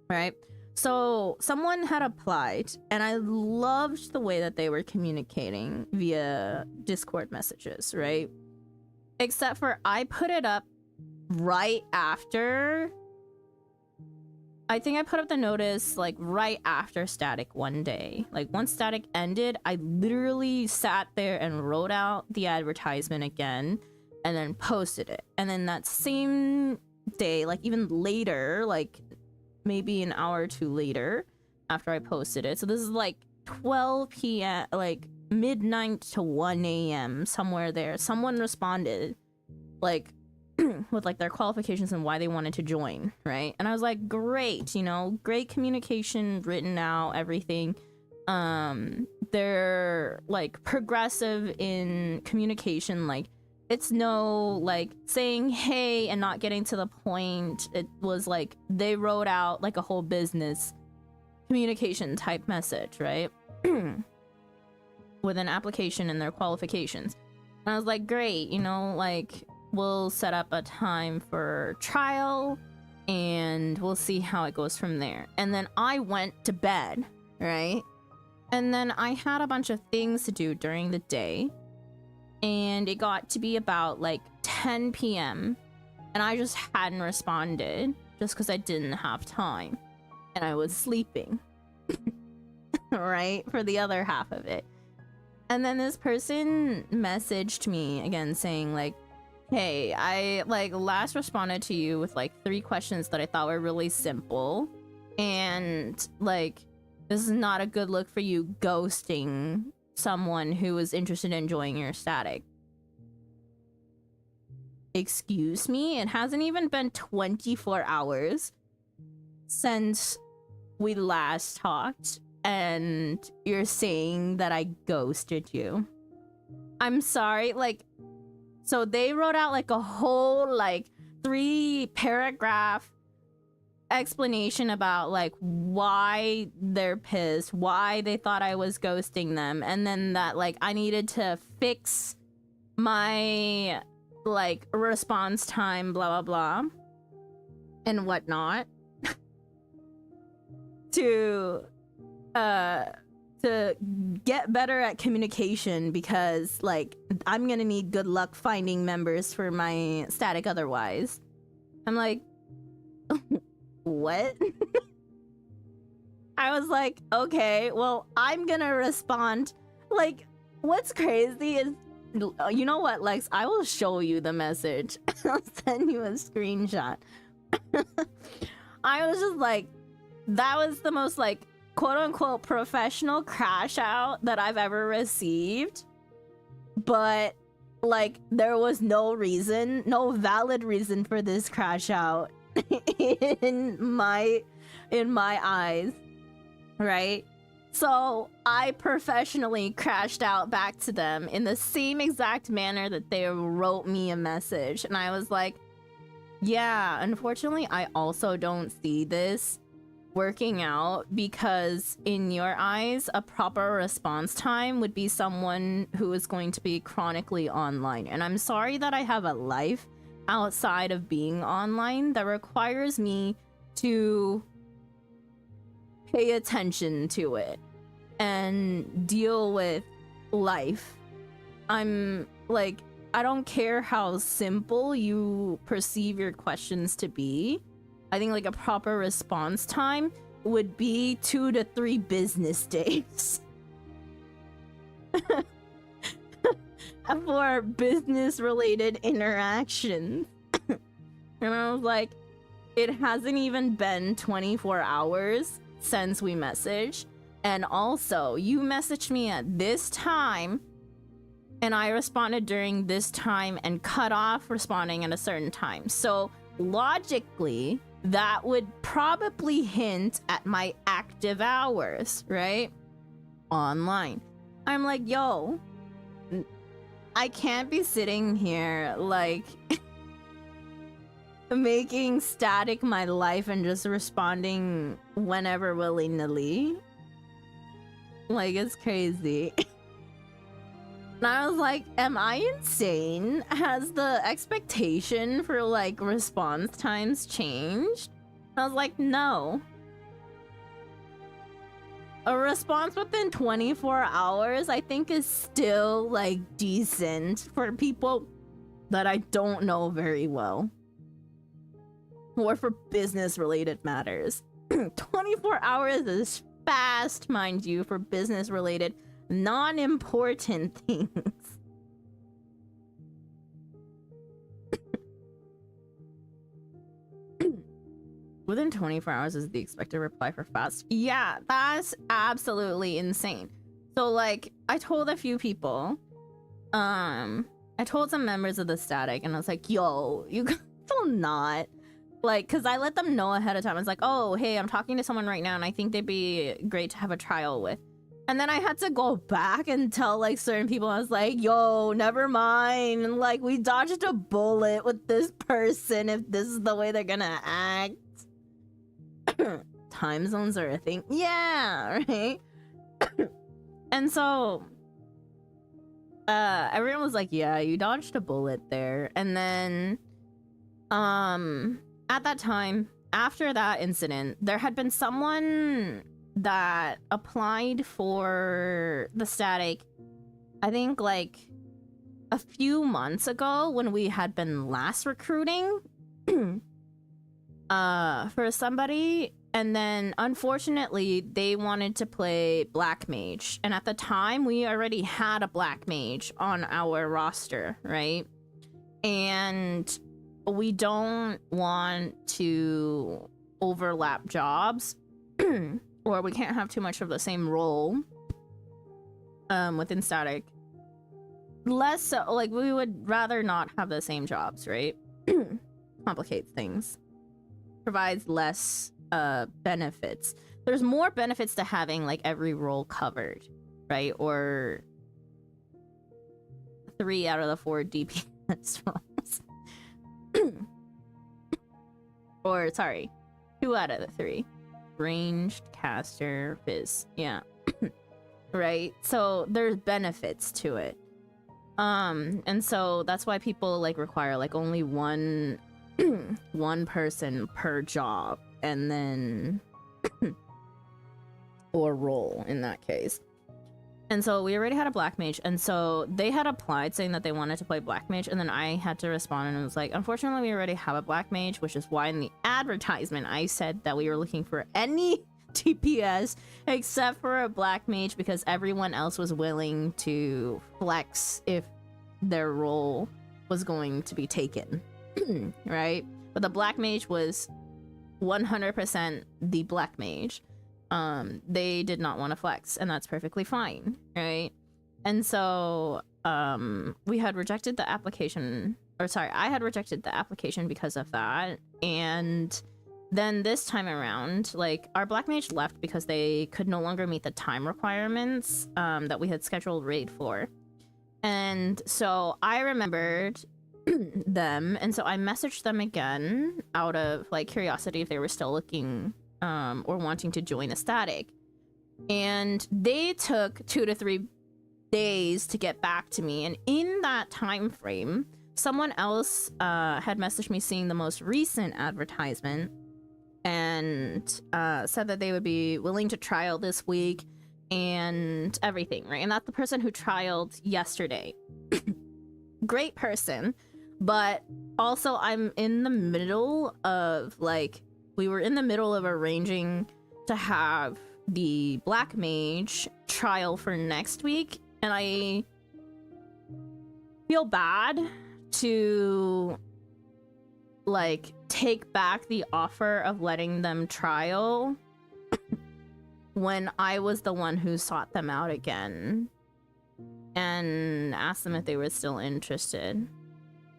right? So someone had applied, and I loved the way that they were communicating via Discord messages, right? Except for I put it up right after. I think I put up the notice like right after static one day. Like once static ended, I literally sat there and wrote out the advertisement again and then posted it. And then that same day, like even later, like maybe an hour or two later after I posted it. So this is like 12 p.m. like midnight to 1 a.m. somewhere there. Someone responded like with like their qualifications and why they wanted to join, right? And I was like, great, you know, great communication written out, everything. They're like progressive in communication, like it's no like saying hey and not getting to the point. It was like they wrote out like a whole business communication type message, right? With an application and their qualifications. And I was like, great, you know, like we'll set up a time for trial and we'll see how it goes from there. And then I went to bed, right? And then I had a bunch of things to do during the day, and it got to be about like 10 p.m. and I just hadn't responded just because I didn't have time and I was sleeping, right? For the other half of it. And then this person messaged me again saying like, hey, I like last responded to you with like 3 questions that I thought were really simple, and like this is not a good look for you ghosting someone who was interested in joining your static. excuse me, it hasn't even been 24 hours since we last talked, and you're saying that I ghosted you. I'm sorry, like, so they wrote out like a whole like 3-paragraph explanation about like why they're pissed, why they thought I was ghosting them, and then that like I needed to fix my like response time, blah blah blah, and whatnot, to get better at communication, because like I'm gonna need good luck finding members for my static otherwise. I'm like, what? I was like, okay, well, I'm gonna respond. Like, what's crazy is, you know what, Lex? I will show you the message. I'll send you a screenshot. I was just like, that was the most like quote unquote professional crash out that I've ever received. But like, there was no reason, no valid reason for this crash out in my eyes, right? So I professionally crashed out back to them in the same exact manner that they wrote me a message, and I was like, yeah, unfortunately I also don't see this working out, because in your eyes a proper response time would be someone who is going to be chronically online, and I'm sorry that I have a life outside of being online that requires me to pay attention to it and deal with life. I'm like, I don't care how simple you perceive your questions to be. I think like a proper response time would be 2 to 3 business days for business related interactions. And I was like, it hasn't even been 24 hours since we messaged, and also you messaged me at this time and I responded during this time and cut off responding at a certain time, so logically that would probably hint at my active hours, right? Online. I'm like, yo, I can't be sitting here like making static my life and just responding whenever willy-nilly. Like, it's crazy. And I was like, am I insane? Has the expectation for like response times changed? I was like, no. A response within 24 hours I think is still like decent for people that I don't know very well, or for business related matters. 24 hours is fast, mind you, for business related non-important things. Within 24 hours is the expected reply for fast. Yeah, that's absolutely insane. So like, I told a few people, I told some members of the static, and I was like, yo, you guys will not, like, because I let them know ahead of time. I was like, oh, hey, I'm talking to someone right now and I think they'd be great to have a trial with. And then I had to go back and tell like certain people, I was like, yo, never mind. And like, we dodged a bullet with this person if this is the way they're gonna act. Time zones are a thing. Yeah, right? And so everyone was like, yeah, you dodged a bullet there. And then at that time, after that incident, there had been someone that applied for the static, I think like a few months ago when we had been last recruiting for somebody, and then unfortunately they wanted to play black mage, and at the time we already had a black mage on our roster, right? And we don't want to overlap jobs or we can't have too much of the same role within static. less so, like, we would rather not have the same jobs, right? Complicates things. Provides less benefits. There's more benefits to having like every role covered, right? Or 3 out of the 4 DPS roles. Or sorry, 2 out of the 3. Ranged, caster, fizz. Yeah. Right? So there's benefits to it. And so that's why people like require like only one person per job, and then or role in that case. And so we already had a black mage, and so they had applied saying that they wanted to play black mage, and then I had to respond and it was like, unfortunately we already have a black mage, which is why in the advertisement I said that we were looking for any TPS except for a black mage, because everyone else was willing to flex if their role was going to be taken. Right? But the black mage was 100% the black mage. They did not want to flex, and that's perfectly fine, right? And so we had rejected the application, or sorry, I had rejected the application because of that. And then this time around, like, our black mage left because they could no longer meet the time requirements that we had scheduled raid for. And so I remembered them, and so I messaged them again out of like curiosity if they were still looking or wanting to join a static. And they took 2 to 3 days to get back to me, and in that time frame someone else had messaged me seeing the most recent advertisement and said that they would be willing to trial this week and everything, right? And that's the person who trialed yesterday. Great person, but also I'm in the middle of like, we were in the middle of arranging to have the black mage trial for next week, and I feel bad to like take back the offer of letting them trial when I was the one who sought them out again and asked them if they were still interested.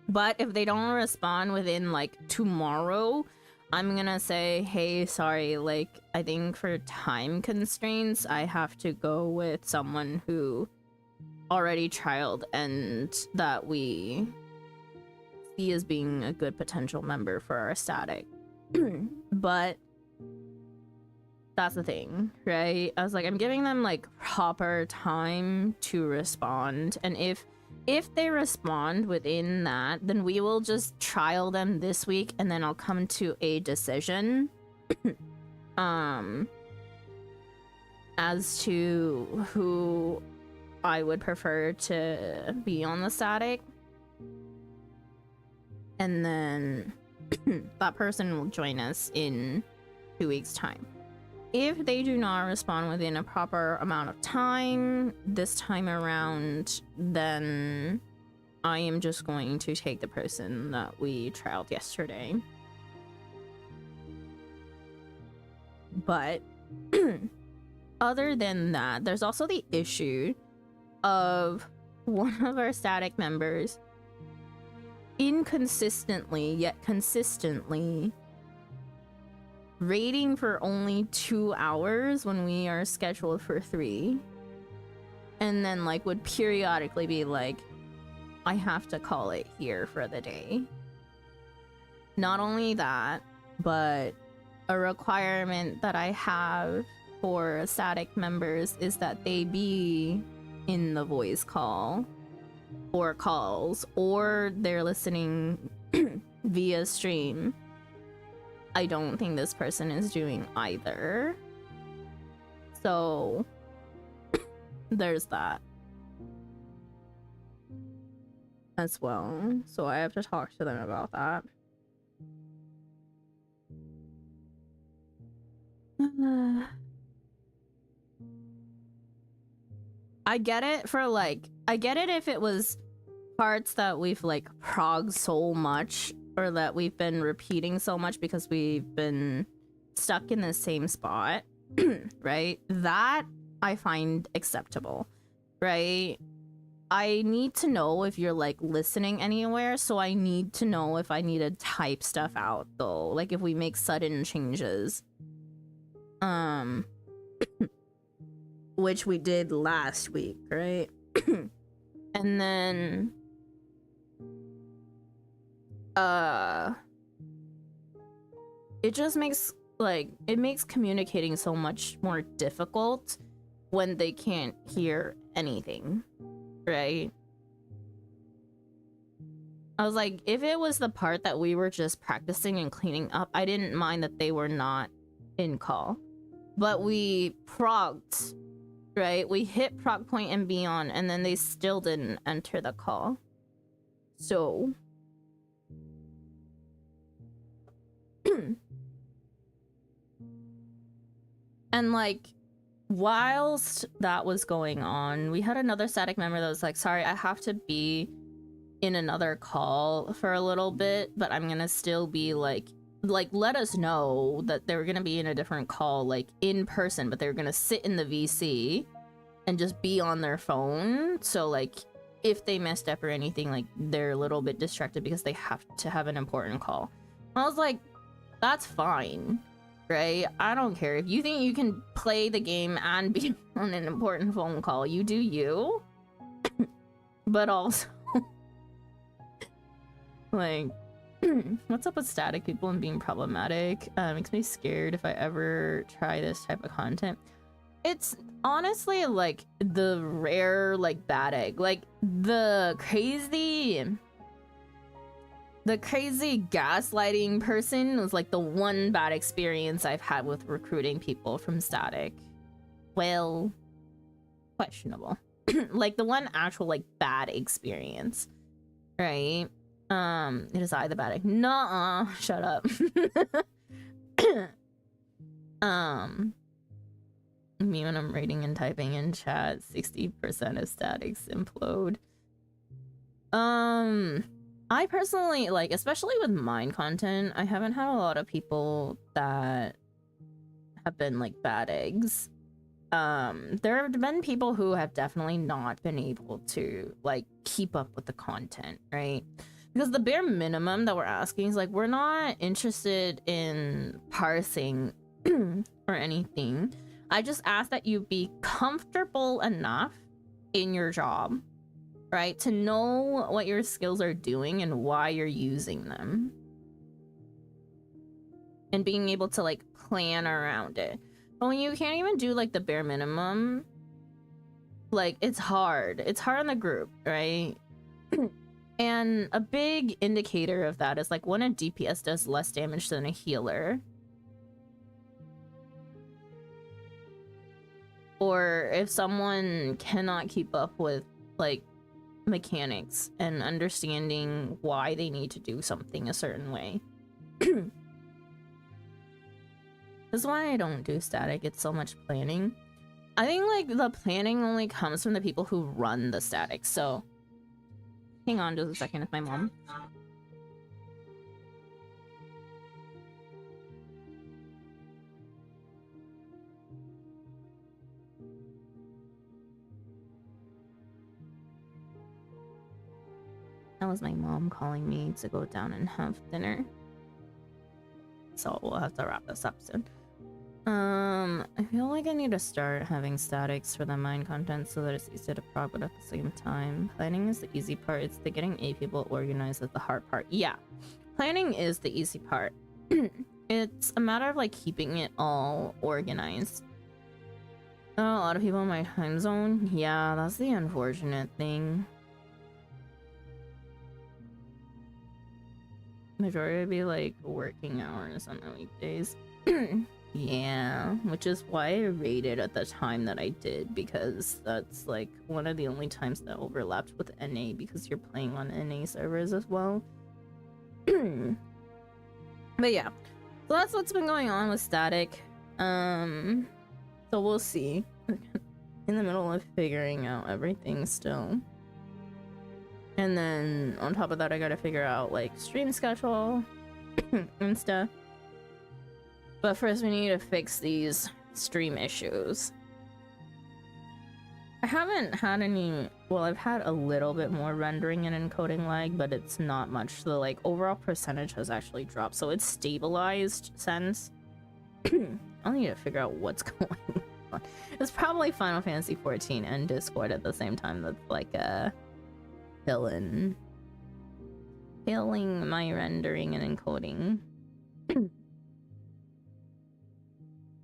But if they don't respond within like tomorrow, I'm gonna say, hey, sorry, like, I think for time constraints, I have to go with someone who already trialed and that we see as being a good potential member for our static. But that's the thing, right? I was like, I'm giving them like proper time to respond, and if they respond within that, then we will just trial them this week, and then I'll come to a decision as to who I would prefer to be on the static. And then that person will join us in 2 weeks' time. If they do not respond within a proper amount of time this time around, then I am just going to take the person that we trialed yesterday. But other than that, there's also the issue of one of our static members inconsistently yet consistently raiding for only 2 hours when we are scheduled for 3, and then like would periodically be like, I have to call it here for the day. Not only that, but a requirement that I have for static members is that they be in the voice call or calls, or they're listening via stream. I don't think this person is doing either. So there's that as well. So I have to talk to them about that. I get it for like, I get it if it was parts that we've like progged so much, or that we've been repeating so much because we've been stuck in the same spot, right? That I find acceptable, right? I need to know if you're like listening anywhere, so I need to know if I need to type stuff out though, like if we make sudden changes. Which we did last week, right? And then it just makes it makes communicating so much more difficult when they can't hear anything, right? I was like, if it was the part that we were just practicing and cleaning up, I didn't mind that they were not in call. But we progged, right? We hit prog point and beyond, and then they still didn't enter the call. So and like, whilst that was going on, we had another static member that was like, sorry, I have to be in another call for a little bit, but I'm gonna still be like let us know that they were gonna be in a different call, like in person, but they were gonna sit in the VC and just be on their phone, so like if they messed up or anything, like they're a little bit distracted because they have to have an important call. I was like, that's fine, right? I don't care. If you think you can play the game and be on an important phone call, you do you. But also like, what's up with static people and being problematic? Makes me scared if I ever try this type of content. It's honestly like the rare like bad egg, like the crazy gaslighting person was like the one bad experience I've had with recruiting people from static. Well, questionable. Like the one actual like bad experience, right? It is I the bad egg. Nuh-uh, shut up. Me when I'm writing and typing in chat, 60% of statics implode. I personally, like, especially with mine content, I haven't had a lot of people that have been like bad eggs. There have been people who have definitely not been able to like keep up with the content, right? Because the bare minimum that we're asking is like, we're not interested in parsing or anything. I just ask that you be comfortable enough in your job, right? To know what your skills are doing and why you're using them. And being able to like plan around it. But when you can't even do like the bare minimum, like it's hard. It's hard on the group, right? And a big indicator of that is like when a DPS does less damage than a healer. Or if someone cannot keep up with like mechanics and understanding why they need to do something a certain way. This is why I don't do static. It's so much planning. I think like the planning only comes from the people who run the static. So hang on just a second with my mom. That was my mom calling me to go down and have dinner. So we'll have to wrap this up soon. I feel like I need to start having statics for the mine content so that it's easy to prog, but at the same time, planning is the easy part. It's the getting A people organized that's the hard part. Yeah, planning is the easy part. It's a matter of like keeping it all organized. A lot of people in my time zone. Yeah, that's the unfortunate thing. Majority would be like working hours on the weekdays. Yeah, which is why I rated at the time that I did, because that's like one of the only times that overlapped with NA, because you're playing on NA servers as well. But yeah, so that's what's been going on with static. So we'll see. In the middle of figuring out everything still. And then on top of that, I gotta figure out like stream schedule and stuff. But first we need to fix these stream issues. I haven't had any, well, I've had a little bit more rendering and encoding lag, but it's not much. The like overall percentage has actually dropped, so it's stabilized since. I'll need to figure out what's going on. It's probably Final Fantasy 14 and Discord at the same time that's like filling my rendering and encoding.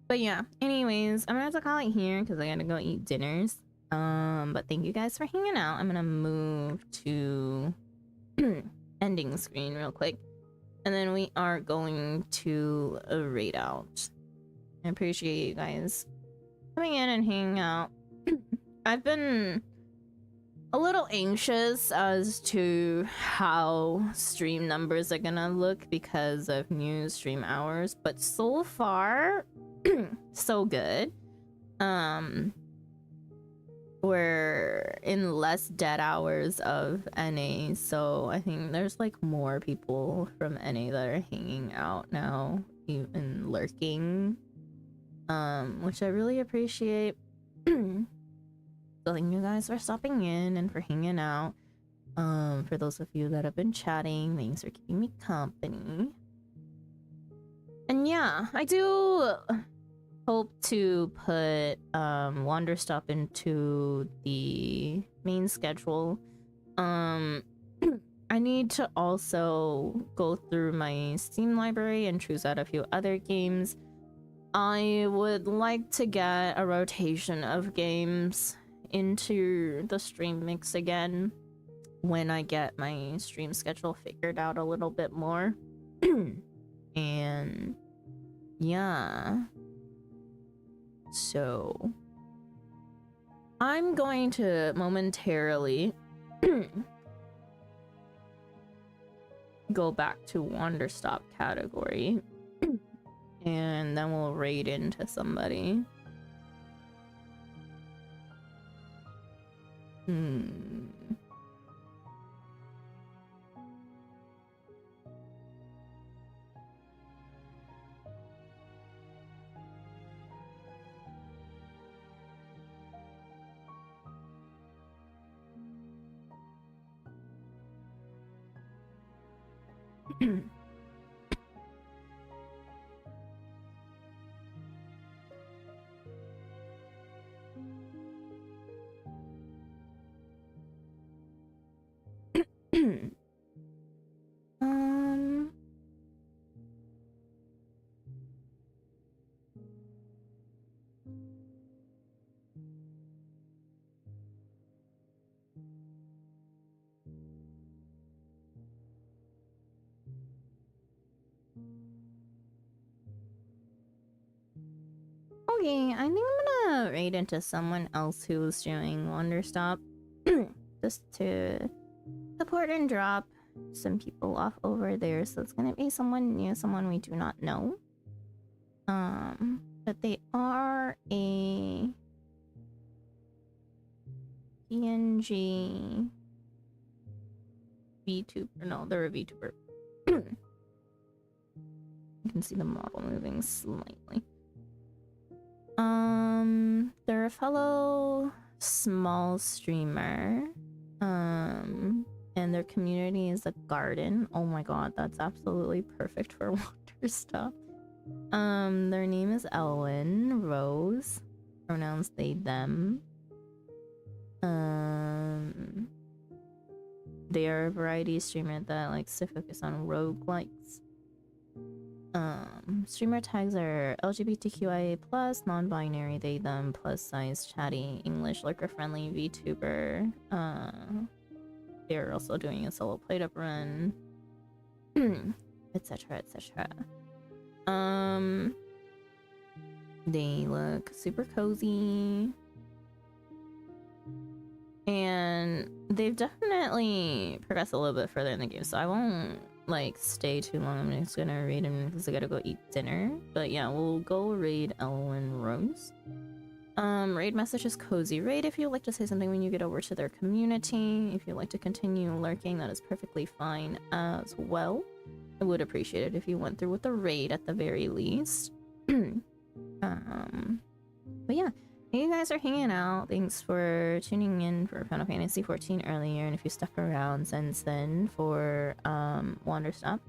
But yeah, anyways, I'm gonna have to call it here because I gotta go eat dinners. But thank you guys for hanging out. I'm gonna move to ending screen real quick, and then we are going to a raid out. I appreciate you guys coming in and hanging out. I've been a little anxious as to how stream numbers are gonna look because of new stream hours, but so far so good. We're in less dead hours of NA, so I think there's like more people from NA that are hanging out now, even lurking, which I really appreciate. So thank you guys for stopping in and for hanging out. For those of you that have been chatting, thanks for keeping me company. And yeah, I do hope to put Wanderstop into the main schedule. I need to also go through my Steam library and choose out a few other games. I would like to get a rotation of games into the stream mix again when I get my stream schedule figured out a little bit more. And yeah, so I'm going to momentarily go back to Wanderstop category and then we'll raid into somebody. Okay, I think I'm gonna raid into someone else who's doing Wanderstop just to support and drop some people off over there. So it's gonna be someone new, someone we do not know. But they are a PNG VTuber. No, they're a VTuber. You can see the model moving slightly. They're a fellow small streamer. And their community is a garden. Oh my god, that's absolutely perfect for Wanderstop. Their name is Elwin Rose. Pronouns they, them. They are a variety streamer that likes to focus on roguelikes. Streamer tags are LGBTQIA+, non-binary, they, them, plus-size, chatty, English, lurker-friendly, VTuber. They're also doing a solo plate-up run, etc, etc. They look super cozy. And they've definitely progressed a little bit further in the game, so I won't like stay too long. I'm just gonna raid him because I gotta go eat dinner. But yeah, we'll go raid Elwin Rose. Raid message is cozy raid. If you'd like to say something when you get over to their community, if you'd like to continue lurking, that is perfectly fine as well. I would appreciate it if you went through with the raid at the very least. But yeah, you guys are hanging out. Thanks for tuning in for Final Fantasy 14 earlier, and if you stuck around since then for Wanderstop,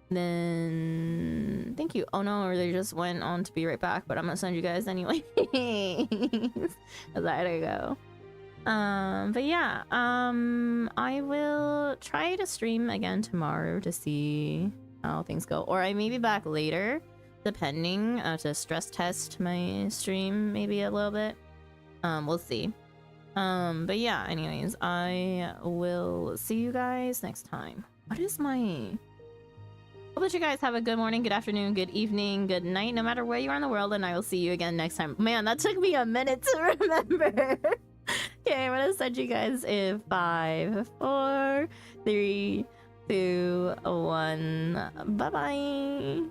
then thank you. Oh no, or they just went on to be right back, but I'm gonna send you guys anyway. Cause I gotta go. But yeah, I will try to stream again tomorrow to see how things go, or I may be back later, depending, to stress test my stream maybe a little bit. We'll see. But yeah, anyways, I will see you guys next time. What is my... Hope that you guys have a good morning, good afternoon, good evening, good night, no matter where you are in the world, and I will see you again next time. Man, that took me a minute to remember. Okay, I'm gonna send you guys in 5, 4, 3, 2, 1. Bye-bye.